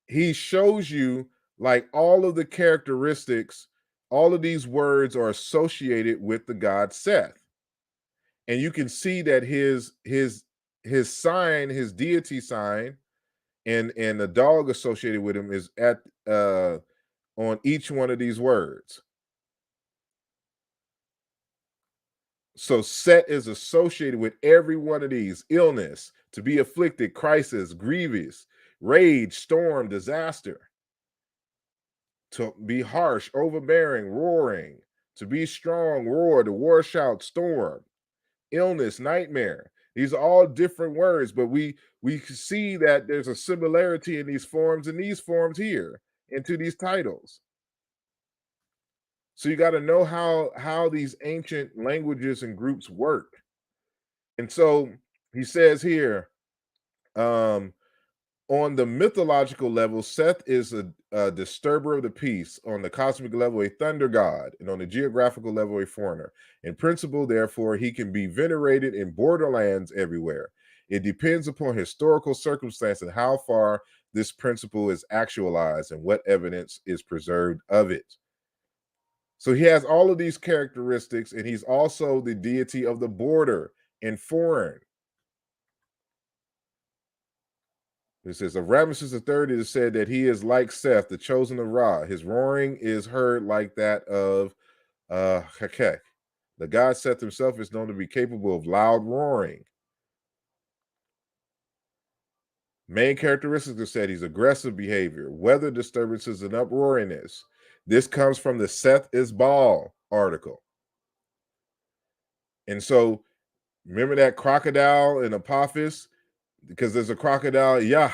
He shows you like all of the characteristics, all of these words are associated with the god Seth. And you can see that his sign, his deity sign, and the dog associated with him is at on each one of these words. So Set is associated with every one of these: illness, to be afflicted, crisis, grievous, rage, storm, disaster, to be harsh, overbearing, roaring, to be strong, roar, to war shout, storm, illness, nightmare. These are all different words, but we see that there's a similarity in these forms and these forms here into these titles. So you got to know how these ancient languages and groups work. And so he says here, um, on the mythological level, Seth is a disturber of the peace. On the cosmic level, a thunder god. And on the geographical level, a foreigner. In principle, therefore, he can be venerated in borderlands everywhere. It depends upon historical circumstance and how far this principle is actualized and what evidence is preserved of it. So he has all of these characteristics, and he's also the deity of the border and foreign. It says of Ramesses III, it is said that he is like Seth, the chosen of Ra. His roaring is heard like that of Hekek. The god Seth himself is known to be capable of loud roaring. Main characteristics are said: he's aggressive behavior, weather disturbances, and uproariness. This comes from the Seth is Baal article. And so remember that crocodile in Apophis? Because there's a crocodile, Yah,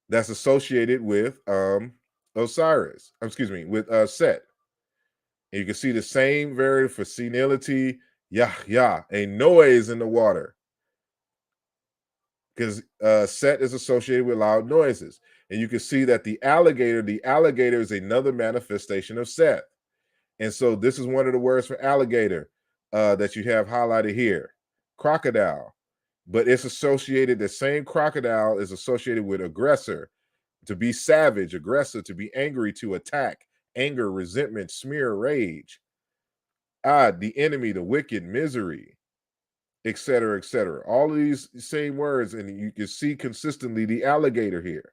that's associated with Osiris. Excuse me, with Set. And you can see the same variant for senility, Yah, Yah, a noise in the water. Because Set is associated with loud noises. And you can see that the alligator is another manifestation of Set. And so this is one of the words for alligator that you have highlighted here, crocodile. But it's associated, the same crocodile is associated with aggressor, to be savage, aggressive, to be angry, to attack, anger, resentment, smear, rage. The enemy, the wicked, misery, etc., etc. All of these same words, and you can see consistently the alligator here.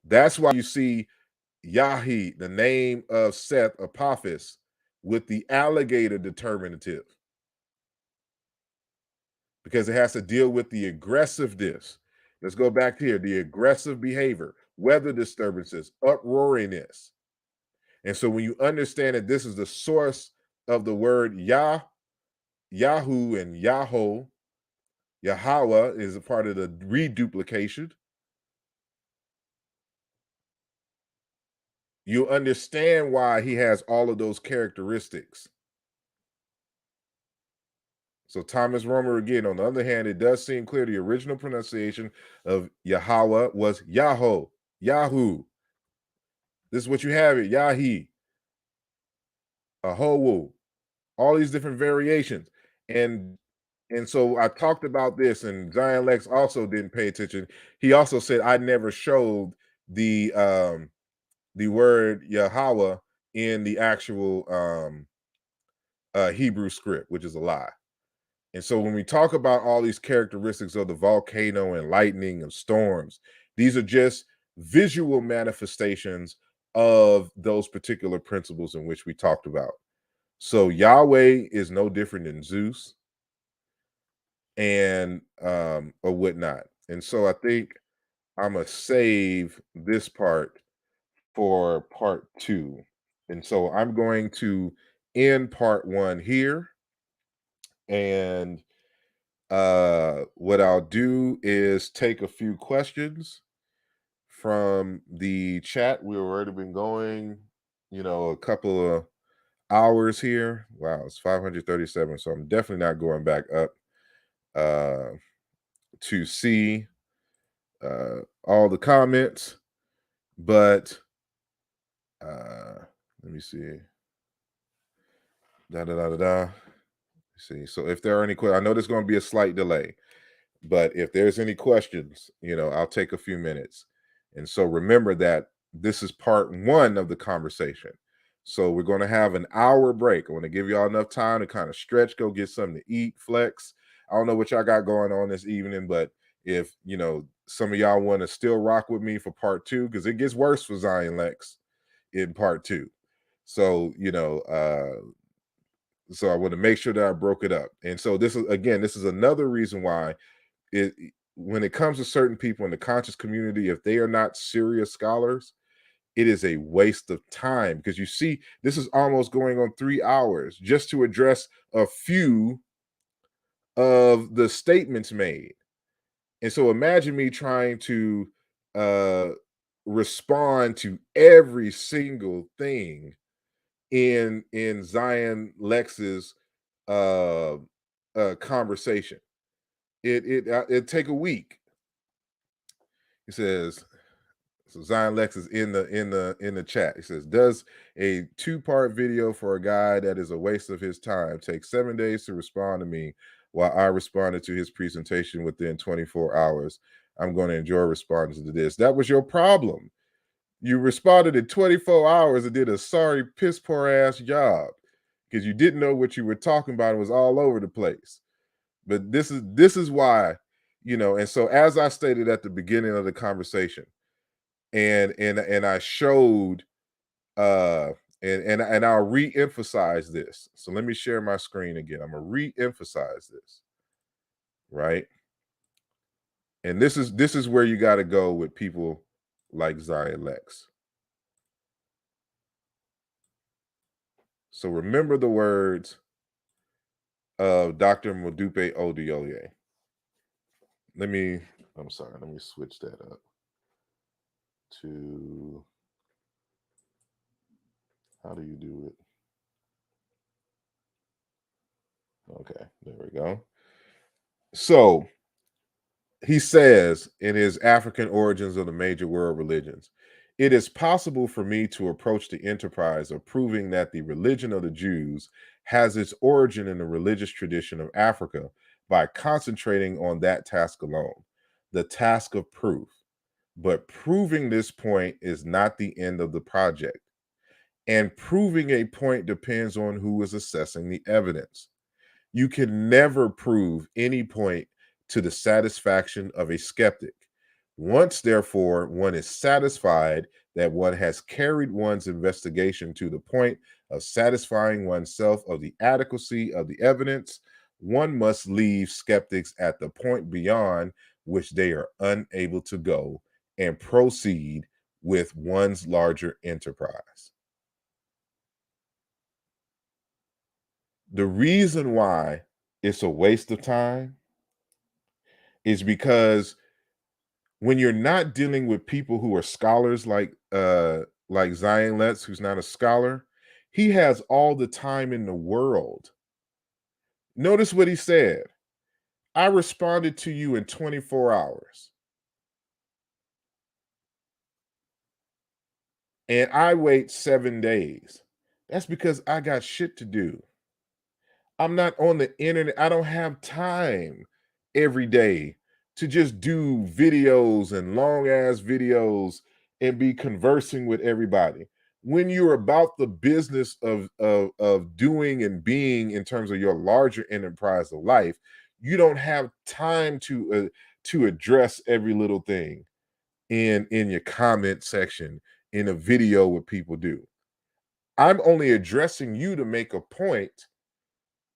That's why you see Yahi, the name of Seth, Apophis, with the alligator determinative, because it has to deal with the aggressiveness. Let's go back here: the aggressive behavior, weather disturbances, uproariness. And so when you understand that this is the source of the word Yah, Yahoo, and Yahweh, Yahweh is a part of the reduplication, you understand why he has all of those characteristics. So Thomas Romer again, on the other hand, it does seem clear the original pronunciation of Yahweh was Yahoo, Yahoo. This is what you have it, Yahi, Ahowu, all these different variations. And so I talked about this, and Zion Lex also didn't pay attention. He also said I never showed the word Yahweh in the actual Hebrew script, which is a lie. And so when we talk about all these characteristics of the volcano and lightning and storms, these are just visual manifestations of those particular principles in which we talked about. So Yahweh is no different than Zeus and or whatnot. And so I think I'm gonna save this part for part 2. And so I'm going to end part 1 here. And what I'll do is take a few questions from the chat. We've already been going, a couple of hours here. Wow, it's 537. So I'm definitely not going back up to see all the comments, but let me see. Da da da da da. See, so if there are any questions, I know there's going to be a slight delay, but if there's any questions, I'll take a few minutes. And so remember that this is part one of the conversation. So we're going to have an hour break. I want to give y'all enough time to kind of stretch, go get something to eat, flex. I don't know what y'all got going on this evening, but if some of y'all want to still rock with me for part two, because it gets worse for Zion Lex in part two. So so I want to make sure that I broke it up. And so this is another reason why when it comes to certain people in the conscious community, if they are not serious scholars, it is a waste of time, because you see, this is almost going on 3 hours just to address a few of the statements made. And so imagine me trying to respond to every single thing in Zion Lex's uh conversation. It'd take a week. He says, so Zion Lex is in the chat. He says, does a 2-part video for a guy that is a waste of his time take 7 days to respond to me, while I responded to his presentation within 24 hours? I'm going to enjoy responding to this. That was your problem. You responded in 24 hours and did a sorry piss poor ass job because you didn't know what you were talking about. It was all over the place. But this is why, and so as I stated at the beginning of the conversation, and I showed and I'll re-emphasize this. So let me share my screen again. I'm gonna re-emphasize this, right? And this is where you got to go with people like Zion Lex. So remember the words of Dr. Modupe Odioye. Let me switch that up to, how do you do it? Okay, there we go. So he says in his African Origins of the Major World Religions, it is possible for me to approach the enterprise of proving that the religion of the Jews has its origin in the religious tradition of Africa by concentrating on that task alone, the task of proof. But proving this point is not the end of the project. And proving a point depends on who is assessing the evidence. You can never prove any point to the satisfaction of a skeptic. Once, therefore, one is satisfied that one has carried one's investigation to the point of satisfying oneself of the adequacy of the evidence, one must leave skeptics at the point beyond which they are unable to go and proceed with one's larger enterprise. The reason why it's a waste of time is because when you're not dealing with people who are scholars like Zion Lex, who's not a scholar, he has all the time in the world. Notice what he said. I responded to you in 24 hours. And I wait 7 days. That's because I got shit to do. I'm not on the internet. I don't have time every day to just do videos and long ass videos and be conversing with everybody. When you're about the business of doing and being in terms of your larger enterprise of life, you don't have time to address every little thing in your comment section in a video what people do. I'm only addressing you to make a point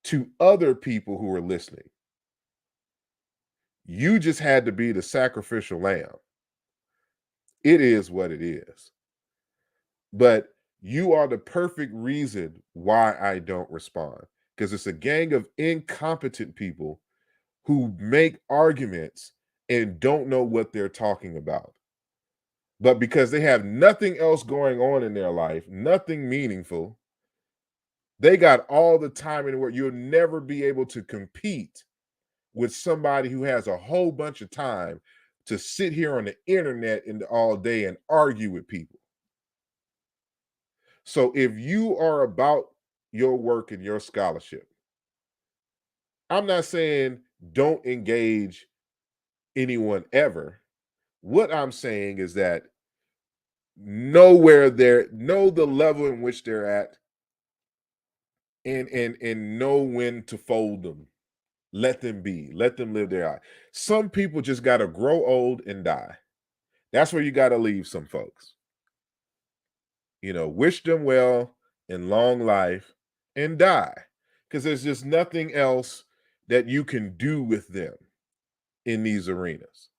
to other people who are listening. You just had to be the sacrificial lamb. It is what it is. But you are the perfect reason why I don't respond, because it's a gang of incompetent people who make arguments and don't know what they're talking about. But because they have nothing else going on in their life, nothing meaningful, they got all the time in the world. You'll never be able to compete with somebody who has a whole bunch of time to sit here on the internet all day and argue with people. So if you are about, your work and your scholarship. I'm not saying don't engage anyone ever. What I'm saying is that know the level in which they're at, and know when to fold them. Let them be. Let them live their life. Some people just got to grow old and die. That's where you got to leave some folks. Wish them well in long life and die, because there's just nothing else that you can do with them in these arenas.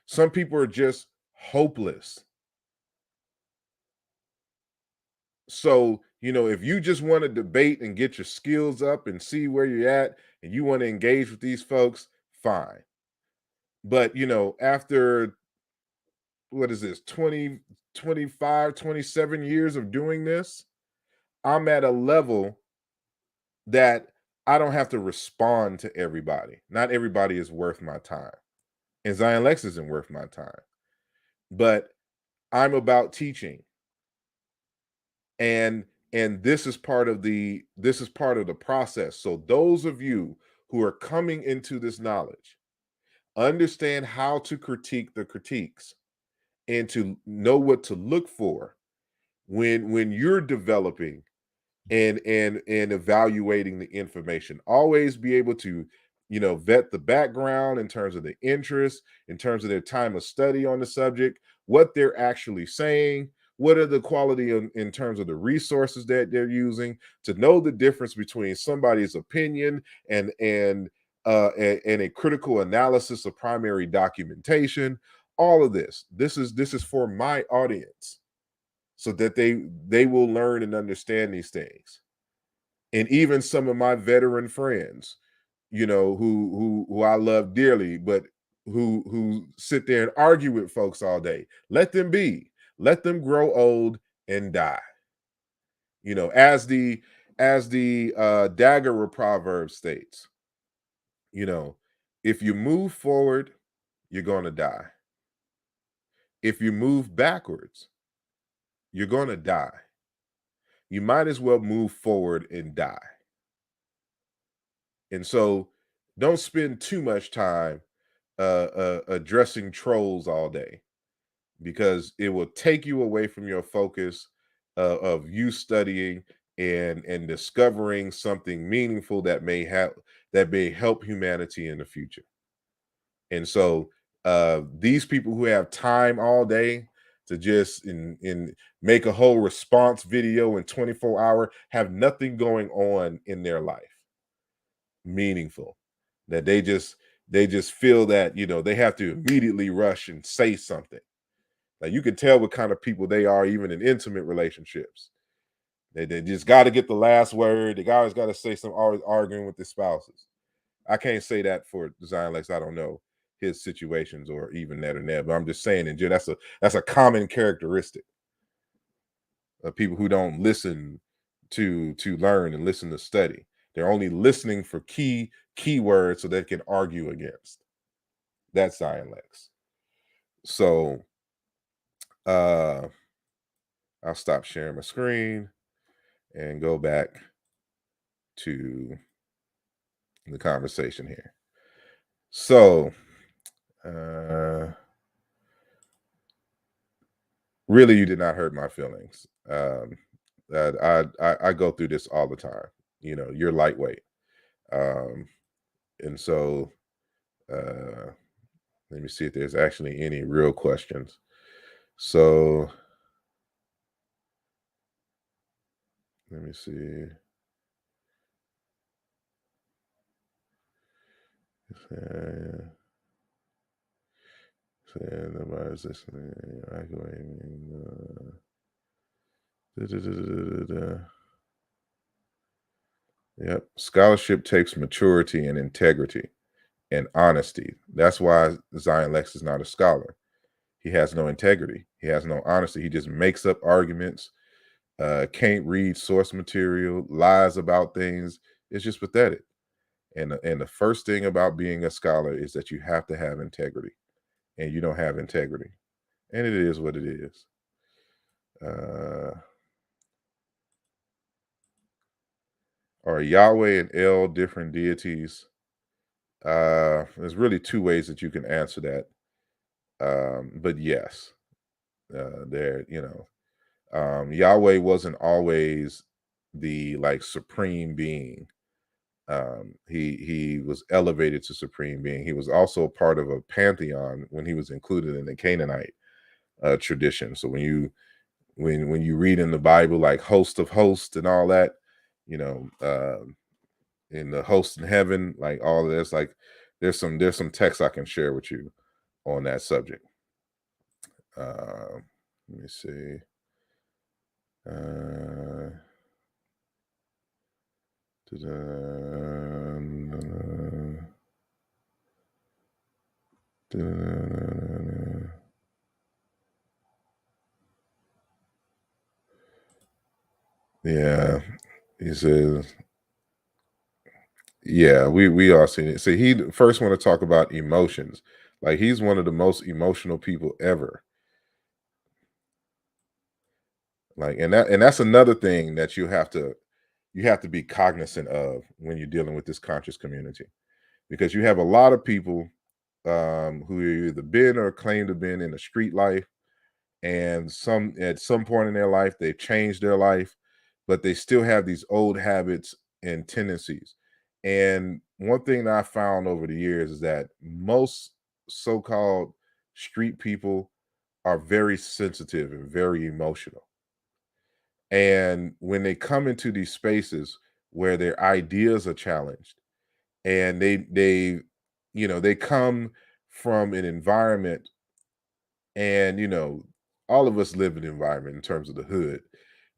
Some people are just hopeless. So, if you just want to debate and get your skills up and see where you're at and you want to engage with these folks, fine. But, after what is this, 20, 25, 27 years of doing this, I'm at a level that I don't have to respond to everybody. Not everybody is worth my time. And Zion Lex isn't worth my time. But I'm about teaching. And this is part of the process. So those of you who are coming into this knowledge, understand how to critique the critiques and to know what to look for when you're developing and evaluating the information. Always be able to vet the background in terms of the interest, in terms of their time of study on the subject, what they're actually saying, what are the quality in terms of the resources that they're using, to know the difference between somebody's opinion and a critical analysis of primary documentation. All of this is for my audience, so that they will learn and understand these things. And even some of my veteran friends, who I love dearly, but who sit there and argue with folks all day, let them be. Let them grow old and die. As the Dagger proverb states, if you move forward, you're going to die. If you move backwards, you're going to die. You might as well move forward and die. And so don't spend too much time addressing trolls all day, because it will take you away from your focus of you studying and discovering something meaningful that may help humanity in the future. And so these people who have time all day to just in make a whole response video in 24 hours have nothing going on in their life meaningful, that they just feel that they have to immediately rush and say something. Like, you can tell what kind of people they are, even in intimate relationships. They just got to get the last word. They always got to say something, always arguing with their spouses. I can't say that for Zion Lex. I don't know his situations or even that or that, but I'm just saying, that's a common characteristic of people who don't listen to learn and listen to study. They're only listening for keywords so they can argue against. That's Zion Lex. So I'll stop sharing my screen and go back to the conversation here. So really, you did not hurt my feelings. I go through this all the time. You're lightweight. And so let me see if there's actually any real questions. So let me see. Nobody's listening. Yep. Scholarship takes maturity and integrity and honesty. That's why Zion Lex is not a scholar. He has no integrity. He has no honesty. He just makes up arguments, can't read source material, lies about things. It's just pathetic. And the first thing about being a scholar is that you have to have integrity, and you don't have integrity. And it is what it is. Are Yahweh and El different deities? There's really two ways that you can answer that. But yes, Yahweh wasn't always the like supreme being. He was elevated to supreme being. He was also part of a pantheon when he was included in the Canaanite tradition. So when you read in the Bible like host of hosts and all that, in the host in heaven, like all of this, like there's some text I can share with you on that subject. Let me see. Yeah, he says, yeah, we all seen it. So he first want to talk about emotions. Like he's one of the most emotional people ever. Like, and that's another thing that you have to be cognizant of when you're dealing with this conscious community, because you have a lot of people who either been or claim to been in a street life, and at some point in their life they've changed their life, but they still have these old habits and tendencies. And one thing that I found over the years is that most so-called street people are very sensitive and very emotional. And when they come into these spaces where their ideas are challenged, and they come from an environment, and all of us live in an environment in terms of the hood,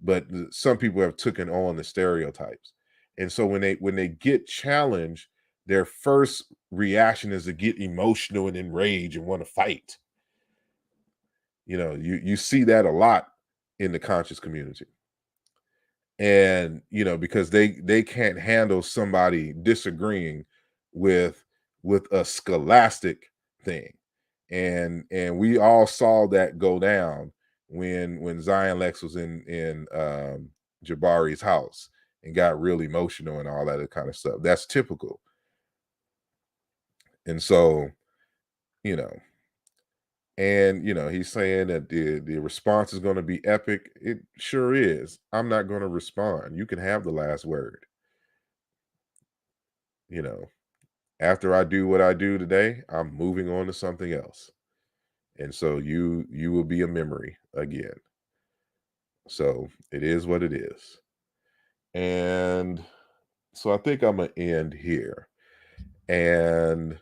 but some people have taken on the stereotypes. And so when they get challenged, their first reaction is to get emotional and enraged and want to fight. You see that a lot in the conscious community. And because they can't handle somebody disagreeing with a scholastic thing. And we all saw that go down when Zion Lex was in Jabari's house and got real emotional and all that kind of stuff. That's typical. And so he's saying that the response is going to be epic. It sure is. I'm not going to respond. You can have the last word. After I do what I do today, I'm moving on to something else. And so you will be a memory again. So it is what it is. And so I think I'm going to end here. And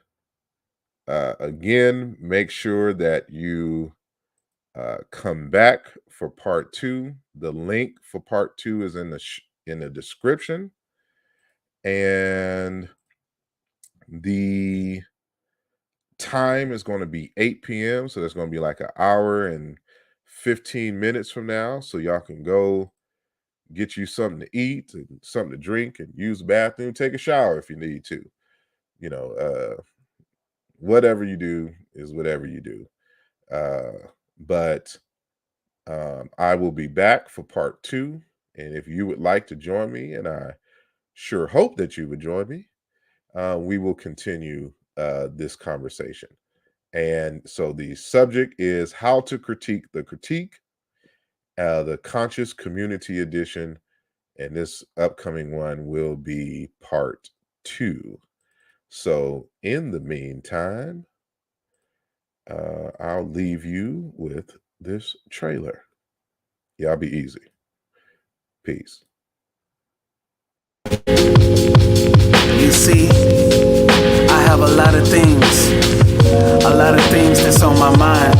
again, make sure that you come back for part 2. The link for part 2 is in the description, and the time is going to be 8 p.m. So that's going to be like an hour and 15 minutes from now. So y'all can go get you something to eat and something to drink and use the bathroom, take a shower if you need to. Whatever you do is whatever you do. But I will be back for part 2. And if you would like to join me, and I sure hope that you would join me, we will continue this conversation. And so the subject is how to critique the critique, the conscious community edition. And this upcoming one will be part 2. So in the meantime, I'll leave you with this trailer. Y'all be easy. Peace. You see, I have a lot of things that's on my mind,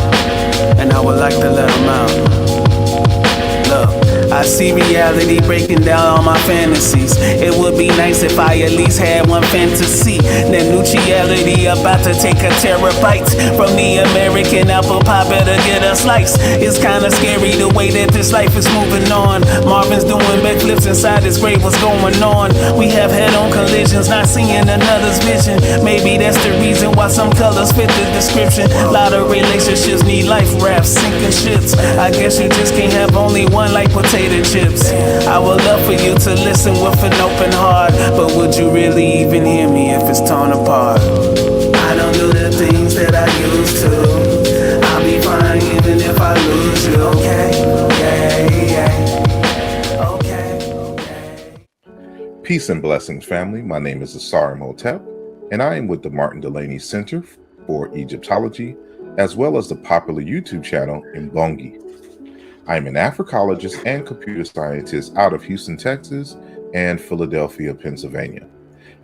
and I would like to let them out. Look, I see reality breaking down all my fantasies. It would be nice if I at least had one fantasy. That neutrality about to take a terabyte from the American apple pie, better get a slice. It's kinda scary the way that this life is moving on. Marvin's doing backflips inside his grave, what's going on? We have head-on collisions, not seeing another's vision. Maybe that's the reason why some colors fit the description. Lot of relationships need life rafts, sinking ships. I guess you just can't have only one like potato potato chips. I would love for you to listen with an open heart, but would you really even hear me if it's torn apart? I don't do the things that I used to. I'll be fine even if I lose you, okay? Yeah. Okay. Peace and blessings, family. My name is asarimhotep, and I am with the Martin Delaney Center for Egyptology, as well as the popular YouTube channel Mbongi. I am an Africologist and computer scientist out of Houston, Texas, and Philadelphia, Pennsylvania.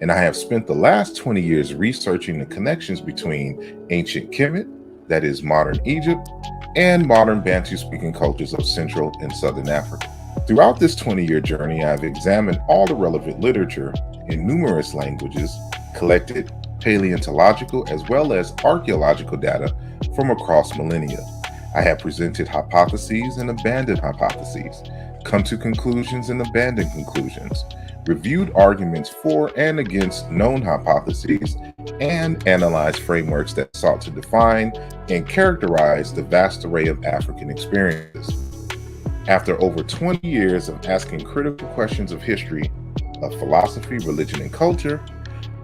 And I have spent the last 20 years researching the connections between ancient Kemet, that is modern Egypt, and modern Bantu-speaking cultures of Central and Southern Africa. Throughout this 20-year journey, I've examined all the relevant literature in numerous languages, collected paleontological as well as archaeological data from across millennia. I have presented hypotheses and abandoned hypotheses, come to conclusions and abandoned conclusions, reviewed arguments for and against known hypotheses, and analyzed frameworks that sought to define and characterize the vast array of African experiences. After over 20 years of asking critical questions of history, of philosophy, religion, and culture,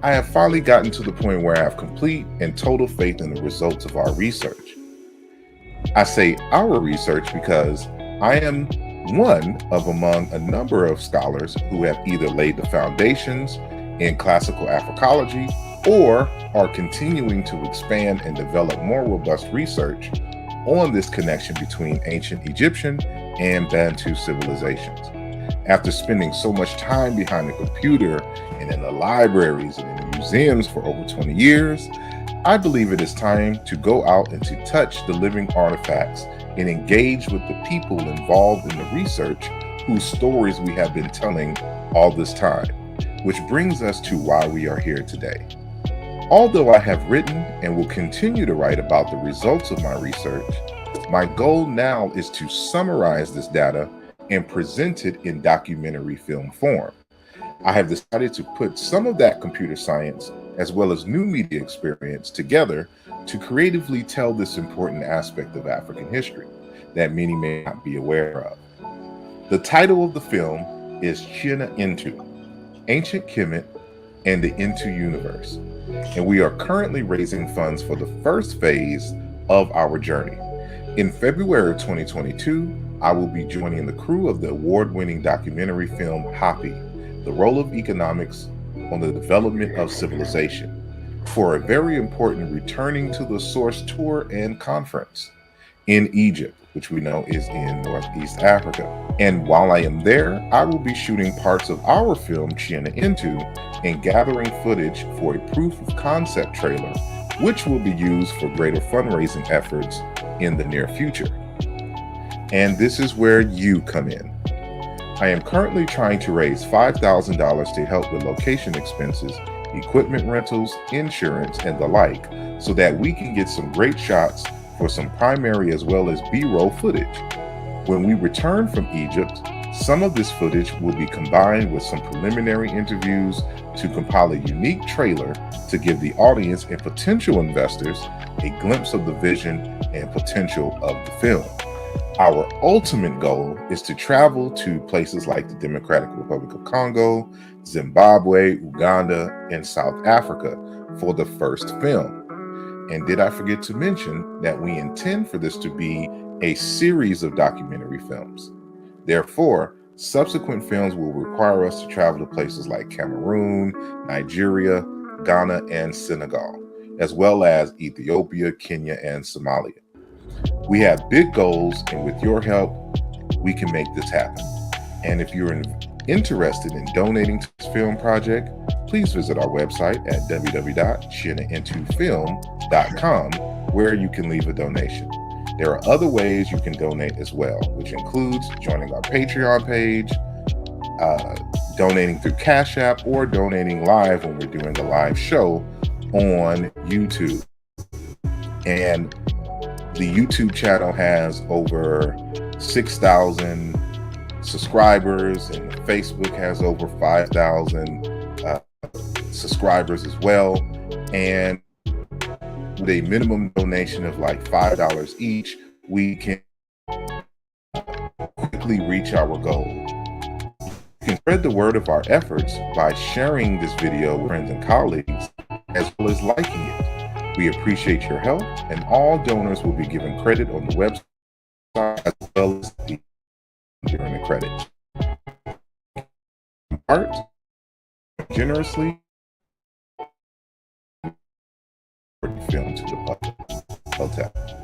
I have finally gotten to the point where I have complete and total faith in the results of our research. I say our research because I am one of among a number of scholars who have either laid the foundations in classical Africology or are continuing to expand and develop more robust research on this connection between ancient Egyptian and Bantu civilizations. After spending so much time behind the computer and in the libraries and in the museums for over 20 years, I believe it is time to go out and to touch the living artifacts and engage with the people involved in the research whose stories we have been telling all this time, which brings us to why we are here today. Although I have written and will continue to write about the results of my research, my goal now is to summarize this data and present it in documentary film form. I have decided to put some of that computer science as well as new media experience together to creatively tell this important aspect of African history that many may not be aware of. The title of the film is China Into, Ancient Kemet and the Into Universe, and we are currently raising funds for the first phase of our journey. In February of 2022, I will be joining the crew of the award-winning documentary film Happy, The Role of Economics on the Development of Civilization, for a very important Returning to the Source tour and conference in Egypt, which we know is in Northeast Africa. And while I am there, I will be shooting parts of our film China Into and gathering footage for a proof of concept trailer, which will be used for greater fundraising efforts in the near future. And this is where you come in. I am currently trying to raise $5,000 to help with location expenses, equipment rentals, insurance, and the like, so that we can get some great shots for some primary as well as B-roll footage. When we return from Egypt, some of this footage will be combined with some preliminary interviews to compile a unique trailer to give the audience and potential investors a glimpse of the vision and potential of the film. Our ultimate goal is to travel to places like the Democratic Republic of Congo, Zimbabwe, Uganda, and South Africa for the first film. And did I forget to mention that we intend for this to be a series of documentary films? Therefore, subsequent films will require us to travel to places like Cameroon, Nigeria, Ghana, and Senegal, as well as Ethiopia, Kenya, and Somalia. We have big goals, and with your help, we can make this happen. And if you're interested in donating to this film project, please visit our website at www.chinaintofilm.com, where you can leave a donation. There are other ways you can donate as well, which includes joining our Patreon page, donating through CashApp, or donating live when we're doing a live show on YouTube. And the YouTube channel has over 6,000 subscribers, and Facebook has over 5,000 subscribers as well. And with a minimum donation of like $5 each, we can quickly quickly reach our goal. You can spread the word of our efforts by sharing this video with friends and colleagues, as well as liking it. We appreciate your help, and all donors will be given credit on the website as well as during the credit. Art generously for the film to the public. Hotep.